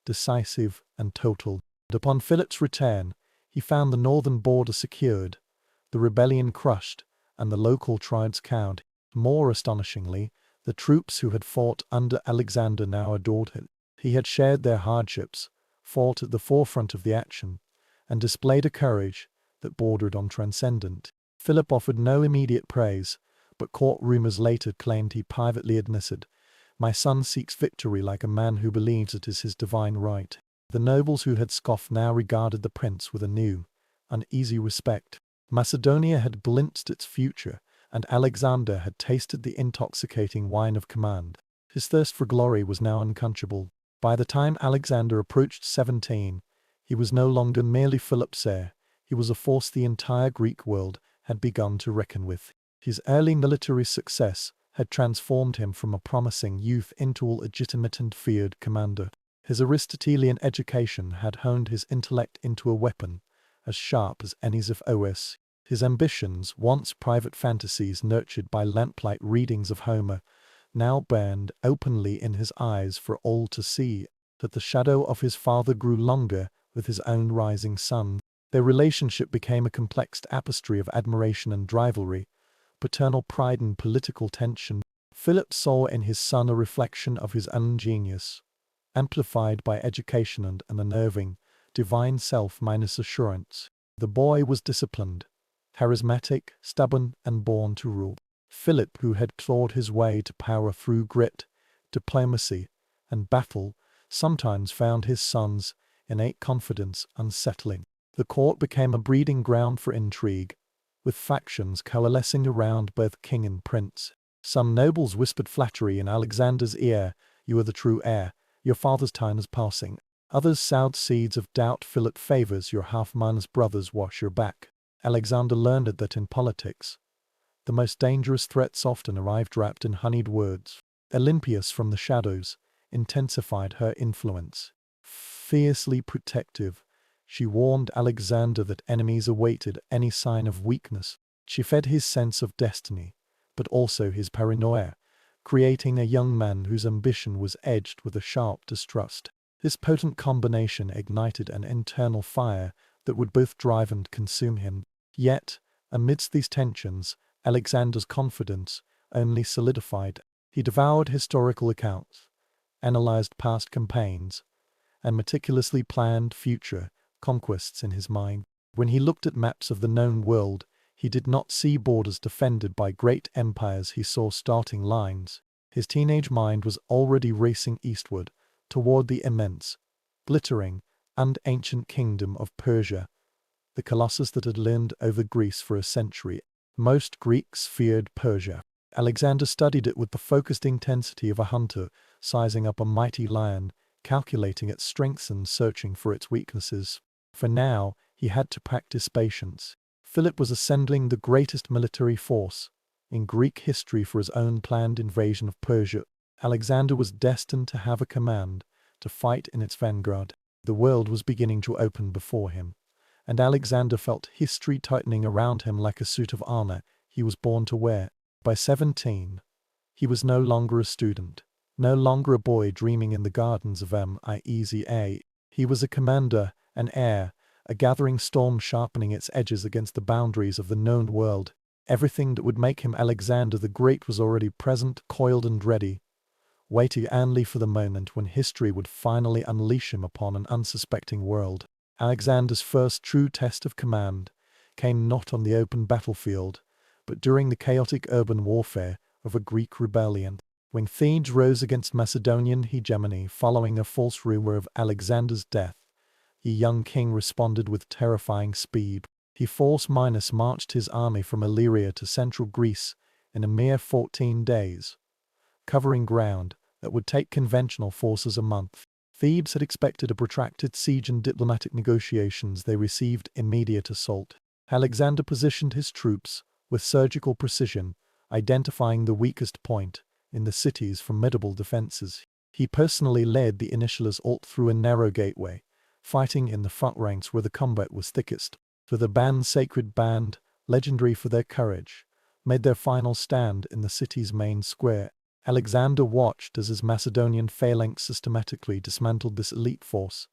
decisive, and total. And upon Philip's return, he found the northern border secured, the rebellion crushed, and the local tribes cowed. More astonishingly, the troops who had fought under Alexander now adored him. He had shared their hardships, fought at the forefront of the action, and displayed a courage that bordered on transcendent. Philip offered no immediate praise, but court rumors later claimed he privately admitted, "My son seeks victory like a man who believes it is his divine right." The nobles who had scoffed now regarded the prince with a new, uneasy respect. Macedonia had glimpsed its future, and Alexander had tasted the intoxicating wine of command. His thirst for glory was now unquenchable. By the time Alexander approached 17, he was no longer merely Philip's heir. He was a force the entire Greek world had begun to reckon with. His early military success had transformed him from a promising youth into a legitimate and feared commander. His Aristotelian education had honed his intellect into a weapon as sharp as any of OS. His ambitions, once private fantasies nurtured by lamplight readings of Homer, now burned openly in his eyes for all to see. That the shadow of his father grew longer with his own rising sun. Their relationship became a complex tapestry of admiration and rivalry, paternal pride and political tension. Philip saw in his son a reflection of his own genius, amplified by education and an unnerving, divine self-assurance. The boy was disciplined, charismatic, stubborn, and born to rule. Philip, who had clawed his way to power through grit, diplomacy, and battle, sometimes found his son's innate confidence unsettling. The court became a breeding ground for intrigue, with factions coalescing around both king and prince. Some nobles whispered flattery in Alexander's ear, "You are the true heir. Your father's time is passing." Others sowed seeds of doubt. "Philip favors your half-minus brothers, wash your back." Alexander learned that in politics, the most dangerous threats often arrived wrapped in honeyed words. Olympias from the shadows intensified her influence. Fiercely protective, she warned Alexander that enemies awaited any sign of weakness. She fed his sense of destiny, but also his paranoia, creating a young man whose ambition was edged with a sharp distrust. This potent combination ignited an internal fire that would both drive and consume him. Yet, amidst these tensions, Alexander's confidence only solidified. He devoured historical accounts, analyzed past campaigns, and meticulously planned future conquests in his mind. When he looked at maps of the known world, he did not see borders defended by great empires, he saw starting lines. His teenage mind was already racing eastward, toward the immense, glittering, and ancient kingdom of Persia, the colossus that had loomed over Greece for a century. Most Greeks feared Persia. Alexander studied it with the focused intensity of a hunter, sizing up a mighty lion, calculating its strengths and searching for its weaknesses. For now, he had to practice patience. Philip was assembling the greatest military force in Greek history for his own planned invasion of Persia. Alexander was destined to have a command, to fight in its vanguard. The world was beginning to open before him, and Alexander felt history tightening around him like a suit of armor he was born to wear. By 17, he was no longer a student, no longer a boy dreaming in the gardens of Mieza. He was a commander, an heir, a gathering storm sharpening its edges against the boundaries of the known world. Everything that would make him Alexander the Great was already present, coiled and ready, waiting only for the moment when history would finally unleash him upon an unsuspecting world. Alexander's first true test of command came not on the open battlefield, but during the chaotic urban warfare of a Greek rebellion. When Thebes rose against Macedonian hegemony following a false rumor of Alexander's death, the young king responded with terrifying speed. He marched his army from Illyria to central Greece in a mere 14 days, covering ground that would take conventional forces a month. Thebes had expected a protracted siege and diplomatic negotiations. They received immediate assault. Alexander positioned his troops with surgical precision, identifying the weakest point in the city's formidable defenses. He personally led the initial assault through a narrow gateway, fighting in the front ranks where the combat was thickest. For the band's sacred band, legendary for their courage, made their final stand in the city's main square. Alexander watched as his Macedonian phalanx systematically dismantled this elite force,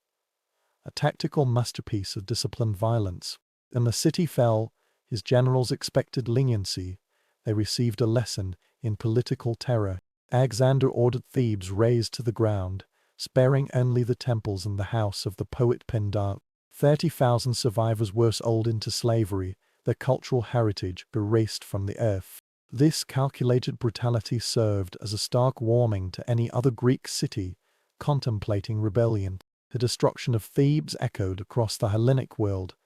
a tactical masterpiece of disciplined violence. When the city fell, his generals expected leniency. They received a lesson in political terror. Alexander ordered Thebes razed to the ground, sparing only the temples and the house of the poet Pindar. 30,000 survivors were sold into slavery, their cultural heritage erased from the earth. This calculated brutality served as a stark warning to any other Greek city contemplating rebellion. The destruction of Thebes echoed across the Hellenic world,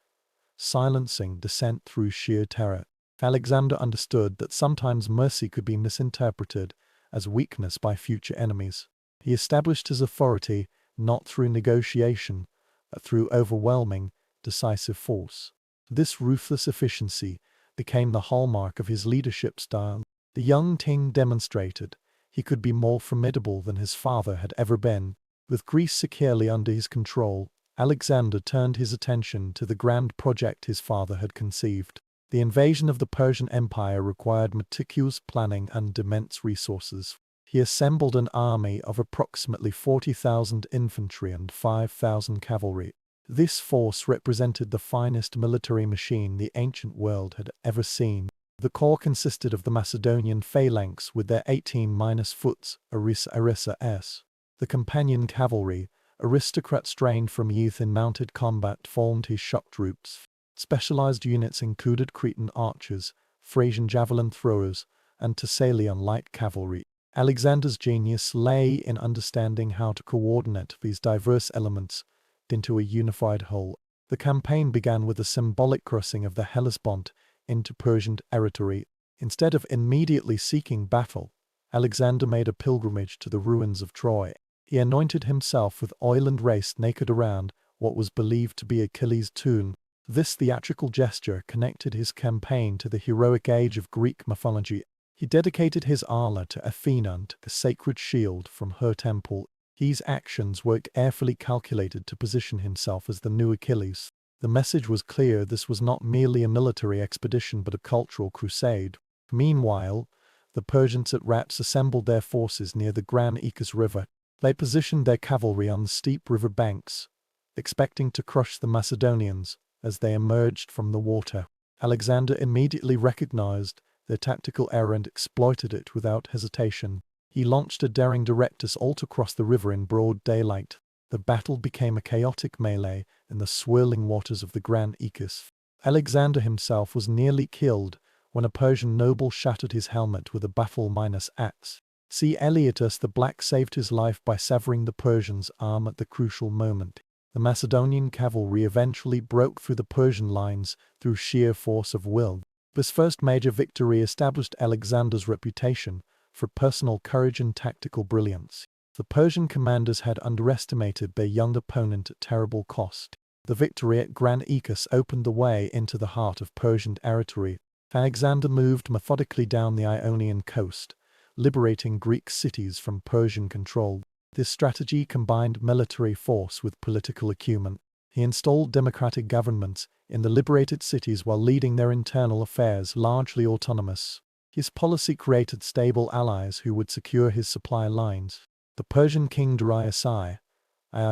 silencing dissent through sheer terror. Alexander understood that sometimes mercy could be misinterpreted as weakness by future enemies. He established his authority not through negotiation, but through overwhelming, decisive force. This ruthless efficiency became the hallmark of his leadership style. The young king demonstrated he could be more formidable than his father had ever been. With Greece securely under his control, Alexander turned his attention to the grand project his father had conceived. The invasion of the Persian Empire required meticulous planning and immense resources. He assembled an army of approximately 40,000 infantry and 5,000 cavalry. This force represented the finest military machine the ancient world had ever seen. The corps consisted of the Macedonian phalanx with their 18-foot Arissa, the companion cavalry, aristocrats trained from youth in mounted combat, formed his shock troops. Specialized units included Cretan archers, Thracian javelin throwers, and Thessalian light cavalry. Alexander's genius lay in understanding how to coordinate these diverse elements into a unified whole. The campaign began with a symbolic crossing of the Hellespont into Persian territory. Instead of immediately seeking battle, Alexander made a pilgrimage to the ruins of Troy. He anointed himself with oil and raced naked around what was believed to be Achilles' tomb. This theatrical gesture connected his campaign to the heroic age of Greek mythology. He dedicated his armor to Athena and a sacred shield from her temple. These actions were carefully calculated to position himself as the new Achilles. The message was clear: this was not merely a military expedition but a cultural crusade. Meanwhile, the Persians at Rats assembled their forces near the Gran Icus River. They positioned their cavalry on the steep river banks, expecting to crush the Macedonians as they emerged from the water. Alexander immediately recognized their tactical error and exploited it without hesitation. He launched a daring direct assault across the river in broad daylight. The battle became a chaotic melee in the swirling waters of the Gran Icus. Alexander himself was nearly killed when a Persian noble shattered his helmet with a battle-axe. C. Eliotus the Black saved his life by severing the Persian's arm at the crucial moment. The Macedonian cavalry eventually broke through the Persian lines through sheer force of will. This first major victory established Alexander's reputation for personal courage and tactical brilliance. The Persian commanders had underestimated their young opponent at terrible cost. The victory at Gran Icus opened the way into the heart of Persian territory. Alexander moved methodically down the Ionian coast, liberating Greek cities from Persian control. This strategy combined military force with political acumen. He installed democratic governments in the liberated cities while leading their internal affairs largely autonomous. His policy created stable allies who would secure his supply lines. The Persian king Darius I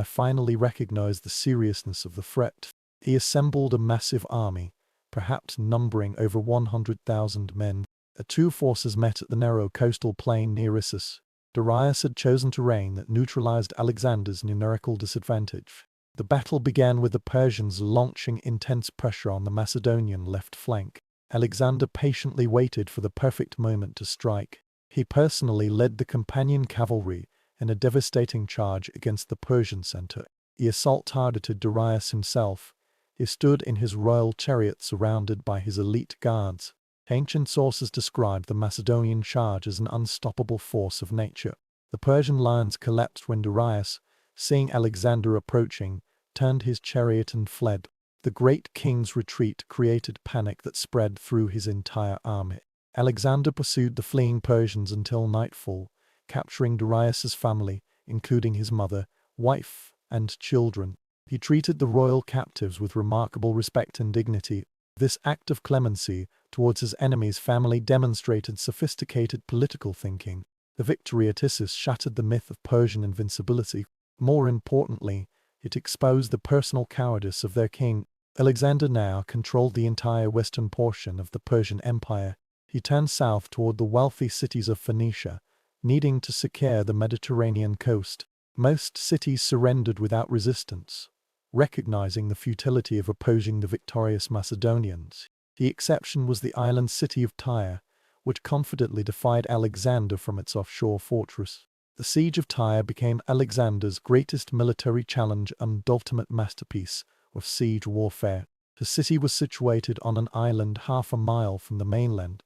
finally recognized the seriousness of the threat. He assembled a massive army, perhaps numbering over 100,000 men. The two forces met at the narrow coastal plain near Issus. Darius had chosen terrain that neutralized Alexander's numerical disadvantage. The battle began with the Persians launching intense pressure on the Macedonian left flank. Alexander patiently waited for the perfect moment to strike. He personally led the companion cavalry in a devastating charge against the Persian center. The assault targeted Darius himself. He stood in his royal chariot surrounded by his elite guards. Ancient sources described the Macedonian charge as an unstoppable force of nature. The Persian lines collapsed when Darius, seeing Alexander approaching, turned his chariot and fled. The great king's retreat created panic that spread through his entire army. Alexander pursued the fleeing Persians until nightfall, capturing Darius's family including his mother, wife, and children. He treated the royal captives with remarkable respect and dignity. This act of clemency towards his enemy's family demonstrated sophisticated political thinking. The victory at Issus shattered the myth of Persian invincibility. More importantly, it exposed the personal cowardice of their king. Alexander now controlled the entire western portion of the Persian Empire. He turned south toward the wealthy cities of Phoenicia, needing to secure the Mediterranean coast. Most cities surrendered without resistance, recognizing the futility of opposing the victorious Macedonians. The exception was the island city of Tyre, which confidently defied Alexander from its offshore fortress. The siege of Tyre became Alexander's greatest military challenge and ultimate masterpiece of siege warfare. The city was situated on an island half a mile from the mainland,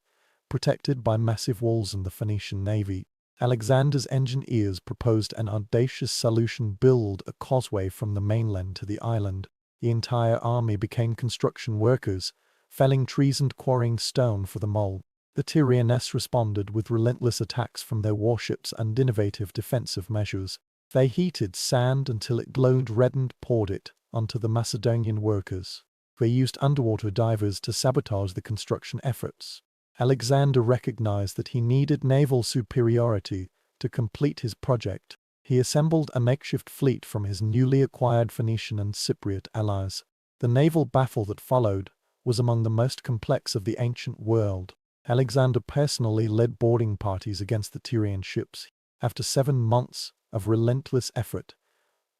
protected by massive walls and the Phoenician navy. Alexander's engineers proposed an audacious solution: build a causeway from the mainland to the island. The entire army became construction workers, felling trees and quarrying stone for the mole. The Tyrians responded with relentless attacks from their warships and innovative defensive measures. They heated sand until it glowed red and poured it onto the Macedonian workers. They used underwater divers to sabotage the construction efforts. Alexander recognized that he needed naval superiority to complete his project. He assembled a makeshift fleet from his newly acquired Phoenician and Cypriot allies. The naval battle that followed was among the most complex of the ancient world. Alexander personally led boarding parties against the Tyrian ships. After 7 months of relentless effort,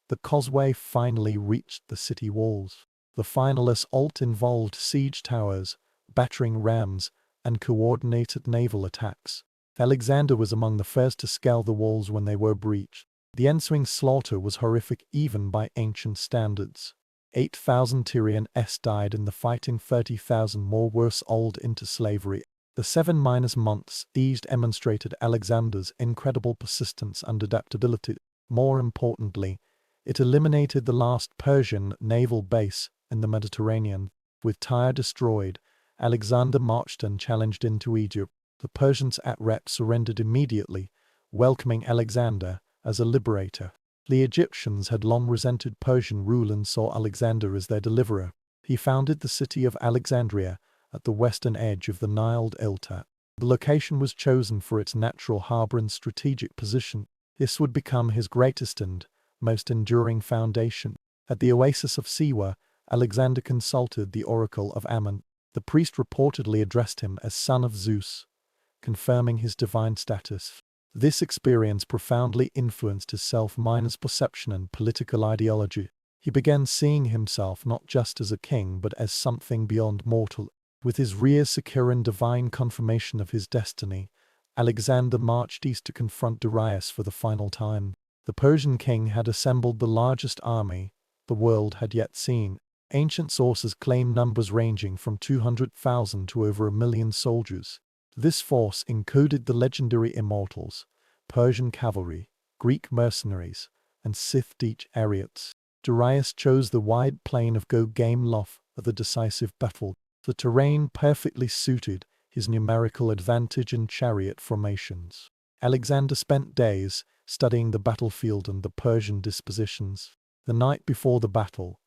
the causeway finally reached the city walls. The final assault involved siege towers, battering rams, and coordinated naval attacks. Alexander was among the first to scale the walls when they were breached. The ensuing slaughter was horrific even by ancient standards. 8,000 Tyrians died in the fighting, 30,000 more were sold into slavery. The 7 months siege demonstrated Alexander's incredible persistence and adaptability. More importantly, it eliminated the last Persian naval base in the Mediterranean. With Tyre destroyed, Alexander marched and challenged into Egypt. The Persians at Rep surrendered immediately, welcoming Alexander as a liberator. The Egyptians had long resented Persian rule and saw Alexander as their deliverer. He founded the city of Alexandria at the western edge of the Nile Delta. The location was chosen for its natural harbor and strategic position. This would become his greatest and most enduring foundation. At the oasis of Siwa, Alexander consulted the oracle of Ammon. The priest reportedly addressed him as son of Zeus, confirming his divine status. This experience profoundly influenced his self-perception and political ideology. He began seeing himself not just as a king but as something beyond mortal. With his rear secure and divine confirmation of his destiny, Alexander marched east to confront Darius for the final time. The Persian king had assembled the largest army the world had yet seen. Ancient sources claim numbers ranging from 200,000 to over 1 million soldiers. This force included the legendary immortals, Persian cavalry, Greek mercenaries, and Scythic chariots. Darius chose the wide plain of Gaugamela for the decisive battle. The terrain perfectly suited his numerical advantage in chariot formations. Alexander spent days studying the battlefield and the Persian dispositions. The night before the battle,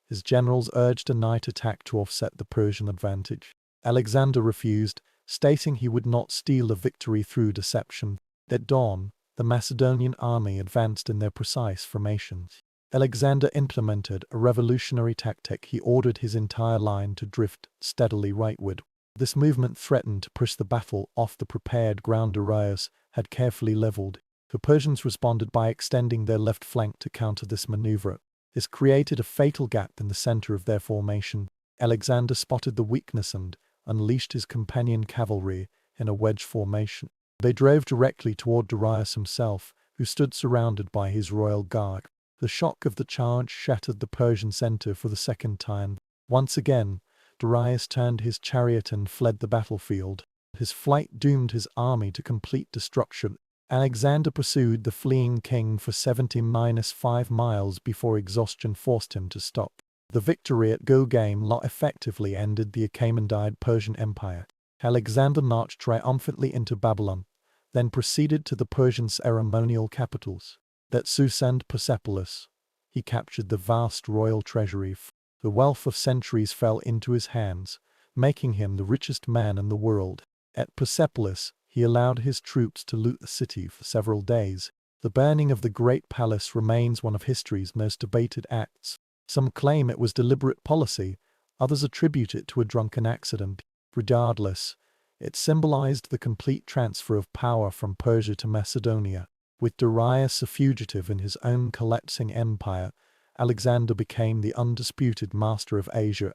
his generals urged a night attack to offset the Persian advantage. Alexander refused, stating he would not steal a victory through deception. At dawn, the Macedonian army advanced in their precise formations. Alexander implemented a revolutionary tactic. He ordered his entire line to drift steadily rightward. This movement threatened to push the battle off the prepared ground Darius had carefully leveled. The Persians responded by extending their left flank to counter this maneuver. This created a fatal gap in the center of their formation. Alexander spotted the weakness and unleashed his companion cavalry in a wedge formation. They drove directly toward Darius himself, who stood surrounded by his royal guard. The shock of the charge shattered the Persian center for the second time. Once again, Darius turned his chariot and fled the battlefield. His flight doomed his army to complete destruction. Alexander pursued the fleeing king for 70-5 miles before exhaustion forced him to stop. The victory at Gaugamela effectively ended the Achaemenid Persian Empire. Alexander marched triumphantly into Babylon, then proceeded to the Persian ceremonial capitals. that Susaned Persepolis. He captured the vast royal treasury. The wealth of centuries fell into his hands, making him the richest man in the world. At Persepolis, he allowed his troops to loot the city for several days. The burning of the great palace remains one of history's most debated acts. Some claim it was deliberate policy, others attribute it to a drunken accident. Regardless, it symbolized the complete transfer of power from Persia to Macedonia. With Darius a fugitive in his own collapsing empire, Alexander became the undisputed master of Asia